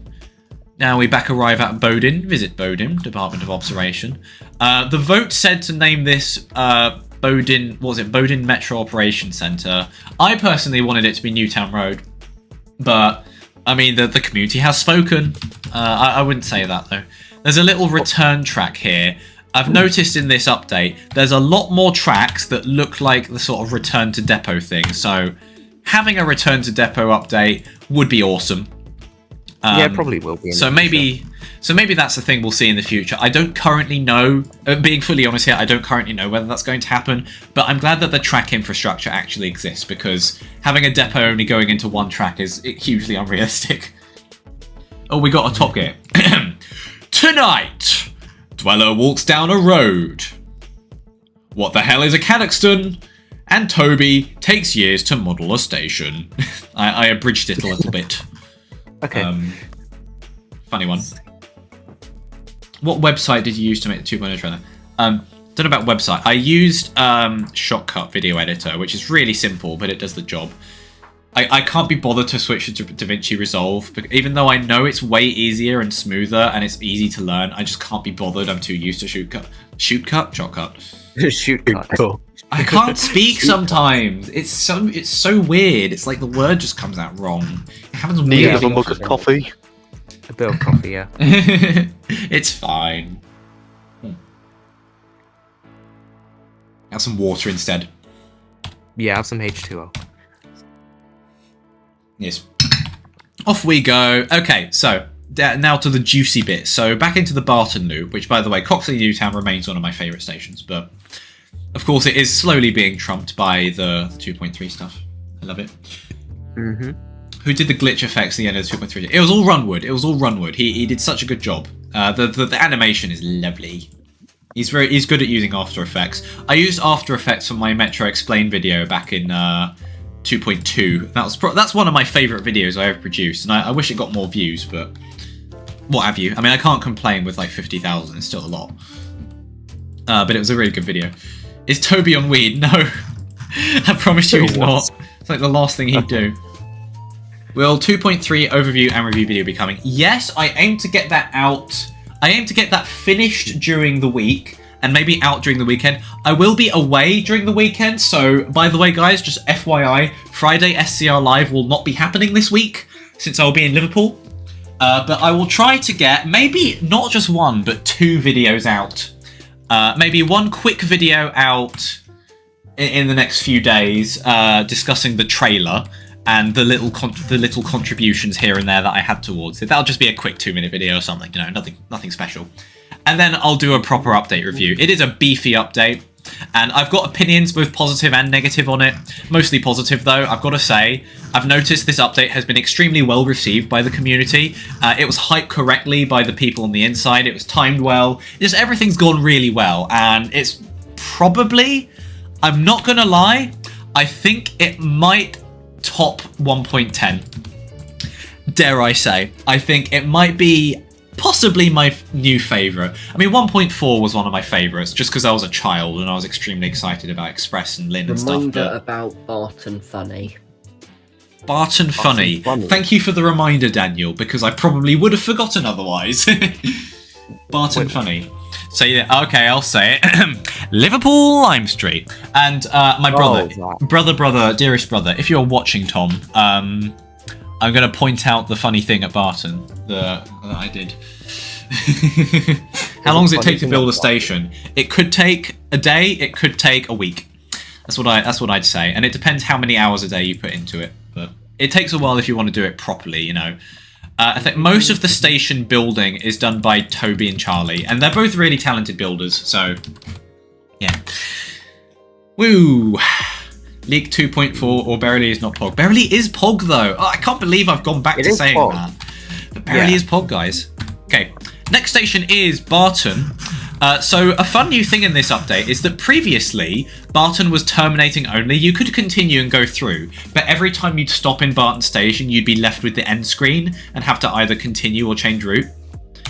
now we arrive at Bowden. Visit Bowden, Department of Observation. The vote said to name this Bowden. What was it? Bowden Metro Operations Centre. I personally wanted it to be Newtown Road, but I mean the community has spoken. I wouldn't say that though. There's a little return track here. I've noticed in this update, there's a lot more tracks that look like the sort of return to depot thing. So having a return to depot update would be awesome. Yeah, it probably will be. So maybe that's the thing we'll see in the future. I don't currently know, being fully honest here, I don't currently know whether that's going to happen, but I'm glad that the track infrastructure actually exists because having a depot only going into one track is hugely unrealistic. Oh, we got a Top Gear. Tonight, Dweller walks down a road. What the hell is a Cadoxton? And Toby takes years to model a station. I abridged it a little bit. Okay. Funny one. What website did you use to make the 2.0 trailer? Don't know about website. I used Shotcut Video Editor, which is really simple, but it does the job. I can't be bothered to switch to DaVinci Resolve, but even though I know it's way easier and smoother and it's easy to learn, I just can't be bothered. I'm too used to Shotcut. Shoot. I can't speak sometimes. It's so weird. It's like the word just comes out wrong. It happens Need weird. a mug of coffee. A bit of coffee, yeah. It's fine. Have some water instead. Yeah, have some H2O. Yes. Off we go. Okay, so now to the juicy bit. So back into the Barton loop, which, by the way, Coxley Newtown remains one of my favourite stations, but of course it is slowly being trumped by the 2.3 stuff. I love it. Mm-hmm. Who did the glitch effects at the end of the 2.3? It was all Runwood. He did such a good job. The animation is lovely. He's good at using After Effects. I used After Effects for my Metro Explain video back in 2.2. That's one of my favourite videos I ever produced, and I wish it got more views, but what have you? I mean, I can't complain with like 50,000. It's still a lot. But it was a really good video. Is Toby on weed? No. I promise you he's not. It's like the last thing he'd do. Will 2.3 overview and review video be coming? Yes, I aim to get that out. I aim to get that finished during the week and maybe out during the weekend. I will be away during the weekend, so by the way, guys, just FYI, Friday SCR Live will not be happening this week since I'll be in Liverpool. But I will try to get maybe not just one, but 2 videos out. Maybe one quick video out in the next few days, discussing the trailer and the little contributions here and there that I had towards it. That'll just be a quick 2-minute video or something, you know, nothing special. And then I'll do a proper update review. It is a beefy update, and I've got opinions both positive and negative on it. Mostly positive though, I've got to say. I've noticed this update has been extremely well received by the community. It was hyped correctly by the people on the inside. It was timed well. Just everything's gone really well, and it's probably, I'm not gonna lie, I think it might top 1.10. Dare I say. I think it might be possibly my new favourite. I mean, 1.4 was one of my favourites just because I was a child and I was extremely excited about Express and Lynn and stuff. Reminder about Barton Funny. Barton Funny. Thank you for the reminder, Daniel, because I probably would have forgotten otherwise. Barton Funny. So yeah, okay, I'll say it. Liverpool Lime Street. And my brother, dearest brother, if you're watching, Tom, I'm going to point out the funny thing at Barton that I did. How long does it take to build a station? It could take a day, it could take a week. That's what I'd say. And it depends how many hours a day you put into it. But it takes a while if you want to do it properly, you know. I think most of the station building is done by Toby and Charlie, and they're both really talented builders, so yeah. Woo! League 2.4 or Beryley is not Pog. Beryley is Pog though! Oh, I can't believe I've gone back to saying Pog. That. But Beryley is Pog, guys. Okay, next station is Barton. So a fun new thing in this update is that previously Barton was terminating only. You could continue and go through, but every time you'd stop in Barton Station, you'd be left with the end screen and have to either continue or change route.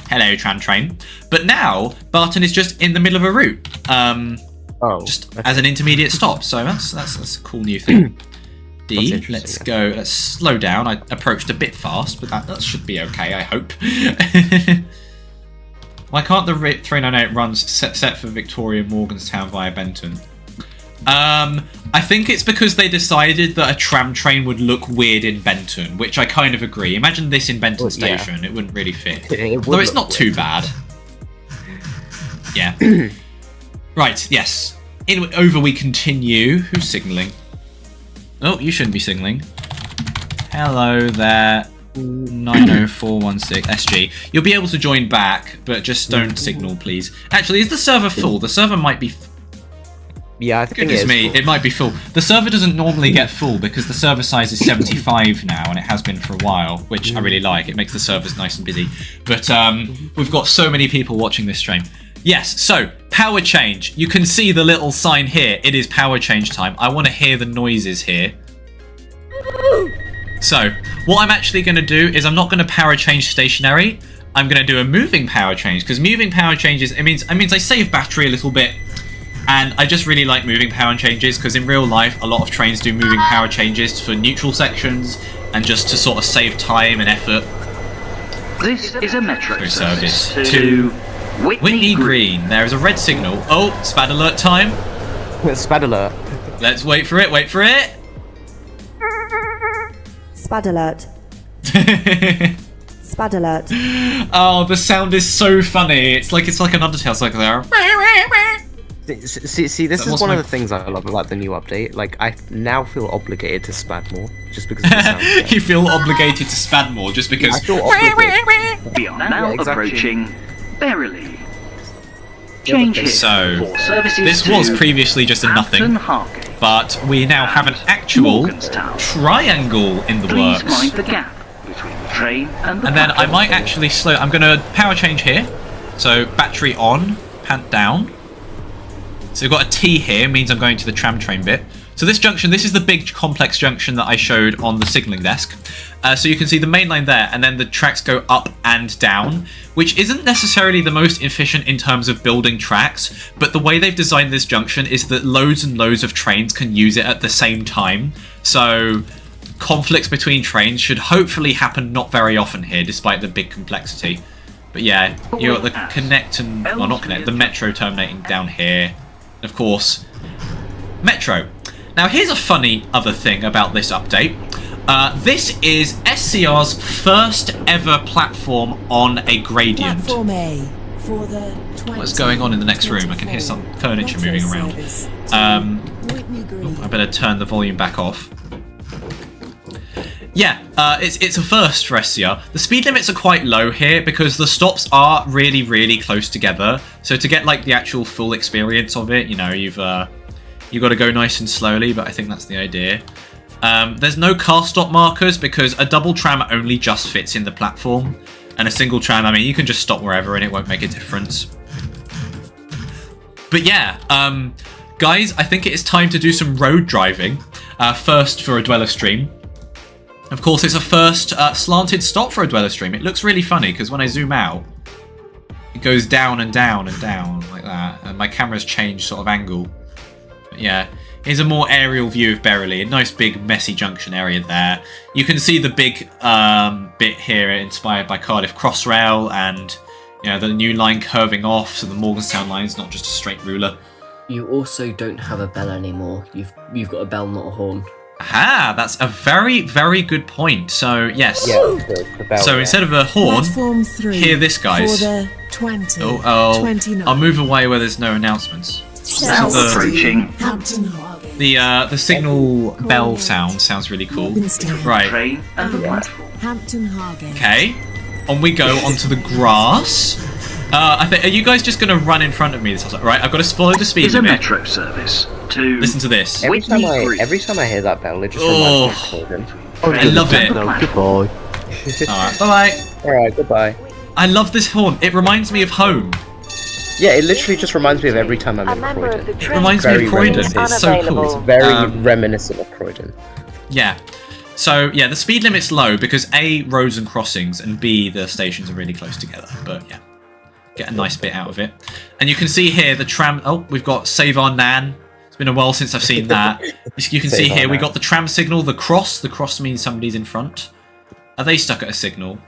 Hello, Tram train. But now Barton is just in the middle of a route, just as an intermediate stop. So that's a cool new thing. D, let's go. Let's slow down. I approached a bit fast, but that should be okay, I hope. Why can't the 398 runs set for Victoria Morganstown via Benton? I think it's because they decided that a tram train would look weird in Benton, which I kind of agree. Imagine this in Benton Station, it wouldn't really fit. Though it's not too bad. Yeah. Right, yes. Over we continue. Who's signalling? Oh, you shouldn't be signalling. Hello there. 90416 SG. You'll be able to join back, but just don't signal, please. Actually, is the server full? The server might be... Yeah, I think Goodness me, it might be full. The server doesn't normally get full because the server size is 75 now, and it has been for a while, which I really like. It makes the servers nice and busy. But we've got so many people watching this stream. Yes, so, power change. You can see the little sign here. It is power change time. I want to hear the noises here. So, what I'm actually going to do is I'm not going to power change stationary. I'm going to do a moving power change, because moving power changes, it means I save battery a little bit, and I just really like moving power changes, because in real life, a lot of trains do moving power changes for neutral sections, and just to sort of save time and effort. This is a Metro service to Whitney Green. There is a red signal. Oh, SPAD alert time. SPAD alert. Let's wait for it, wait for it. SPAD alert. SPAD alert. Oh, the sound is so funny. It's like an Undertale. It's like there. See, this is one of the things I love about the new update. Like, I now feel obligated to SPAD more, just because of the sound. You feel obligated to SPAD more, just because... I feel obligated. We are now approaching Beryley. Change here. So, this was previously just a nothing, but we now have an actual triangle in the works. Please mind the gap between the train and the then I might actually I'm going to power change here. So, battery on, pant down. So we've got a T here, means I'm going to the tram train bit. So this junction, this is the big complex junction that I showed on the signalling desk. So you can see the main line there, and then the tracks go up and down, which isn't necessarily the most efficient in terms of building tracks, but the way they've designed this junction is that loads and loads of trains can use it at the same time. So conflicts between trains should hopefully happen not very often here, despite the big complexity. But yeah, you got the connect and, well, not connect, the metro terminating down here. Of course, metro. Now here's a funny other thing about this update. This is SCR's first ever platform on a gradient. Platform A for the What's going on in the next room? I can hear some furniture moving around. I better turn the volume back off. Yeah, it's a first for SCR. The speed limits are quite low here because the stops are really, really close together. So to get like the actual full experience of it, you know, you've got to go nice and slowly, but I think that's the idea. There's no car stop markers because a double tram only just fits in the platform, and a single tram, I mean, you can just stop wherever and it won't make a difference. But yeah, guys, I think it is time to do some road driving. First for a dweller stream. Of course, it's a first slanted stop for a dweller stream. It looks really funny because when I zoom out, it goes down and down and down like that, and my camera's changed sort of angle. But yeah, here's a more aerial view of Beverley, a nice big messy junction area there. You can see the big bit here inspired by Cardiff Crossrail, and you know the new line curving off, so the Morganstown line's not just a straight ruler. You also don't have a bell anymore. You've got a bell, not a horn. Aha, that's a very, very good point. So, yes. Yeah, the bell, so instead of a horn, hear this, guys. For the 20, I'll 29. I'll move away where there's no announcements. Now approaching Hampton Hargate. The signal bell sounds really cool. Right. train and the platform. Hampton Hargate. Okay. On we go onto the grass. I think, are you guys just going to run in front of me? Right, I've got to follow the speed Is a limit. metro service to Listen to this. Every time Whitney I hear that bell, it just Oh. reminds me of Croydon. I love it. Goodbye. Alright, bye-bye. Alright, goodbye. I love this horn. It reminds me of home. Yeah, it literally just reminds me of every time I'm in Croydon. It reminds me of Croydon. It's so cool. It's very reminiscent of Croydon. Yeah. So, yeah, the speed limit's low because A, roads and crossings, and B, the stations are really close together. But, yeah, get a nice bit out of it. And you can see here the tram... Oh, we've got Save Our Nan. It's been a while since I've seen that. You can see here we got the tram signal, the cross. The cross means somebody's in front. Are they stuck at a signal?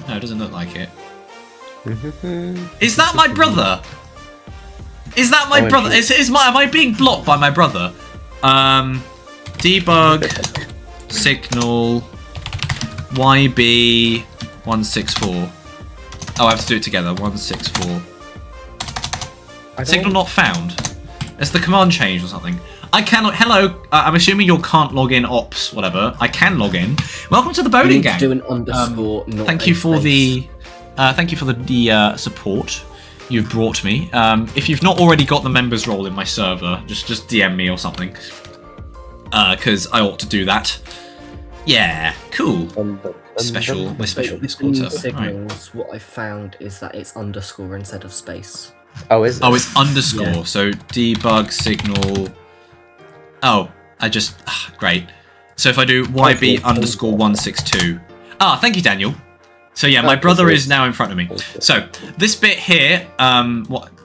No, it doesn't look like it. Is that my brother? Is that my brother? Am I being blocked by my brother? Debug signal YB164. Oh, I have to do it together. 164. Signal not found. Has the command changed or something? I cannot. Hello. I'm assuming you can't log in. Ops. Whatever. I can log in. Welcome to the Bowden gang. Do an underscore. Not thank you for the. Thank you for the support you've brought me. If you've not already got the members role in my server, just DM me or something. Because I ought to do that. Yeah, cool. Special Discord server. Signals, what I found is that it's underscore instead of space. Oh, is it? Oh, it's underscore. Yeah. So debug signal. Oh, great. So if I do YB underscore 162. Ah, thank you, Daniel. So yeah, my brother is now in front of me. So this bit here,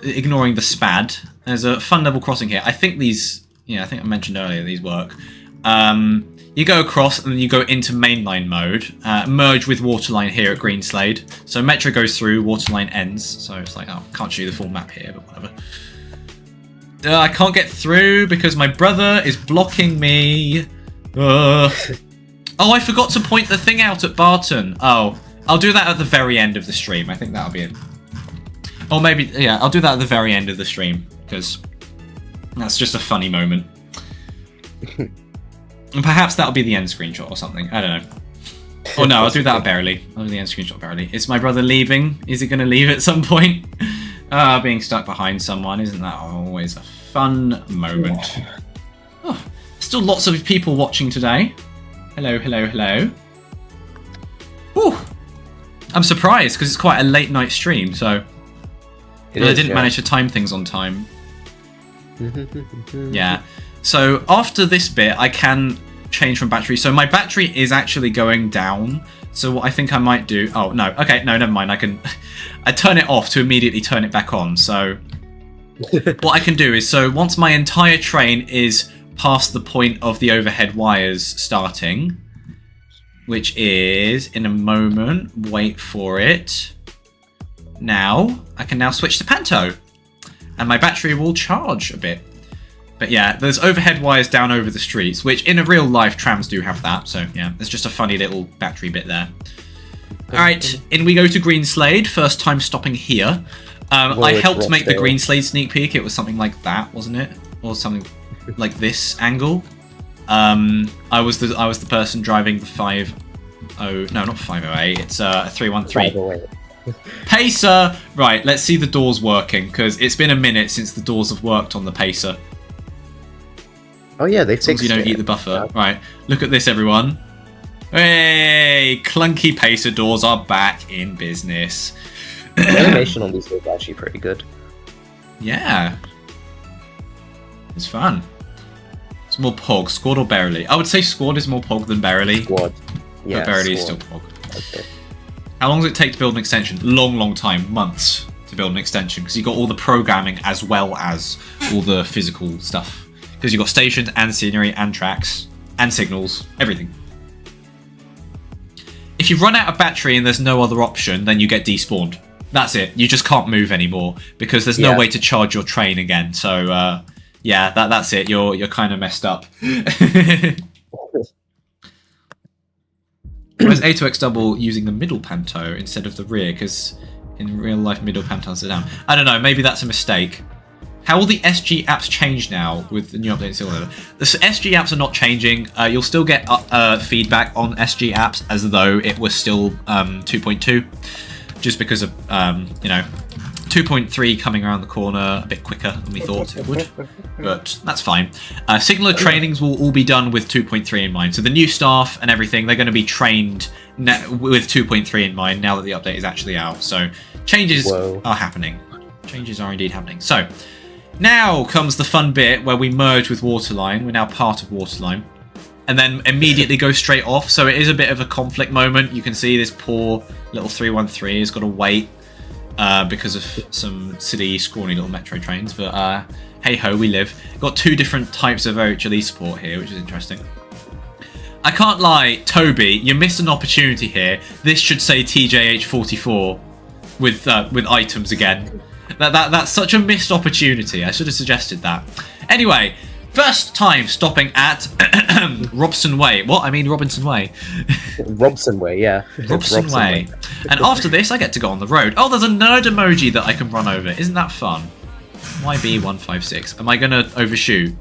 ignoring the SPAD, there's a fun level crossing here. I think these, I think I mentioned earlier, these work. You go across and then you go into mainline mode, merge with waterline here at Green Slade. So Metro goes through, waterline ends. So it's like, oh, can't show you the full map here, but whatever. I can't get through because my brother is blocking me. Oh, I forgot to point the thing out at Barton. Oh, I'll do that at the very end of the stream. I think that'll be it. Or maybe, yeah, I'll do that at the very end of the stream because that's just a funny moment. And perhaps that'll be the end screenshot or something. I don't know. Oh no, I'll do that barely. I'll do the end screenshot barely. Is my brother leaving? Is he going to leave at some point? Being stuck behind someone. Isn't that always a fun moment? Oh, still lots of people watching today. Hello, hello, hello. Whew. I'm surprised because it's quite a late night stream, so I didn't manage to time things on time. Yeah. So after this bit, I can change from battery. So my battery is actually going down. So what I think I might do... Oh, no. Okay, no, never mind. I turn it off to immediately turn it back on. So what I can do is, so once my entire train is past the point of the overhead wires starting, which is in a moment, wait for it. Now, I can now switch to Panto. And my battery will charge a bit. But yeah, there's overhead wires down over the streets, which in a real life trams do have that. So yeah, there's just a funny little battery bit there. Alright, in we go to Green Slade. First time stopping here. I helped make the Green Slade sneak peek. It was something like that, wasn't it? Or something like this angle. I was the person driving the 50... No, not 508. It's a 313. Pacer! Right, let's see the doors working, because it's been a minute since the doors have worked on the Pacer. Oh yeah, they fixed it. You don't eat the buffer. Right, look at this, everyone. Hey! Clunky Pacer doors are back in business. The animation on these doors is actually pretty good. Yeah. It's fun. It's more Pog. Squad or Barely? I would say Squad is more Pog than Barely. Squad. Yeah, but Barely is still Pog. Okay. How long does it take to build an extension? Long time. Months to build an extension, because you've got all the programming as well as all the physical stuff. Because you've got stations and scenery and tracks and signals, everything. If you run out of battery and there's no other option, then you get despawned. That's it. You just can't move anymore because there's no way to charge your train again. So yeah, that's it. You're kind of messed up. Whereas A2X Double using the middle panto instead of the rear, because in real life middle pantos are down. I don't know, maybe that's a mistake. How will the SG apps change now with the new updates? The SG apps are not changing. You'll still get feedback on SG apps as though it was still 2.2, just because of 2.3 coming around the corner a bit quicker than we thought it would, but that's fine. Signaler trainings will all be done with 2.3 in mind. So the new staff and everything, they're going to be trained with 2.3 in mind now that the update is actually out. So changes are happening. Changes are indeed happening. So now comes the fun bit where we merge with Waterline. We're now part of Waterline. And then immediately go straight off. So it is a bit of a conflict moment. You can see this poor little 313 has got to wait. Because of some silly, scrawny little metro trains, but hey ho, we live. Got two different types of OHLE support here, which is interesting. I can't lie, Toby, you missed an opportunity here. This should say TJH44 with items again. That's such a missed opportunity. I should have suggested that. Anyway, first time stopping at Robson Way. What? I mean Robinson Way. Robson Way, yeah. Robson Way. And after this, I get to go on the road. Oh, there's a nerd emoji that I can run over. Isn't that fun? YB156. Am I going to overshoot?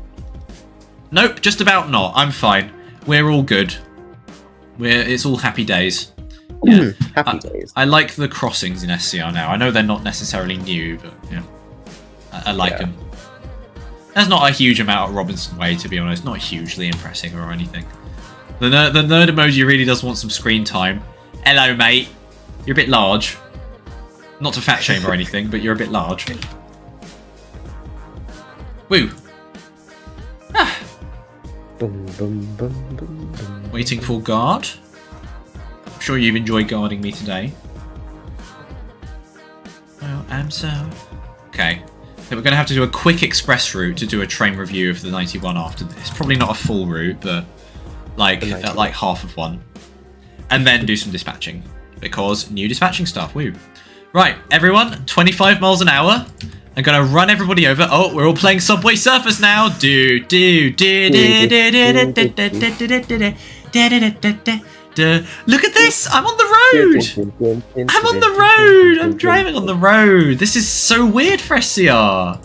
Nope, just about not. I'm fine. We're all good. It's all happy days. Yeah. Happy days. I like the crossings in SCR now. I know they're not necessarily new, but yeah, I like them. There's not a huge amount of Robinson Way, to be honest. Not hugely impressive or anything. The nerd emoji really does want some screen time. Hello, mate. You're a bit large. Not to fat shame or anything, but you're a bit large. Woo. Ah. Waiting for guard. I'm sure you've enjoyed guarding me today. Oh, I'm so... Okay. So we're going to have to do a quick express route to do a train review of the 91 after this. Probably not a full route, but like half of one. And then do some dispatching. Because new dispatching stuff, woo. Right, everyone, 25 miles an hour. I'm going to run everybody over. Oh, we're all playing Subway Surfers now. Look at this! I'm on the road! I'm on the road! I'm driving on the road! This is so weird for SCR!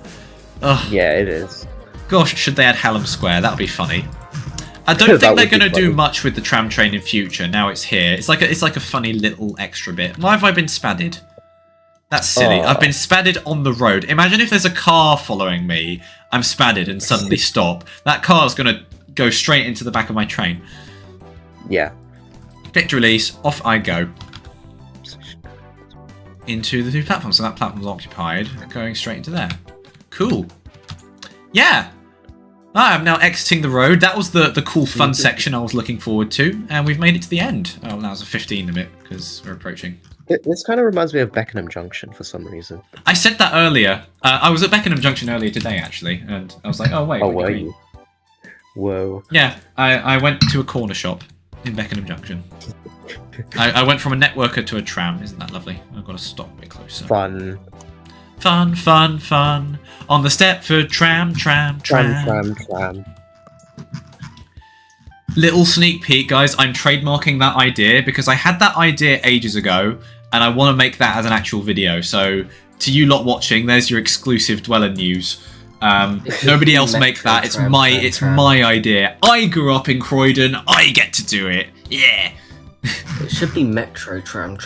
Ugh. Yeah, it is. Gosh, should they add Hallam Square? That would be funny. I don't think they're going to do much with the tram train in future. Now it's here. It's like a funny little extra bit. Why have I been spadded? That's silly. I've been spadded on the road. Imagine if there's a car following me, I'm spadded and suddenly stop. That car's going to go straight into the back of my train. Yeah. Victor release, off I go. Into the two platforms. So that platform's occupied, going straight into there. Cool. yeah. I'm now exiting the road. That was the cool fun section I was looking forward to, and we've made it to the end. Oh, now it's a 15 limit because we're approaching. This kind of reminds me of Beckenham Junction for some reason. I said that earlier. I was at Beckenham Junction earlier today, actually, and I was like, oh, wait. Oh, what were do mean? you? Whoa. Yeah, I went to a corner shop in Beckenham Junction. I went from a networker to a tram. Isn't that lovely? I've got to stop a bit closer. Fun. Fun, fun, fun. On the Stepford tram. Tram. Little sneak peek, guys. I'm trademarking that idea because I had that idea ages ago, and I want to make that as an actual video. So, to you lot watching, there's your exclusive Dweller news. Nobody else make that. It's my idea. I grew up in Croydon. I get to do it. Yeah. It should be Metro Tram.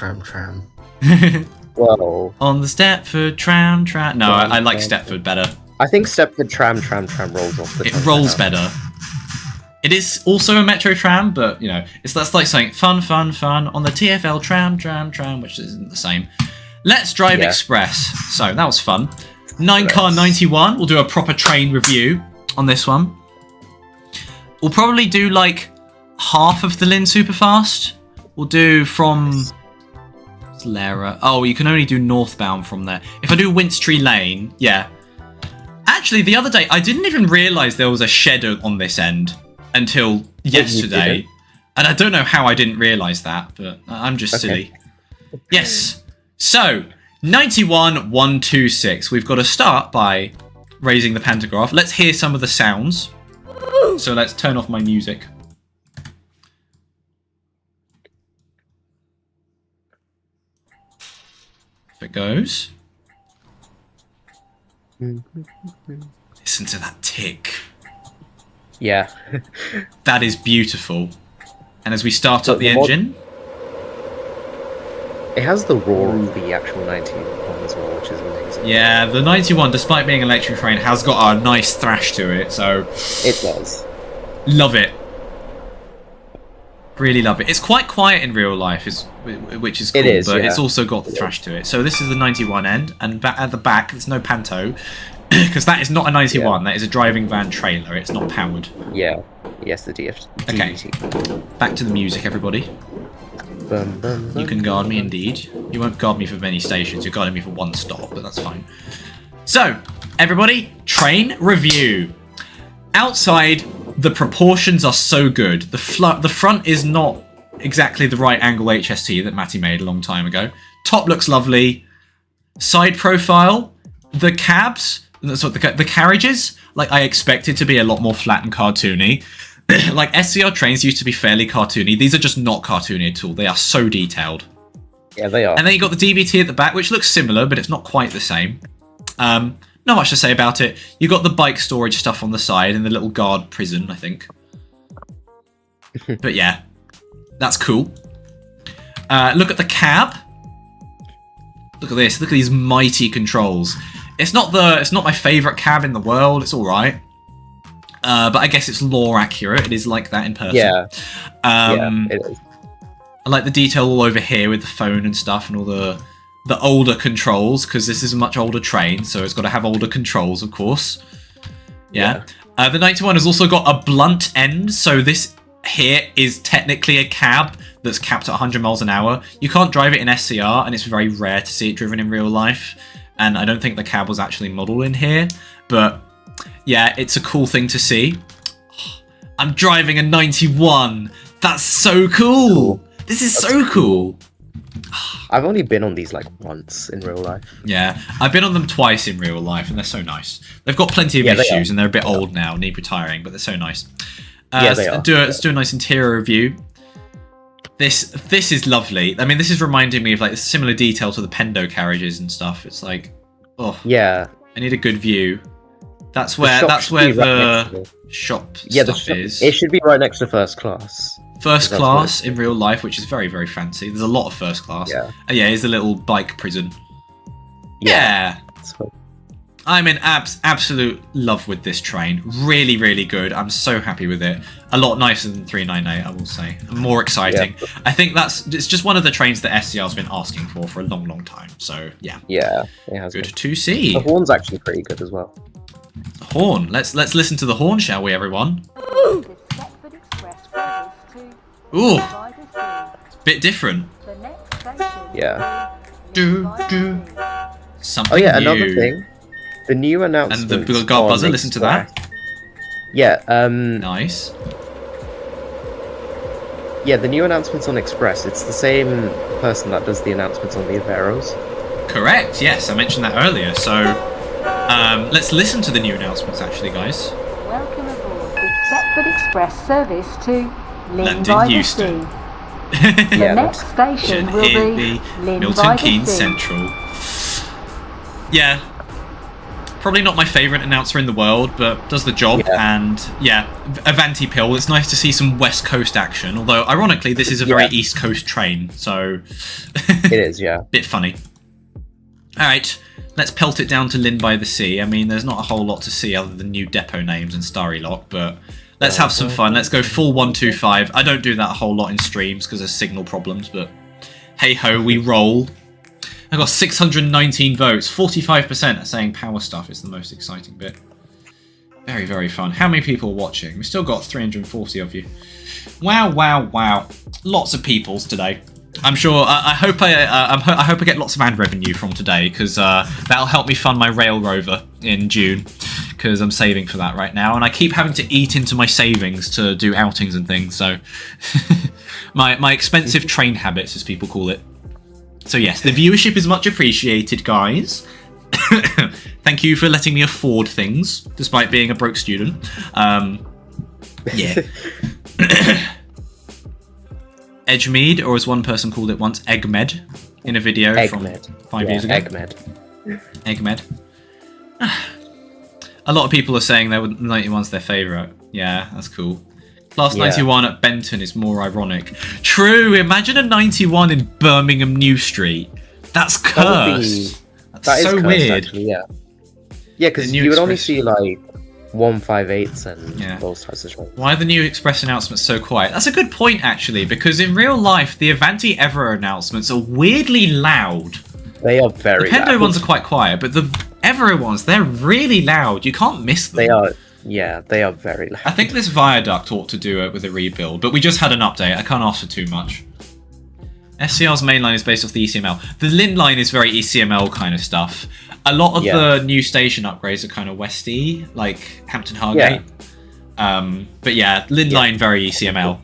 Whoa. On the Stepford tram. No, I like Stepford better. I think Stepford tram rolls off the tongue. It rolls better. It is also a Metro tram, but you know, that's like saying fun on the TfL tram, which isn't the same. Let's Drive Express. So that was fun. 9car 91. We'll do a proper train review on this one. We'll probably do like half of the Lynn Superfast. We'll do from Lara. Oh, you can only do northbound from there. If I do Winstree Lane, yeah. Actually, the other day, I didn't even realise there was a shed on this end until yesterday. And I don't know how I didn't realise that, but I'm just silly. Yes. So, 91-126. We've got to start by raising the pantograph. Let's hear some of the sounds. So let's turn off my music. If it goes. Listen to that tick. Yeah. That is beautiful. And as we start up the engine... It has the roar of the actual 91 as well, which is amazing. Yeah, the 91, despite being electric train, has got a nice thrash to it, so... It does. Love it. Really love it. It's quite quiet in real life, which is cool, but it's also got the thrash to it. So this is the 91 end, and at the back, there's no panto, because that is not a 91, that is a driving van trailer, it's not powered. Yeah. Yes, the DFT. Okay. Back to the music, everybody. You can guard me, indeed. You won't guard me for many stations, you're guarding me for one stop, but that's fine. So, everybody, train review. Outside, the proportions are so good. The front is not exactly the right angle HST that Matty made a long time ago. Top looks lovely. Side profile, the cabs, the carriages, like I expected to be a lot more flat and cartoony. Like SCR trains used to be fairly cartoony. These are just not cartoony at all. They are so detailed. Yeah, they are. And then you got the DBT at the back, which looks similar, but it's not quite the same. Not much to say about it. You got the bike storage stuff on the side and the little guard prison, I think. But yeah, that's cool. Look at the cab. Look at this. Look at these mighty controls. It's not my favourite cab in the world. It's all right. But I guess it's lore accurate. It is like that in person. Yeah. It is. I like the detail all over here with the phone and stuff and all the older controls, because this is a much older train, so it's got to have older controls, of course. Yeah. The 91 has also got a blunt end, so this here is technically a cab that's capped at 100 miles an hour. You can't drive it in SCR, and it's very rare to see it driven in real life. And I don't think the cab was actually modelled in here, but yeah, it's a cool thing to see. I'm driving a 91. That's so cool. This is so cool. I've only been on these like once in real life. Yeah, I've been on them twice in real life, and they're so nice. They've got plenty of issues, and they're a bit old now, need retiring, but they're so nice. Let's do a nice interior review. This is lovely. I mean, this is reminding me of like a similar detail to the Pendo carriages and stuff. It's like, oh yeah, I need a good view. That's where the shop stuff is. It should be right next to first class. First class in real life, which is very, very fancy. There's a lot of first class. Yeah. Yeah, here's the little bike prison. Yeah. I'm in absolute love with this train. Really, really good. I'm so happy with it. A lot nicer than 398, I will say. More exciting. Yeah. I think it's just one of the trains that SCR's been asking for a long, long time. So, yeah. Yeah, it has good to see. The horn's actually pretty good as well. The horn. Let's listen to the horn, shall we, everyone? Ooh, bit different. Yeah. Something new. Another thing. The new announcement. And the guard buzzer. Listen to that. Yeah. Nice. Yeah, the new announcements on Express. It's the same person that does the announcements on the Averos. Correct. Yes, I mentioned that earlier. So, let's listen to the new announcements, actually, guys. Welcome aboard the Stepford Express service to London by the Euston. Sea. The next station will be Milton Keynes Central. Yeah. Probably not my favourite announcer in the world, but does the job. Yeah. And yeah, Avanti Pill. It's nice to see some West Coast action. Although, ironically, this is a very East Coast train, so it is, yeah. Bit funny. All right, let's pelt it down to Lynn by the Sea. I mean, there's not a whole lot to see other than new depot names and Starry Lock, but let's have some fun. Let's go full 125. I don't do that a whole lot in streams because there's signal problems, but hey ho, we roll. I got 619 votes. 45% are saying power stuff is the most exciting bit. Very, very fun. How many people are watching? We've still got 340 of you. Wow, wow, wow. Lots of peoples today. I'm sure. I hope I get lots of ad revenue from today because that'll help me fund my Rail Rover in June because I'm saving for that right now, and I keep having to eat into my savings to do outings and things. So my expensive train habits, as people call it. So yes, the viewership is much appreciated, guys. Thank you for letting me afford things, despite being a broke student. Yeah. Edgemead, or as one person called it once, Eggmed, in a video from 5 years ago. Eggmed. A lot of people are saying 91's their favourite. Yeah, that's cool. Class 91 at Benton is more ironic. True, imagine a 91 in Birmingham New Street. That's cursed. That's so cursed, weird. Actually, yeah, because you would only see like 158s and those types of trains. Why are the new Express announcements so quiet? That's a good point, actually, because in real life, the Avanti Ever announcements are weirdly loud. They are very loud. The Pendo loud. ones are quite quiet, but the Ever ones, they're really loud. You can't miss them. They are. Yeah, they are very loud. I think this viaduct ought to do it with a rebuild, but we just had an update. I can't ask for too much. SCR's main line is based off the ECML. The Lynn line is very ECML kind of stuff. A lot of the new station upgrades are kind of Westy, like Hampton Hargate. Yeah. But yeah, Lynn line very ECML.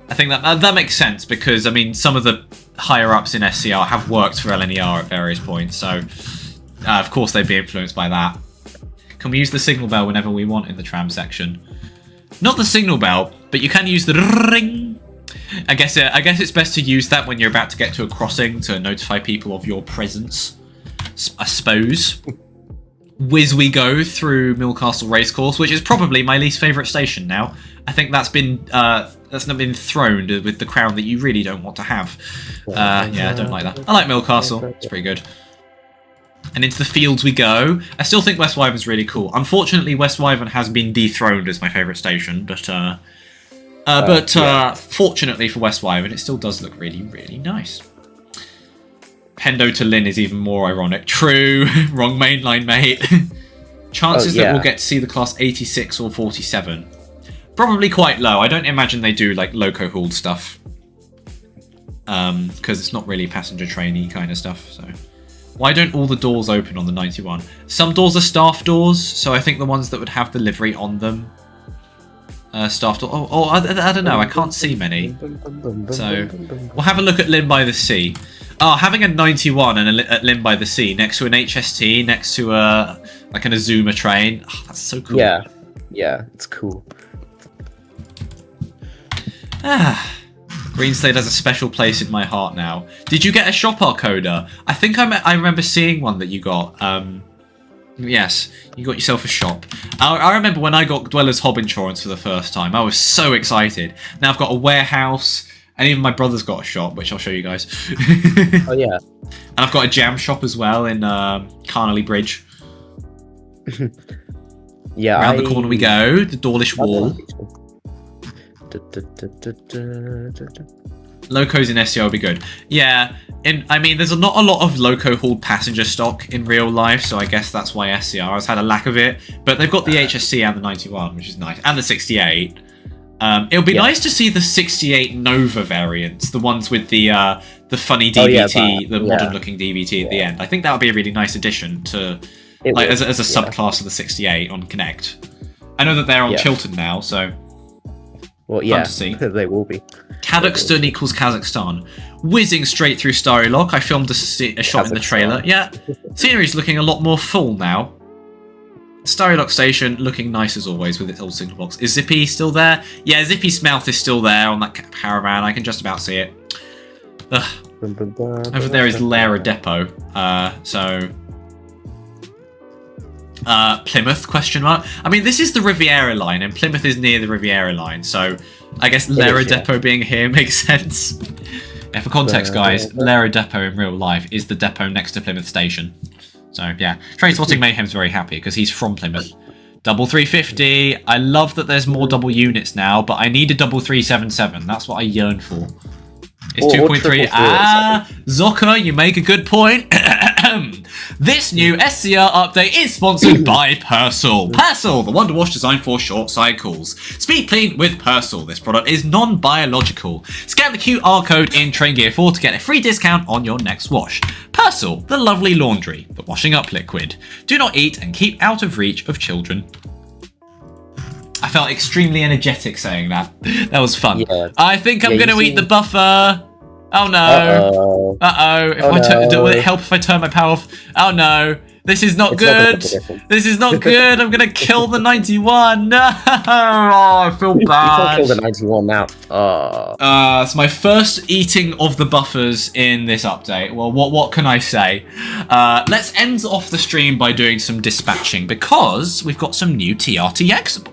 I think that makes sense because, I mean, some of the higher-ups in SCR have worked for LNER at various points, so of course they'd be influenced by that. Can we use the signal bell whenever we want in the tram section? Not the signal bell, but you can use the ring. I guess it's best to use that when you're about to get to a crossing to notify people of your presence. I suppose. Whiz we go through Millcastle Racecourse, which is probably my least favourite station now. I think that's not been throned with the crown that you really don't want to have. Yeah, I don't like that. I like Millcastle. It's pretty good. And into the fields we go. I still think West Wyvern's really cool. Unfortunately, West Wyvern has been dethroned as my favourite station, but fortunately for West Wyvern, it still does look really, really nice. Pendo to Lynn is even more ironic. True. Wrong mainline, mate. Chances that we'll get to see the class 86 or 47. Probably quite low. I don't imagine they do like loco hauled stuff. Because it's not really passenger trainee kind of stuff, so... Why don't all the doors open on the 91? Some doors are staff doors, so I think the ones that would have the livery on them. Staff door. I don't know. I can't see many. So we'll have a look at Lynn by the Sea. Oh, having a 91 and at Lynn by the Sea next to an HST, next to like an Azuma train. Oh, that's so cool. Yeah, it's cool. Green Slade has a special place in my heart now. Did you get a shop Arcoda? I think I remember seeing one that you got. Yes, you got yourself a shop. I remember when I got Dweller's Hob Insurance for the first time. I was so excited. Now I've got a warehouse, and even my brother's got a shop, which I'll show you guys. Oh, yeah. And I've got a jam shop as well in Carnley Bridge. Yeah. Around the corner we go, the Dawlish Wall. Locos in SCR will be good. Yeah, I mean, there's not a lot of loco hauled passenger stock in real life, so I guess that's why SCR has had a lack of it. But they've got the HSC and the 91, which is nice, and the 68. It'll be nice to see the 68 Nova variants, the ones with the funny DVT, the modern-looking DVT at the end. I think that would be a really nice addition to, as a subclass of the 68 on Connect. I know that they're on Chiltern now, so fun to see. They will be. Kazakhstan equals Kazakhstan. Whizzing straight through Starry Lock. I filmed a shot in the trailer. Yeah, scenery's looking a lot more full now. Starry Lock Station looking nice as always with its old signal box. Is Zippy still there? Yeah, Zippy's mouth is still there on that caravan. I can just about see it. Over there is Lara Depot. Plymouth, question mark. I mean, this is the Riviera line, and Plymouth is near the Riviera line, so I guess Lara Depot being here makes sense. Yeah, for context, guys, Lara Depot in real life is the depot next to Plymouth Station. So, yeah. Train Spotting Mayhem's very happy, because he's from Plymouth. Double 350. I love that there's more double units now, but I need a double 377. That's what I yearn for. It's 2.3. Zoka, you make a good point. This new SCR update is sponsored by Purcell. Purcell, the Wonder Wash designed for short cycles. Speed clean with Purcell. This product is non-biological. Scan the QR code in Train Gear 4 to get a free discount on your next wash. Purcell, the lovely laundry, the washing up liquid. Do not eat and keep out of reach of children. I felt extremely energetic saying that. That was fun. Yeah. I think I'm going to eat the buffer. Oh no. Uh-oh. Will it help if I turn my power off? Oh no. This is not good. This is not good. I'm going to kill the 91. No. Oh, I feel bad. You can't kill the 91 now. It's my first eating of the buffers in this update. Well, what can I say? Let's end off the stream by doing some dispatching, because we've got some new TRTS box.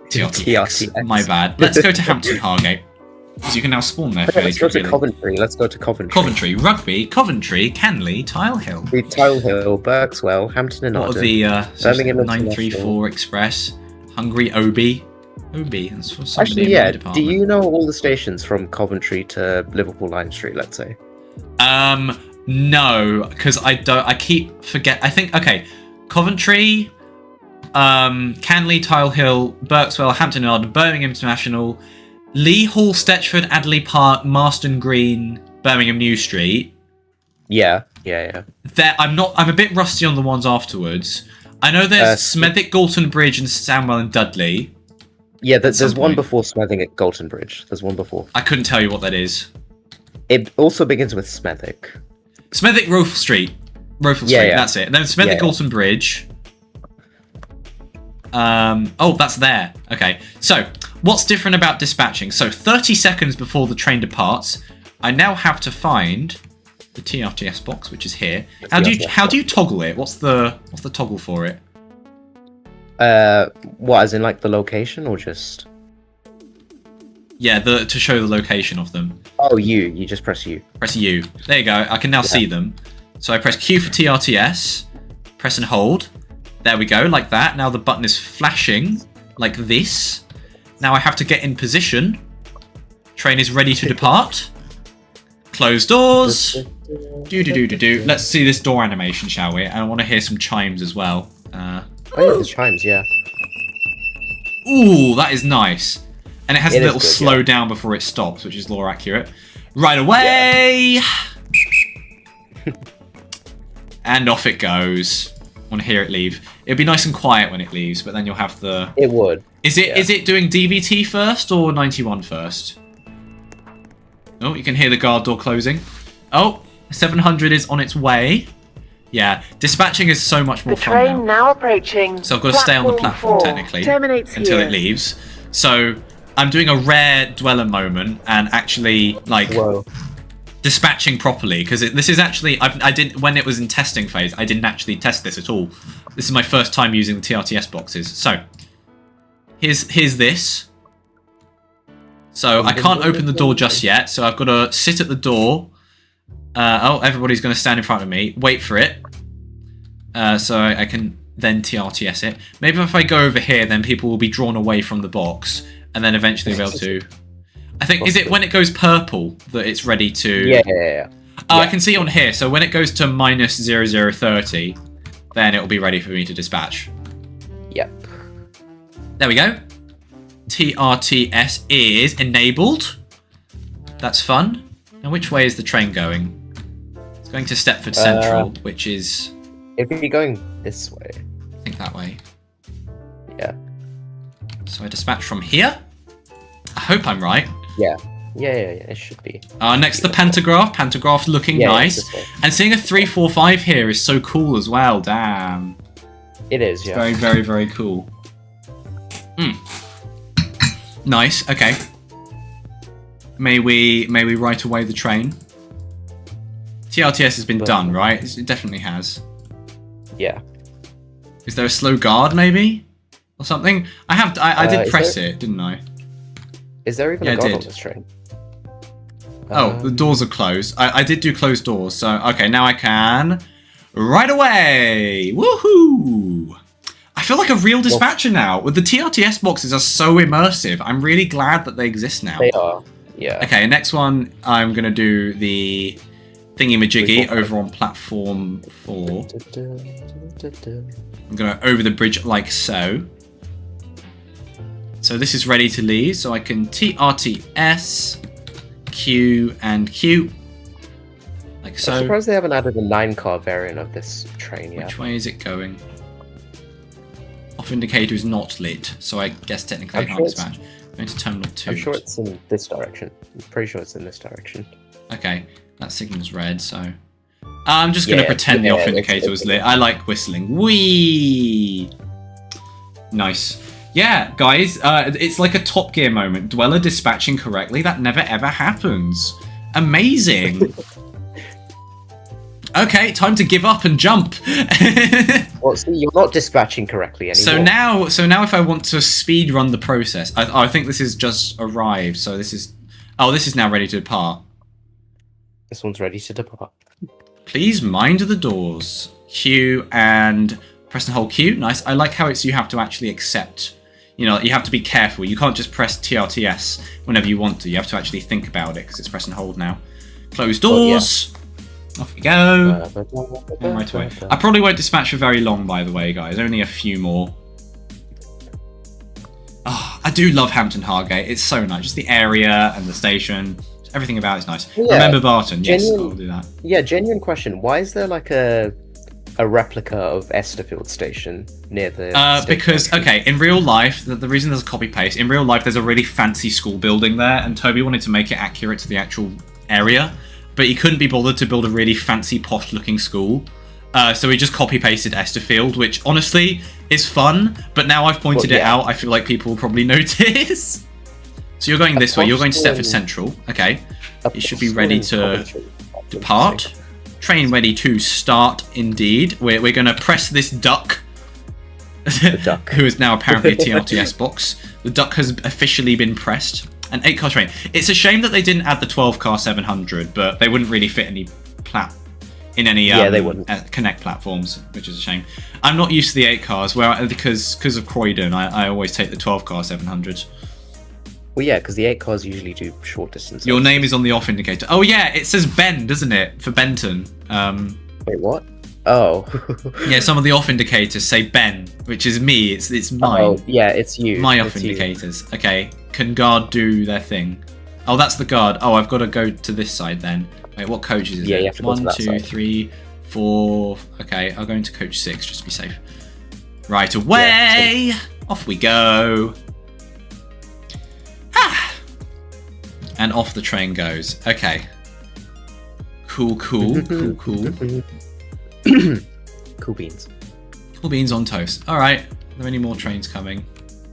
TRTX. My bad. Let's go to Hampton Hargate, because you can now spawn there. Let's go to Coventry. Coventry, Rugby, Coventry, Canley, Tile Hill. Tile Hill, Berkswell, Hampton and Arden. What are the Birmingham 934 Express, Hungry Obi. That's for somebody. Actually, yeah. Do you know all the stations from Coventry to Liverpool Lime Street? Let's say. No, because I don't. I keep forget. I think Coventry. Canley, Tile Hill, Berkswell, Hampton Arden, Birmingham International, Lee Hall, Stechford, Adderley Park, Marston Green, Birmingham New Street. Yeah. I'm a bit rusty on the ones afterwards. I know there's Smethwick, Galton Bridge, and Sandwell and Dudley. Yeah, there's one before Smethwick at Galton Bridge. There's one before. I couldn't tell you what that is. It also begins with Smethwick. Smethwick, Rofel Street. That's it. And then Smethwick, Galton Bridge. That's there. Okay, so what's different about dispatching? So 30 seconds before the train departs, I now have to find the TRTS box, which is here. How do you toggle it? What's the toggle for it? What, as in like the location, or just? Yeah, to show the location of them. Oh, you just press U. Press U. There you go. I can now see them. So I press Q for TRTS, press and hold. There we go, like that. Now the button is flashing, like this. Now I have to get in position. Train is ready to depart. Close doors. Do. Let's see this door animation, shall we? And I want to hear some chimes as well. The chimes, yeah. Ooh, that is nice. And it has a little slow down before it stops, which is lore accurate. Right away! Yeah. And off it goes. I want to hear it leave. It'd be nice and quiet when it leaves, but then you'll have the... It would. Is it doing DVT first or 91 first? Oh, you can hear the guard door closing. Oh, 700 is on its way. Yeah, dispatching is so much more fun train now approaching. So I've got to stay on the platform technically until it leaves. So I'm doing a rare dweller moment and actually dispatching properly, because this is actually I didn't, when it was in testing phase, I didn't actually test this at all. This is my first time using the TRTS boxes. So here's this. So I can't open the door just yet, so I've got to sit at the door. Everybody's going to stand in front of me. Wait for it. So I can then TRTS it. Maybe if I go over here, then people will be drawn away from the box, and then eventually be able to... I think, is it when it goes purple that it's ready to... Yeah. Oh, I can see on here. So when it goes to minus 0030, then it'll be ready for me to dispatch. Yep. There we go. TRTS is enabled. That's fun. Now, which way is the train going? It's going to Stepford Central, which is... It'd be going this way. I think that way. Yeah. So I dispatch from here? I hope I'm right. Yeah. Yeah, it should be. Next, the pantograph. Pantograph looking nice. And seeing a 345 here is so cool as well. Damn. It is, yeah. Very, very, very cool. Nice. Okay. May we right away the train? TRTS has been done, right? It definitely has. Yeah. Is there a slow guard, maybe, or something? I did press it, didn't I? Is there even a guard on this train? Oh, the doors are closed. I did do closed doors, so okay, now I can right away. Woohoo! I feel like a real dispatcher now. With the TRTS boxes are so immersive. I'm really glad that they exist now. They are. Yeah. Okay, next one I'm gonna do the thingy-majiggy over on platform 4. I'm gonna over the bridge like so. So this is ready to leave, so I can TRTS, Q, and Q. Like so. I'm surprised they haven't added a 9-car variant of this train yet. Which way is it going? Off indicator is not lit, so I guess technically I can't dispatch. Going to terminal 2. I'm sure it's in this direction. I'm pretty sure it's in this direction. Okay, that signal's red, so... I'm just going to pretend the off indicator was lit. I like whistling. Whee! Nice. Yeah, guys, it's like a Top Gear moment. Dweller dispatching correctly. That never ever happens. Amazing. Okay, time to give up and jump. Well, see, you're not dispatching correctly anymore. So now, if I want to speed run the process, I think this is just arrived. So this is, this is now ready to depart. This one's ready to depart. Please mind the doors. Q and press and hold Q. Nice. I like how you have to actually accept. You know, you have to be careful. You can't just press TRTS whenever you want to. You have to actually think about it because it's press and hold now. Close doors. Off we go. Right away. I probably won't dispatch for very long, by the way, guys. Only a few more. Oh, I do love Hampton Hargate. It's so nice. Just the area and the station. Everything about it's nice. Yeah. Remember Barton? Yes, I'll do that. Yeah, genuine question. Why is there like a replica of Esterfield Station near the because in real life, the reason there's a copy paste, in real life there's a really fancy school building there, and Toby wanted to make it accurate to the actual area, but he couldn't be bothered to build a really fancy posh looking school, so he just copy pasted Esterfield, which honestly is fun, but now I've pointed it out, I feel like people will probably notice. So you're going this way, you're going to Stepford Central. Okay, it should be ready to depart. Train ready to start, indeed. We're going to press this duck. The duck. Who is now apparently a TRTS box. The duck has officially been pressed. An 8-car train. It's a shame that they didn't add the 12-car 700, but they wouldn't really fit any they wouldn't. Connect platforms, which is a shame. I'm not used to the 8 cars, because of Croydon, I always take the 12-car 700. Well, yeah, because the 8 cars usually do short distances. Your name is on the off indicator. Oh, yeah, it says Ben, doesn't it? For Benton. Wait, what? Oh. Yeah, some of the off indicators say Ben, which is me. It's mine. Oh, yeah, it's you. My off indicators. Okay, can guard do their thing? Oh, that's the guard. Oh, I've got to go to this side then. Wait, what coaches is it? You have to go to that 1, 2, side. 3, 4. Okay, I'll go into coach 6 just to be safe. Right away. Yeah, off we go. And off the train goes. Okay. Cool. Cool beans. Cool beans on toast. Alright. Are there any more trains coming?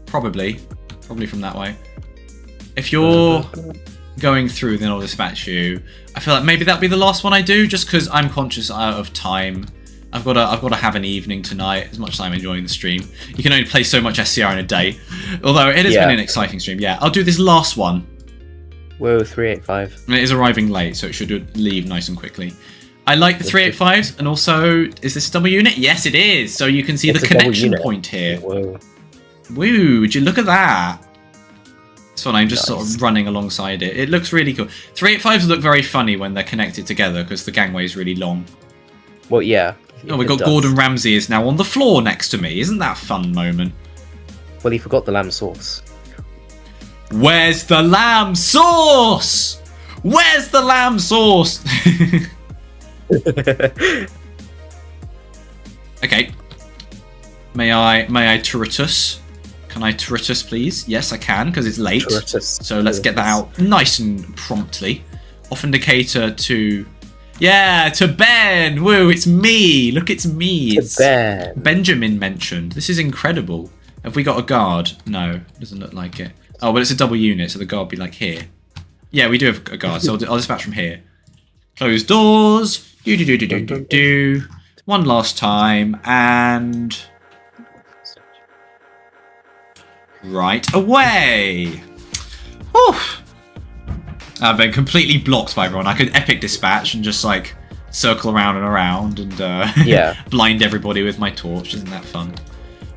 Probably from that way. If you're going through, then I'll dispatch you. I feel like maybe that'll be the last one I do, just because I'm conscious out of time. I've got to have an evening tonight, as much as I'm enjoying the stream. You can only play so much SCR in a day. Although it has been an exciting stream. Yeah, I'll do this last one. Whoa, 385. And it is arriving late, so it should leave nice and quickly. I like the 385s, and also, is this a double unit? Yes, it is. So you can see the connection point here. Whoa. Woo, would you look at that? It's fun. I'm just sort of running alongside it. It looks really cool. 385s look very funny when they're connected together because the gangway is really long. Well, yeah. Oh, we got Gordon Ramsay is now on the floor next to me. Isn't that a fun moment? Well, he forgot the lamb sauce. Where's the lamb sauce? Where's the lamb sauce? Okay. May I turritus? Can I turritus, please? Yes, I can, because it's late. Turritus. So let's get that out nice and promptly. Off indicator to... Yeah, to Ben! Woo, it's me! Look, it's me! It's Ben. Benjamin mentioned. This is incredible. Have we got a guard? No, doesn't look like it. Oh, but it's a double unit, so the guard will be like here. Yeah, we do have a guard, so I'll dispatch from here. Close doors. Do. One last time, and... Right away! Whew. I've been completely blocked by everyone. I could epic dispatch and just like circle around and around and blind everybody with my torch. Isn't that fun?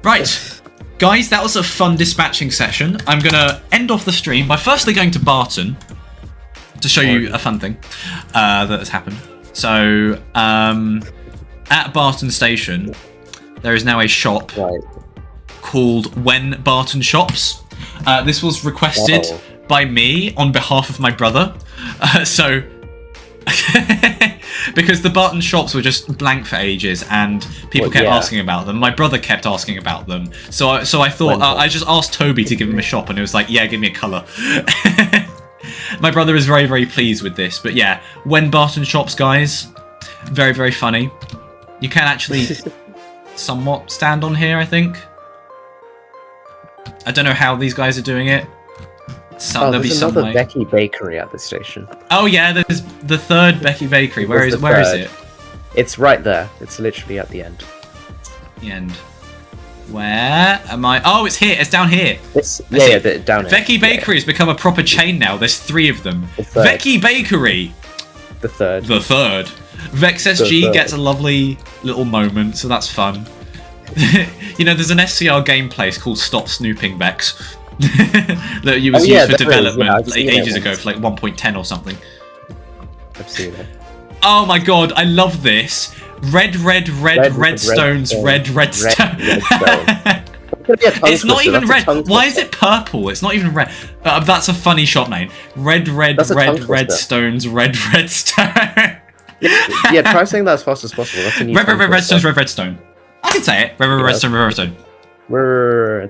Right, guys, that was a fun dispatching session. I'm gonna end off the stream by firstly going to Barton to show you a fun thing that has happened. So, at Barton Station, there is now a shop called When Barton Shops. This was requested by me on behalf of my brother. Because the Barton shops were just blank for ages and people kept asking about them. My brother kept asking about them. So I thought, I just asked Toby to give him a shop and it was like, yeah, give me a colour. My brother is very, very pleased with this. But yeah, When Barton Shops, guys. Very, very funny. You can actually somewhat stand on here, I think. I don't know how these guys are doing it. There's another Becky Bakery at the station. Oh yeah, there's the third Becky Bakery. Where is it? It's right there. It's literally at the end. The end. Where am I? Oh, it's here. It's down here. Down here. Becky Bakery has become a proper chain now. There's 3 of them. Becky Bakery. The third. Vex SG gets a lovely little moment, so that's fun. You know, there's an SCR game place called Stop Snooping Vex. That was used for development ages ago for like 1.10 or something. I've seen it. Oh my god, I love this. Redstones. It's not even red. Why is it purple? It's not even red. That's a funny shop name. Redstones, redstone. Yeah, try saying that as fast as possible. That's a new redstone. I can say it. Redstone.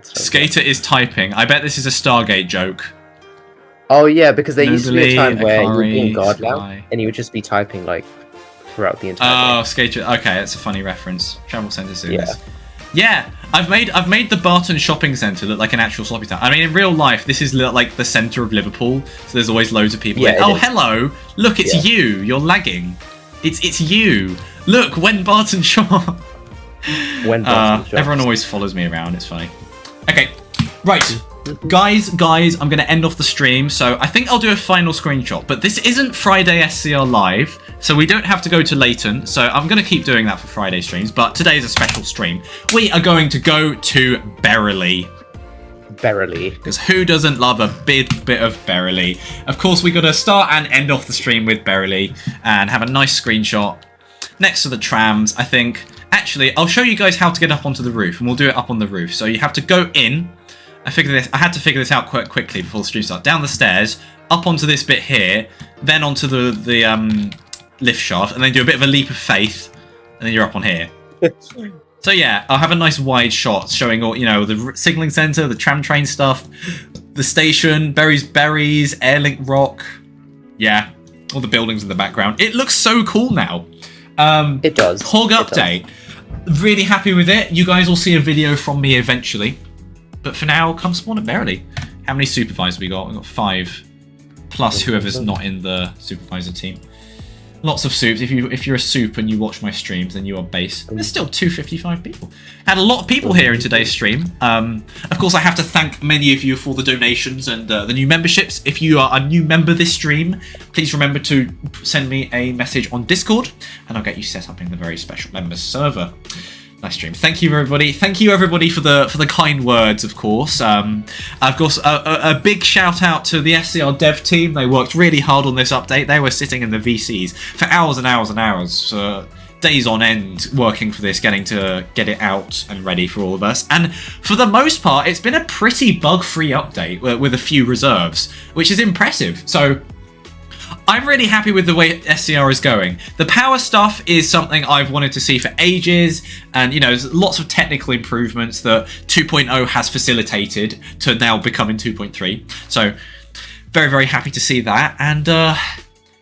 Skater is typing. I bet this is a Stargate joke. Oh yeah, because there used to be a time where you would be in guard now, and you would just be typing like throughout the entire day. Skater. Okay, that's a funny reference. Travel Centre series. Yeah, I've made the Barton shopping centre look like an actual shopping town. I mean, in real life, this is like the centre of Liverpool, so there's always loads of people. Yeah, oh, hello! Look, it's you. You're lagging. It's you. Look, When Barton shop. Everyone always follows me around. It's funny. Okay, right, guys, I'm going to end off the stream. So I think I'll do a final screenshot. But this isn't Friday SCR Live, so we don't have to go to Leighton. So I'm going to keep doing that for Friday streams. But today is a special stream. We are going to go to Berrily. Because who doesn't love a big bit of Berrily? Of course, we got to start and end off the stream with Berrily and have a nice screenshot next to the trams, I think. Actually, I'll show you guys how to get up onto the roof, and we'll do it up on the roof. So you have to go in. I had to figure this out quite quickly before the stream started. Down the stairs, up onto this bit here, then onto the lift shaft, and then do a bit of a leap of faith, and then you're up on here. So yeah, I'll have a nice wide shot showing all, you know, the signalling centre, the tram train stuff, the station, Berries, Airlink Rock. Yeah, all the buildings in the background. It looks so cool now. It does. Hog update. Really happy with it. You guys will see a video from me eventually. But for now, come spawn at Berrily. How many supervisors we got? We've got 5. Plus whoever's not in the supervisor team. Lots of soups. If you're a soup and you watch my streams, then you are base. There's still 255 people. Had a lot of people here in today's stream. Of course, I have to thank many of you for the donations and the new memberships. If you are a new member this stream, please remember to send me a message on Discord, and I'll get you set up in the very special members server. Nice stream. Thank you, everybody. Thank you, everybody, for the kind words. Of course, a big shout out to the SCR dev team. They worked really hard on this update. They were sitting in the VCs for hours and hours and hours, days on end, working for this, getting to get it out and ready for all of us. And for the most part, it's been a pretty bug-free update with a few reserves, which is impressive. So I'm really happy with the way SCR is going. The power stuff is something I've wanted to see for ages, and there's lots of technical improvements that 2.0 has facilitated to now become in 2.3. So very, very happy to see that. And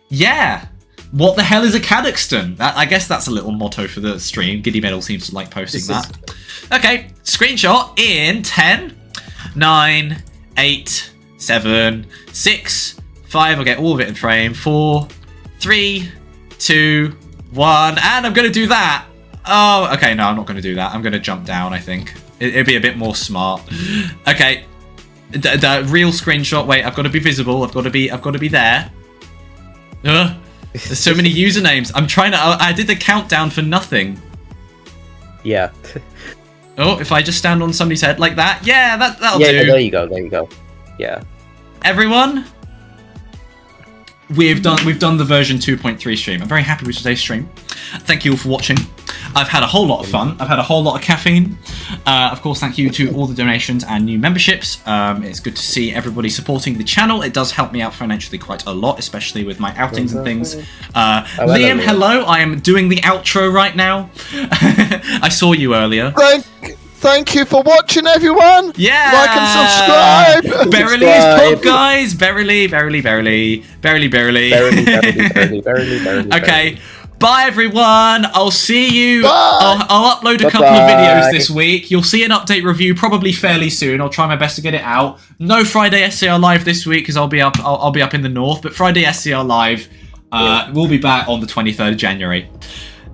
yeah, what the hell is a Kazakhstan? I guess that's a little motto for the stream. Giddy Metal seems to like posting that. Okay, screenshot in 10, 9, 8, 7, 6, 5, I'll get all of it in frame. 4, 3, 2, 1, and I'm going to do that. Oh, okay, no, I'm not going to do that. I'm going to jump down, I think. It'd be a bit more smart. Okay, the real screenshot. Wait, I've got to be visible. I've got to be there. There's so many usernames. I'm trying to. I did the countdown for nothing. Yeah. Oh, if I just stand on somebody's head like that, yeah, that'll do. Yeah, there you go. Yeah. Everyone. We've done the version 2.3 stream. I'm very happy with today's stream. Thank you all for watching. I've had a whole lot of fun. I've had a whole lot of caffeine. Of course, thank you to all the donations and new memberships. It's good to see everybody supporting the channel. It does help me out financially quite a lot, especially with my outings and things. Liam, hello. I am doing the outro right now. I saw you earlier. Thank you for watching, everyone. Yeah. Like and subscribe. Verily is pop, guys. Verily. Okay. Bye, everyone. I'll see you. I'll upload a couple of videos this week. You'll see an update review probably fairly soon. I'll try my best to get it out. No Friday SCR live this week because I'll be up in the north. But Friday SCR live, we'll be back on the 23rd of January.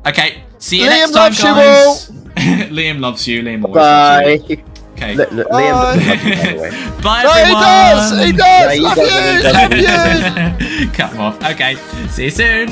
Okay. See you next time, guys. Liam loves you. Liam always loves you. Okay. Liam doesn't love you, by the way. Bye, no, everyone. He does. No, Love you. Cut him off. Okay. See you soon.